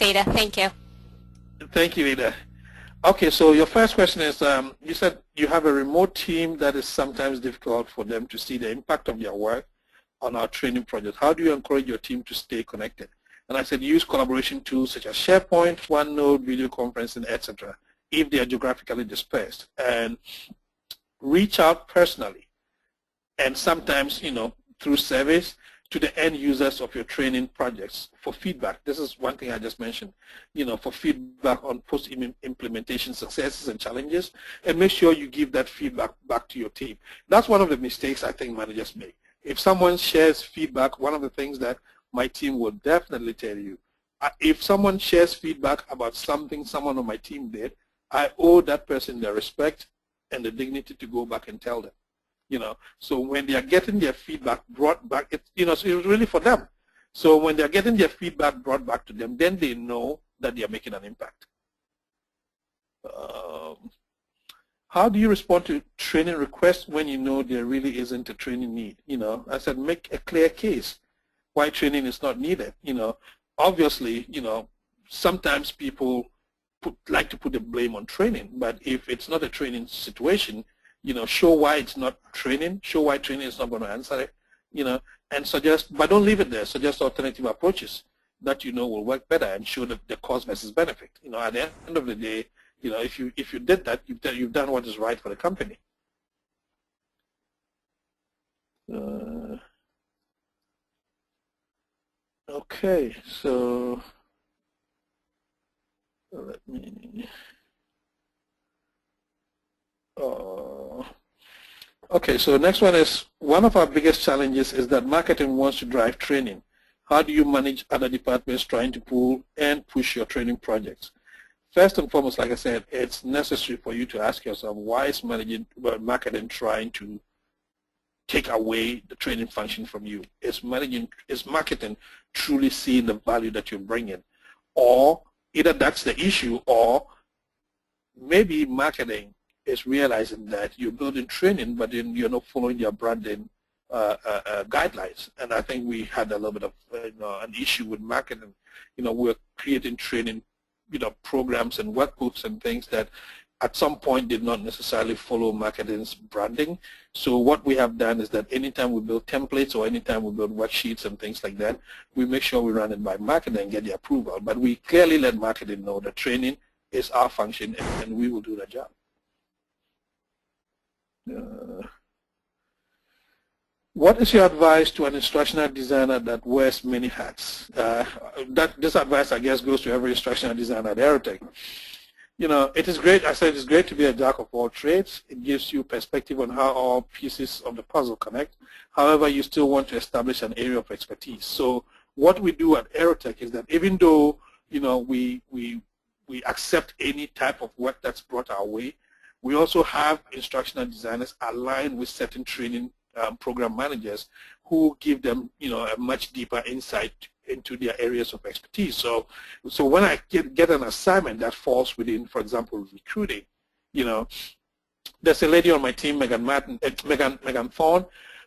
Ada. Thank you. Thank you, Ada. Okay, so your first question is, you said you have a remote team that is sometimes difficult for them to see the impact of their work on our training project. How do you encourage your team to stay connected? And I said use collaboration tools such as SharePoint, OneNote, video conferencing, etc., if they are geographically dispersed. And reach out personally, and sometimes, through surveys, to the end users of your training projects for feedback. This is one thing I just mentioned, for feedback on post-implementation successes and challenges, and make sure you give that feedback back to your team. That's one of the mistakes I think managers make. If someone shares feedback, one of the things that my team will definitely tell you, if someone shares feedback about something someone on my team did, I owe that person the respect and the dignity to go back and tell them. So when they are getting their feedback brought back, it's really for them. So when they're getting their feedback brought back to them, then they know that they are making an impact. How do you respond to training requests when you know there really isn't a training need? I said make a clear case why training is not needed. Obviously, sometimes people like to put the blame on training, but if it's not a training situation, show why it's not training, show why training is not going to answer it, and suggest, but don't leave it there, suggest alternative approaches that will work better and show the cost versus benefit. At the end of the day, if you did that, you've done what is right for the company. Okay, so let me. Okay, so next one is, one of our biggest challenges is that marketing wants to drive training. How do you manage other departments trying to pull and push your training projects? First and foremost, like I said, it's necessary for you to ask yourself, why is marketing trying to take away the training function from you? Is marketing truly seeing the value that you're bringing? Or either that's the issue, or maybe marketing is realizing that you're building training, but then you're not following their branding guidelines. And I think we had a little bit of an issue with marketing. We're creating training programs and workbooks and things that at some point did not necessarily follow marketing's branding. So what we have done is that anytime we build templates or anytime we build worksheets and things like that, we make sure we run it by marketing and get the approval. But we clearly let marketing know that training is our function and we will do the job. What is your advice to an instructional designer that wears many hats? This advice, I guess, goes to every instructional designer at Aerotech. It is great. I said it's great to be a jack of all trades. It gives you perspective on how all pieces of the puzzle connect. However, you still want to establish an area of expertise. So what we do at Aerotech is that even though we accept any type of work that's brought our way, we also have instructional designers aligned with certain training program managers who give them a much deeper insight into their areas of expertise. So when I get an assignment that falls within, for example, recruiting, there's a lady on my team, Megan Thorne,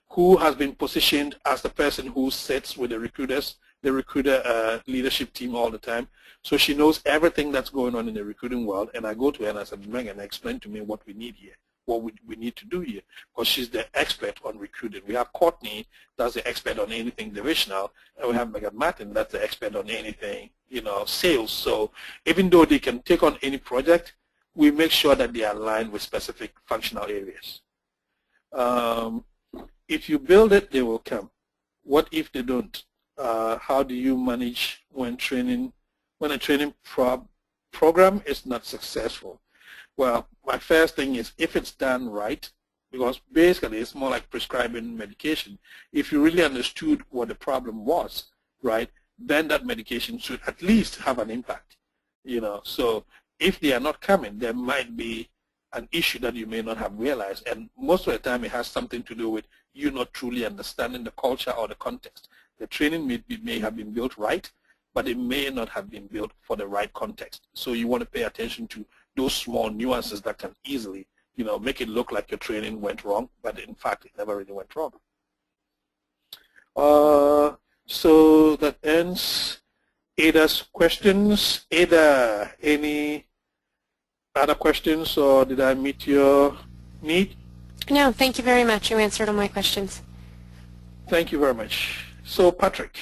who has been positioned as the person who sits with the recruiter leadership team all the time. So she knows everything that's going on in the recruiting world, and I go to her and I said, Megan, explain to me what we need here, what we need to do here, because she's the expert on recruiting. We have Courtney, that's the expert on anything divisional, and we have Megan Martin, that's the expert on anything, sales. So even though they can take on any project, we make sure that they are aligned with specific functional areas. If you build it, they will come. What if they don't? How do you manage when a training program is not successful? Well, my first thing is if it's done right, because basically it's more like prescribing medication. If you really understood what the problem was, right, then that medication should at least have an impact. So if they are not coming, there might be an issue that you may not have realized, and most of the time it has something to do with you not truly understanding the culture or the context. The training may have been built right, but it may not have been built for the right context. So you want to pay attention to those small nuances that can easily, make it look like your training went wrong, but in fact, it never really went wrong. So that ends Ada's questions. Ada, any other questions, or did I meet your need? No, thank you very much. You answered all my questions. Thank you very much. So Patrick,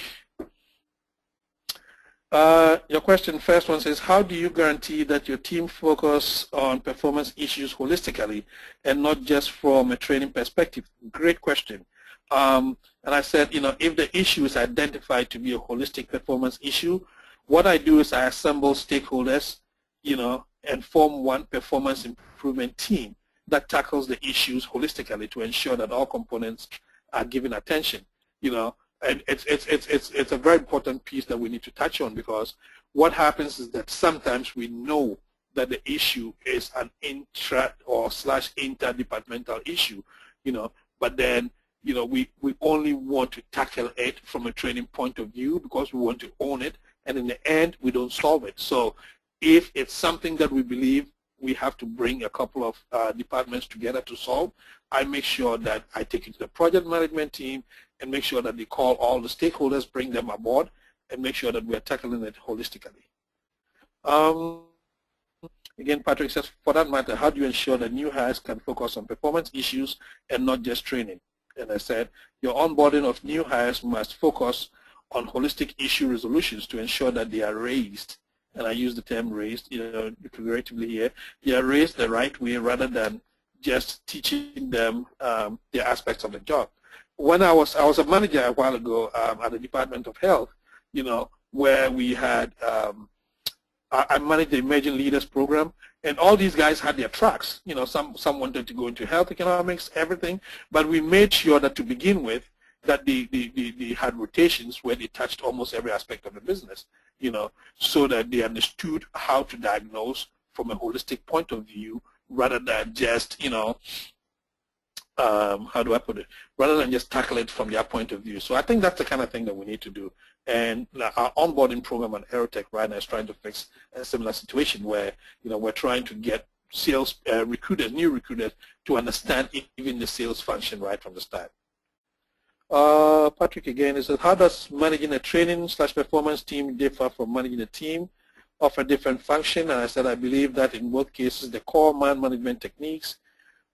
your question, first one says, how do you guarantee that your team focus on performance issues holistically and not just from a training perspective? Great question. And I said, if the issue is identified to be a holistic performance issue, what I do is I assemble stakeholders, and form one performance improvement team that tackles the issues holistically to ensure that all components are given attention. And it's a very important piece that we need to touch on, because what happens is that sometimes we know that the issue is an intra or / interdepartmental issue, but then we only want to tackle it from a training point of view because we want to own it, and in the end we don't solve it. So if it's something that we believe we have to bring a couple of departments together to solve, I make sure that I take it to the project management team and make sure that they call all the stakeholders, bring them aboard, and make sure that we are tackling it holistically. Again, Patrick says, for that matter, how do you ensure that new hires can focus on performance issues and not just training? And I said, your onboarding of new hires must focus on holistic issue resolutions to ensure that they are raised. And I use the term raised, figuratively here. They are raised the right way rather than just teaching them the aspects of the job. When I was a manager a while ago at the Department of Health, where we had, I managed the Emerging Leaders Program, and all these guys had their tracks. Some wanted to go into health economics, everything, but we made sure that to begin with, that they had rotations where they touched almost every aspect of the business, so that they understood how to diagnose from a holistic point of view rather than just, how do I put it, rather than just tackle it from their point of view. So I think that's the kind of thing that we need to do. And our onboarding program at Aerotech right now is trying to fix a similar situation where, we're trying to get sales recruiters, new recruiters, to understand even the sales function right from the start. Patrick again, is how does managing a training/performance team differ from managing a team of a different function? And I said I believe that in both cases the core man management techniques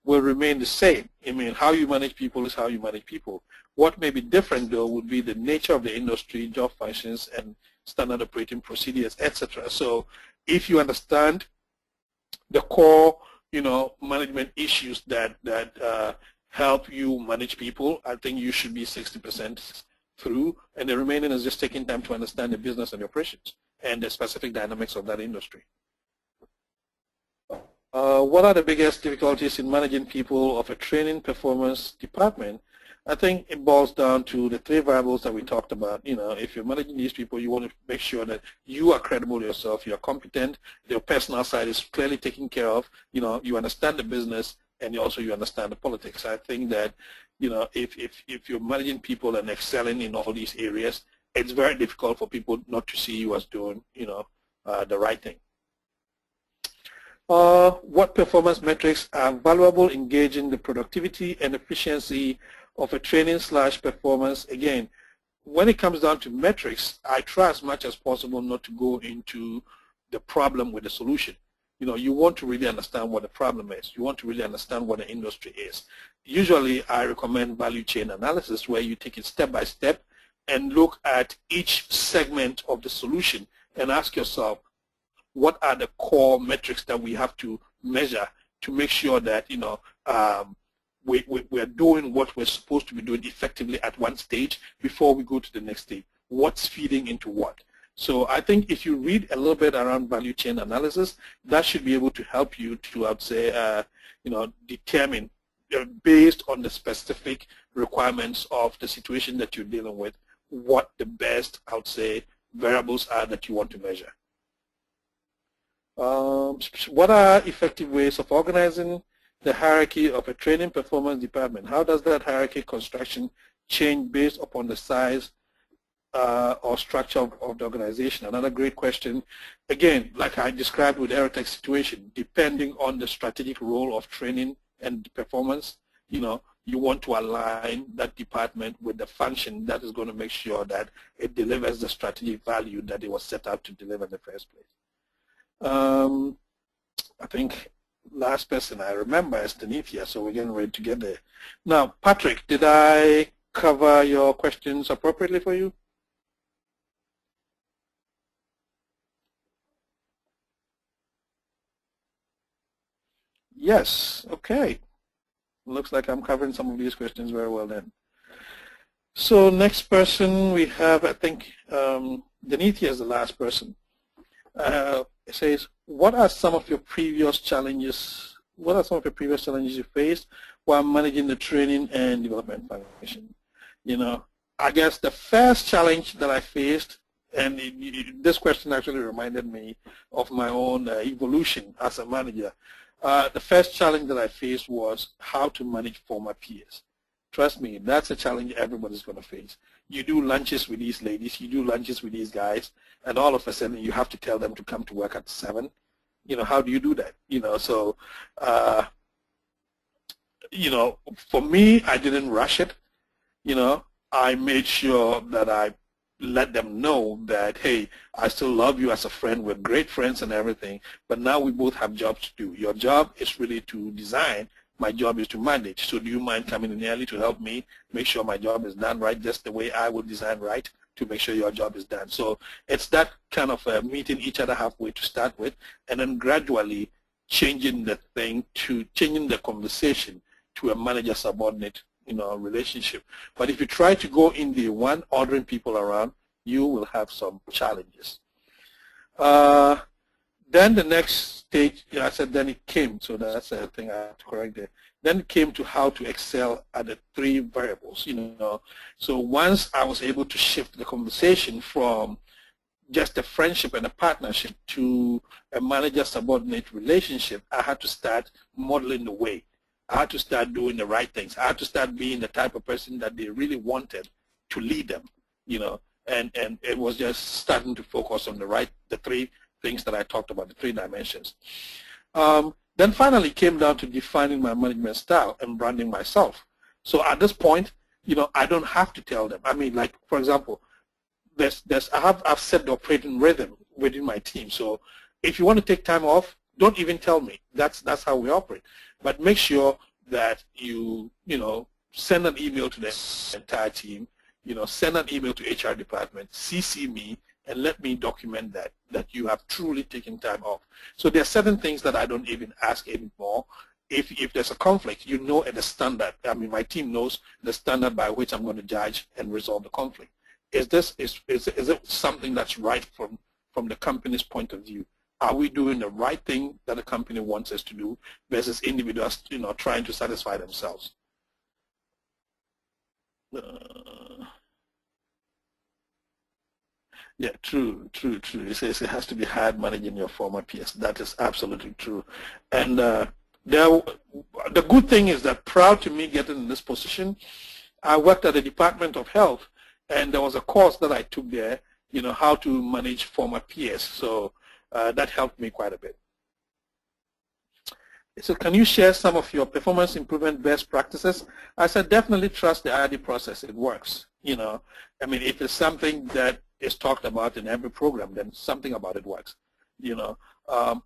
will remain the same. I mean, how you manage people is how you manage people. What may be different though would be the nature of the industry, job functions, and standard operating procedures, etc. So if you understand the core, management issues that help you manage people, I think you should be 60% through, and the remaining is just taking time to understand the business and the operations and the specific dynamics of that industry. What are the biggest difficulties in managing people of a training performance department? I think it boils down to the 3 variables that we talked about. If you're managing these people, you want to make sure that you are credible yourself, you're competent, your personal side is clearly taken care of, you understand the business, and also you understand the politics. I think that, if you're managing people and excelling in all these areas, it's very difficult for people not to see you as doing, the right thing. What performance metrics are valuable in gauging the productivity and efficiency of a training/performance? Again, when it comes down to metrics, I try as much as possible not to go into the problem with the solution. You want to really understand what the problem is. You want to really understand what the industry is. Usually, I recommend value chain analysis, where you take it step by step and look at each segment of the solution and ask yourself, what are the core metrics that we have to measure to make sure that we're doing what we're supposed to be doing effectively at one stage before we go to the next stage? What's feeding into what? So I think if you read a little bit around value chain analysis, that should be able to help you to, I would say, determine, based on the specific requirements of the situation that you're dealing with, what the best, I would say, variables are that you want to measure. What are effective ways of organizing the hierarchy of a training performance department? How does that hierarchy construction change based upon the size or structure of the organization? Another great question. Again, like I described with Aerotech's situation, depending on the strategic role of training and performance, you want to align that department with the function that is going to make sure that it delivers the strategic value that it was set out to deliver in the first place. I think last person I remember is Denithia, so we're getting ready to get there. Now, Patrick, did I cover your questions appropriately for you? Yes, okay. Looks like I'm covering some of these questions very well then. So next person we have, I think, Denithia is the last person. It says, what are some of your previous challenges? What are some of your previous challenges you faced while managing the training and development function? I guess the first challenge that I faced, and this question actually reminded me of my own evolution as a manager. The first challenge that I faced was how to manage former peers. Trust me, that's a challenge everybody's going to face. You do lunches with these ladies, you do lunches with these guys, and all of a sudden you have to tell them to come to work at 7. How do you do that? So, for me, I didn't rush it. I made sure that I let them know that, hey, I still love you as a friend. We're great friends and everything, but now we both have jobs to do. Your job is really to design. My job is to manage. So do you mind coming in early to help me make sure my job is done right, just the way I would design right to make sure your job is done? So it's that kind of meeting each other halfway to start with, and then gradually changing the conversation to a manager-subordinate relationship. But if you try to go in the one ordering people around, you will have some challenges. Then the next stage, I said then it came, so that's the thing I have to correct there. Then it came to how to excel at the 3 variables, So once I was able to shift the conversation from just a friendship and a partnership to a manager-subordinate relationship, I had to start modeling the way. I had to start doing the right things. I had to start being the type of person that they really wanted to lead them, and it was just starting to focus on the 3 things that I talked about, the 3 dimensions. Then finally came down to defining my management style and branding myself. So at this point, I don't have to tell them. I mean, like, for example, I've set the operating rhythm within my team. So if you want to take time off, don't even tell me. That's how we operate. But make sure that you send an email to the entire team, send an email to HR department, CC me, and let me document that you have truly taken time off. So there are certain things that I don't even ask anymore. If there's a conflict, at the standard. I mean, my team knows the standard by which I'm going to judge and resolve the conflict. Is it something that's right from the company's point of view? Are we doing the right thing that the company wants us to do versus individuals, trying to satisfy themselves? Yeah, true. It says it has to be hard managing your former peers. That is absolutely true. And the good thing is that prior to me getting in this position, I worked at the Department of Health, and there was a course that I took there, how to manage former peers. So that helped me quite a bit. So can you share some of your performance improvement best practices? I said definitely trust the RD process. It works. I mean, if it's something that is talked about in every program, then something about it works.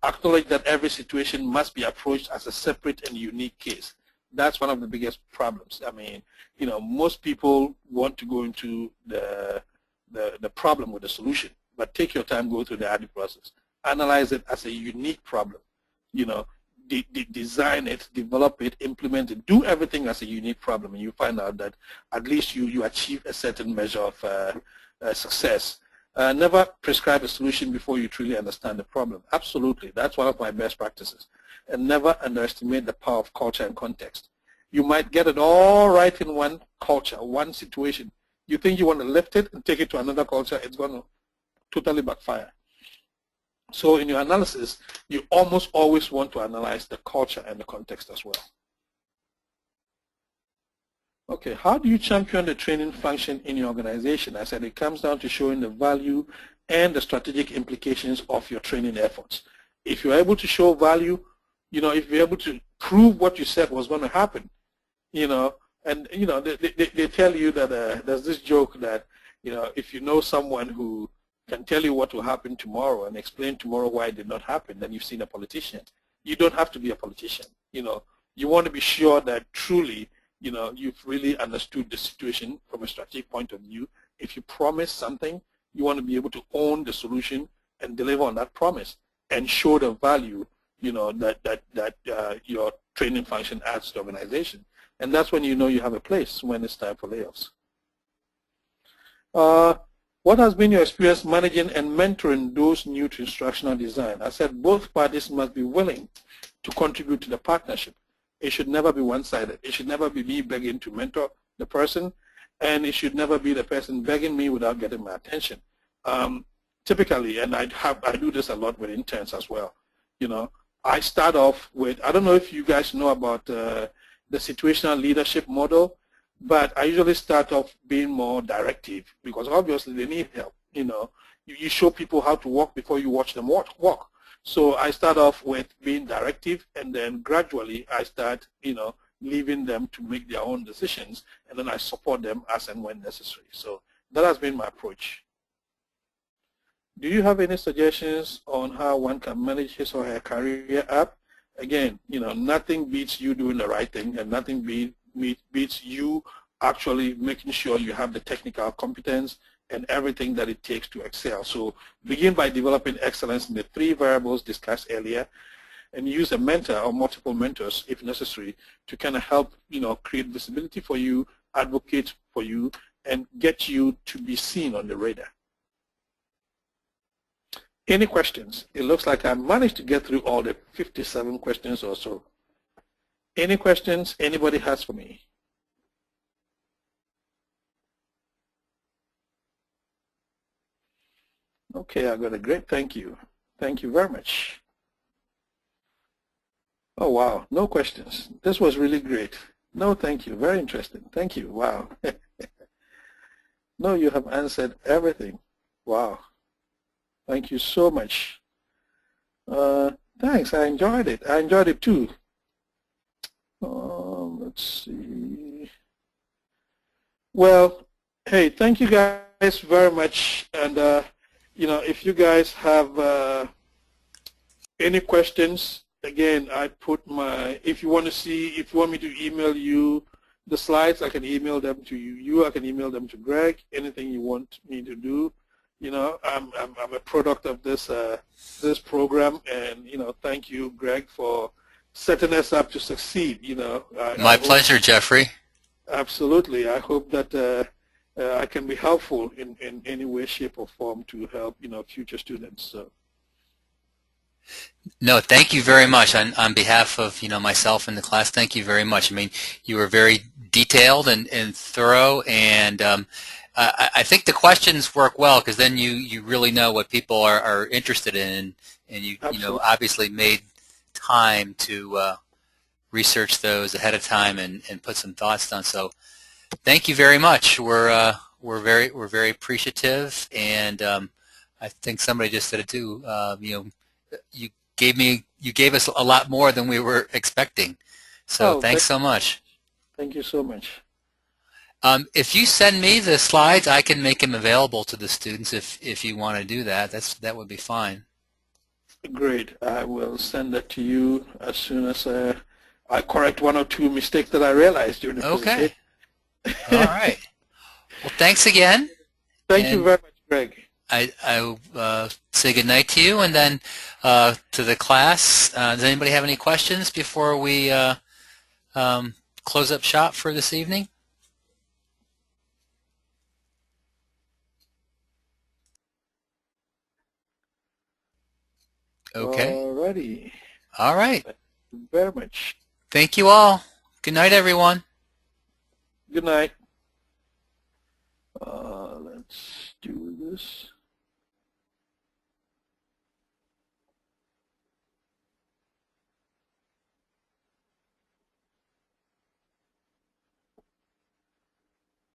Acknowledge that every situation must be approached as a separate and unique case. That's one of the biggest problems. I mean, most people want to go into the problem with the solution, but take your time, go through the RD process. Analyze it as a unique problem. Design it, develop it, implement it, do everything as a unique problem, and you find out that at least you achieve a certain measure of success. Never prescribe a solution before you truly understand the problem. Absolutely, that's one of my best practices. And never underestimate the power of culture and context. You might get it all right in one culture, one situation. You think you want to lift it and take it to another culture, it's going to totally backfire. So in your analysis, you almost always want to analyze the culture and the context as well. Okay, how do you champion the training function in your organization? I said it comes down to showing the value and the strategic implications of your training efforts. If you're able to show value, if you're able to prove what you said was going to happen, and they tell you that there's this joke that, if you know someone who can tell you what will happen tomorrow and explain tomorrow why it did not happen, then you've seen a politician. You don't have to be a politician. You want to be sure that truly, you've really understood the situation from a strategic point of view. If you promise something, you want to be able to own the solution and deliver on that promise and show the value, that your training function adds to the organization. And that's when you have a place when it's time for layoffs. What has been your experience managing and mentoring those new to instructional design? I said both parties must be willing to contribute to the partnership. It should never be one-sided. It should never be me begging to mentor the person, and it should never be the person begging me without getting my attention. Typically, and I do this a lot with interns as well, I start off with, I don't know if you guys know about the situational leadership model, but I usually start off being more directive because obviously they need help. You show people how to walk before you watch them walk. So I start off with being directive, and then gradually I start, leaving them to make their own decisions, and then I support them as and when necessary. So that has been my approach. Do you have any suggestions on how one can manage his or her career up? Again, nothing beats you doing the right thing, and nothing beats you actually making sure you have the technical competence and everything that it takes to excel. So begin by developing excellence in the 3 variables discussed earlier, and use a mentor or multiple mentors if necessary to kind of help, create visibility for you, advocate for you, and get you to be seen on the radar. Any questions? It looks like I managed to get through all the 57 questions or so. Any questions anybody has for me? Okay, I got a great thank you. Thank you very much. Oh, wow, no questions. This was really great. No, thank you. Very interesting. Thank you. Wow. No, you have answered everything. Wow. Thank you so much. Thanks. I enjoyed it. I enjoyed it too. Let's see. Well, hey, thank you guys very much. And, if you guys have any questions, again, I put if you want me to email you the slides, I can email them to you. I can email them to Greg, anything you want me to do. I'm a product of this program, and, thank you, Greg, for setting us up to succeed. My pleasure, Jeffrey. Absolutely. I hope that I can be helpful in any way, shape, or form to help, future students. So. No, thank you very much on behalf of myself and the class. Thank you very much. I mean, you were very detailed and thorough, and I think the questions work well because then you really know what people are interested in, and you obviously made time to research those ahead of time and put some thoughts down. So thank you very much. We're very appreciative, and I think somebody just said it too. You gave us a lot more than we were expecting. So thanks so much. Thank you so much. If you send me the slides, I can make them available to the students if you want to do that. That would be fine. Great. I will send that to you as soon as I correct one or two mistakes that I realized during the presentation. All right. Well, thanks again. Thank you very much, Greg. I say good night to you, and then to the class. Does anybody have any questions before we close up shop for this evening? Okay. Alrighty. All right. Thank you very much. Thank you all. Good night, everyone. Good night. Let's do this.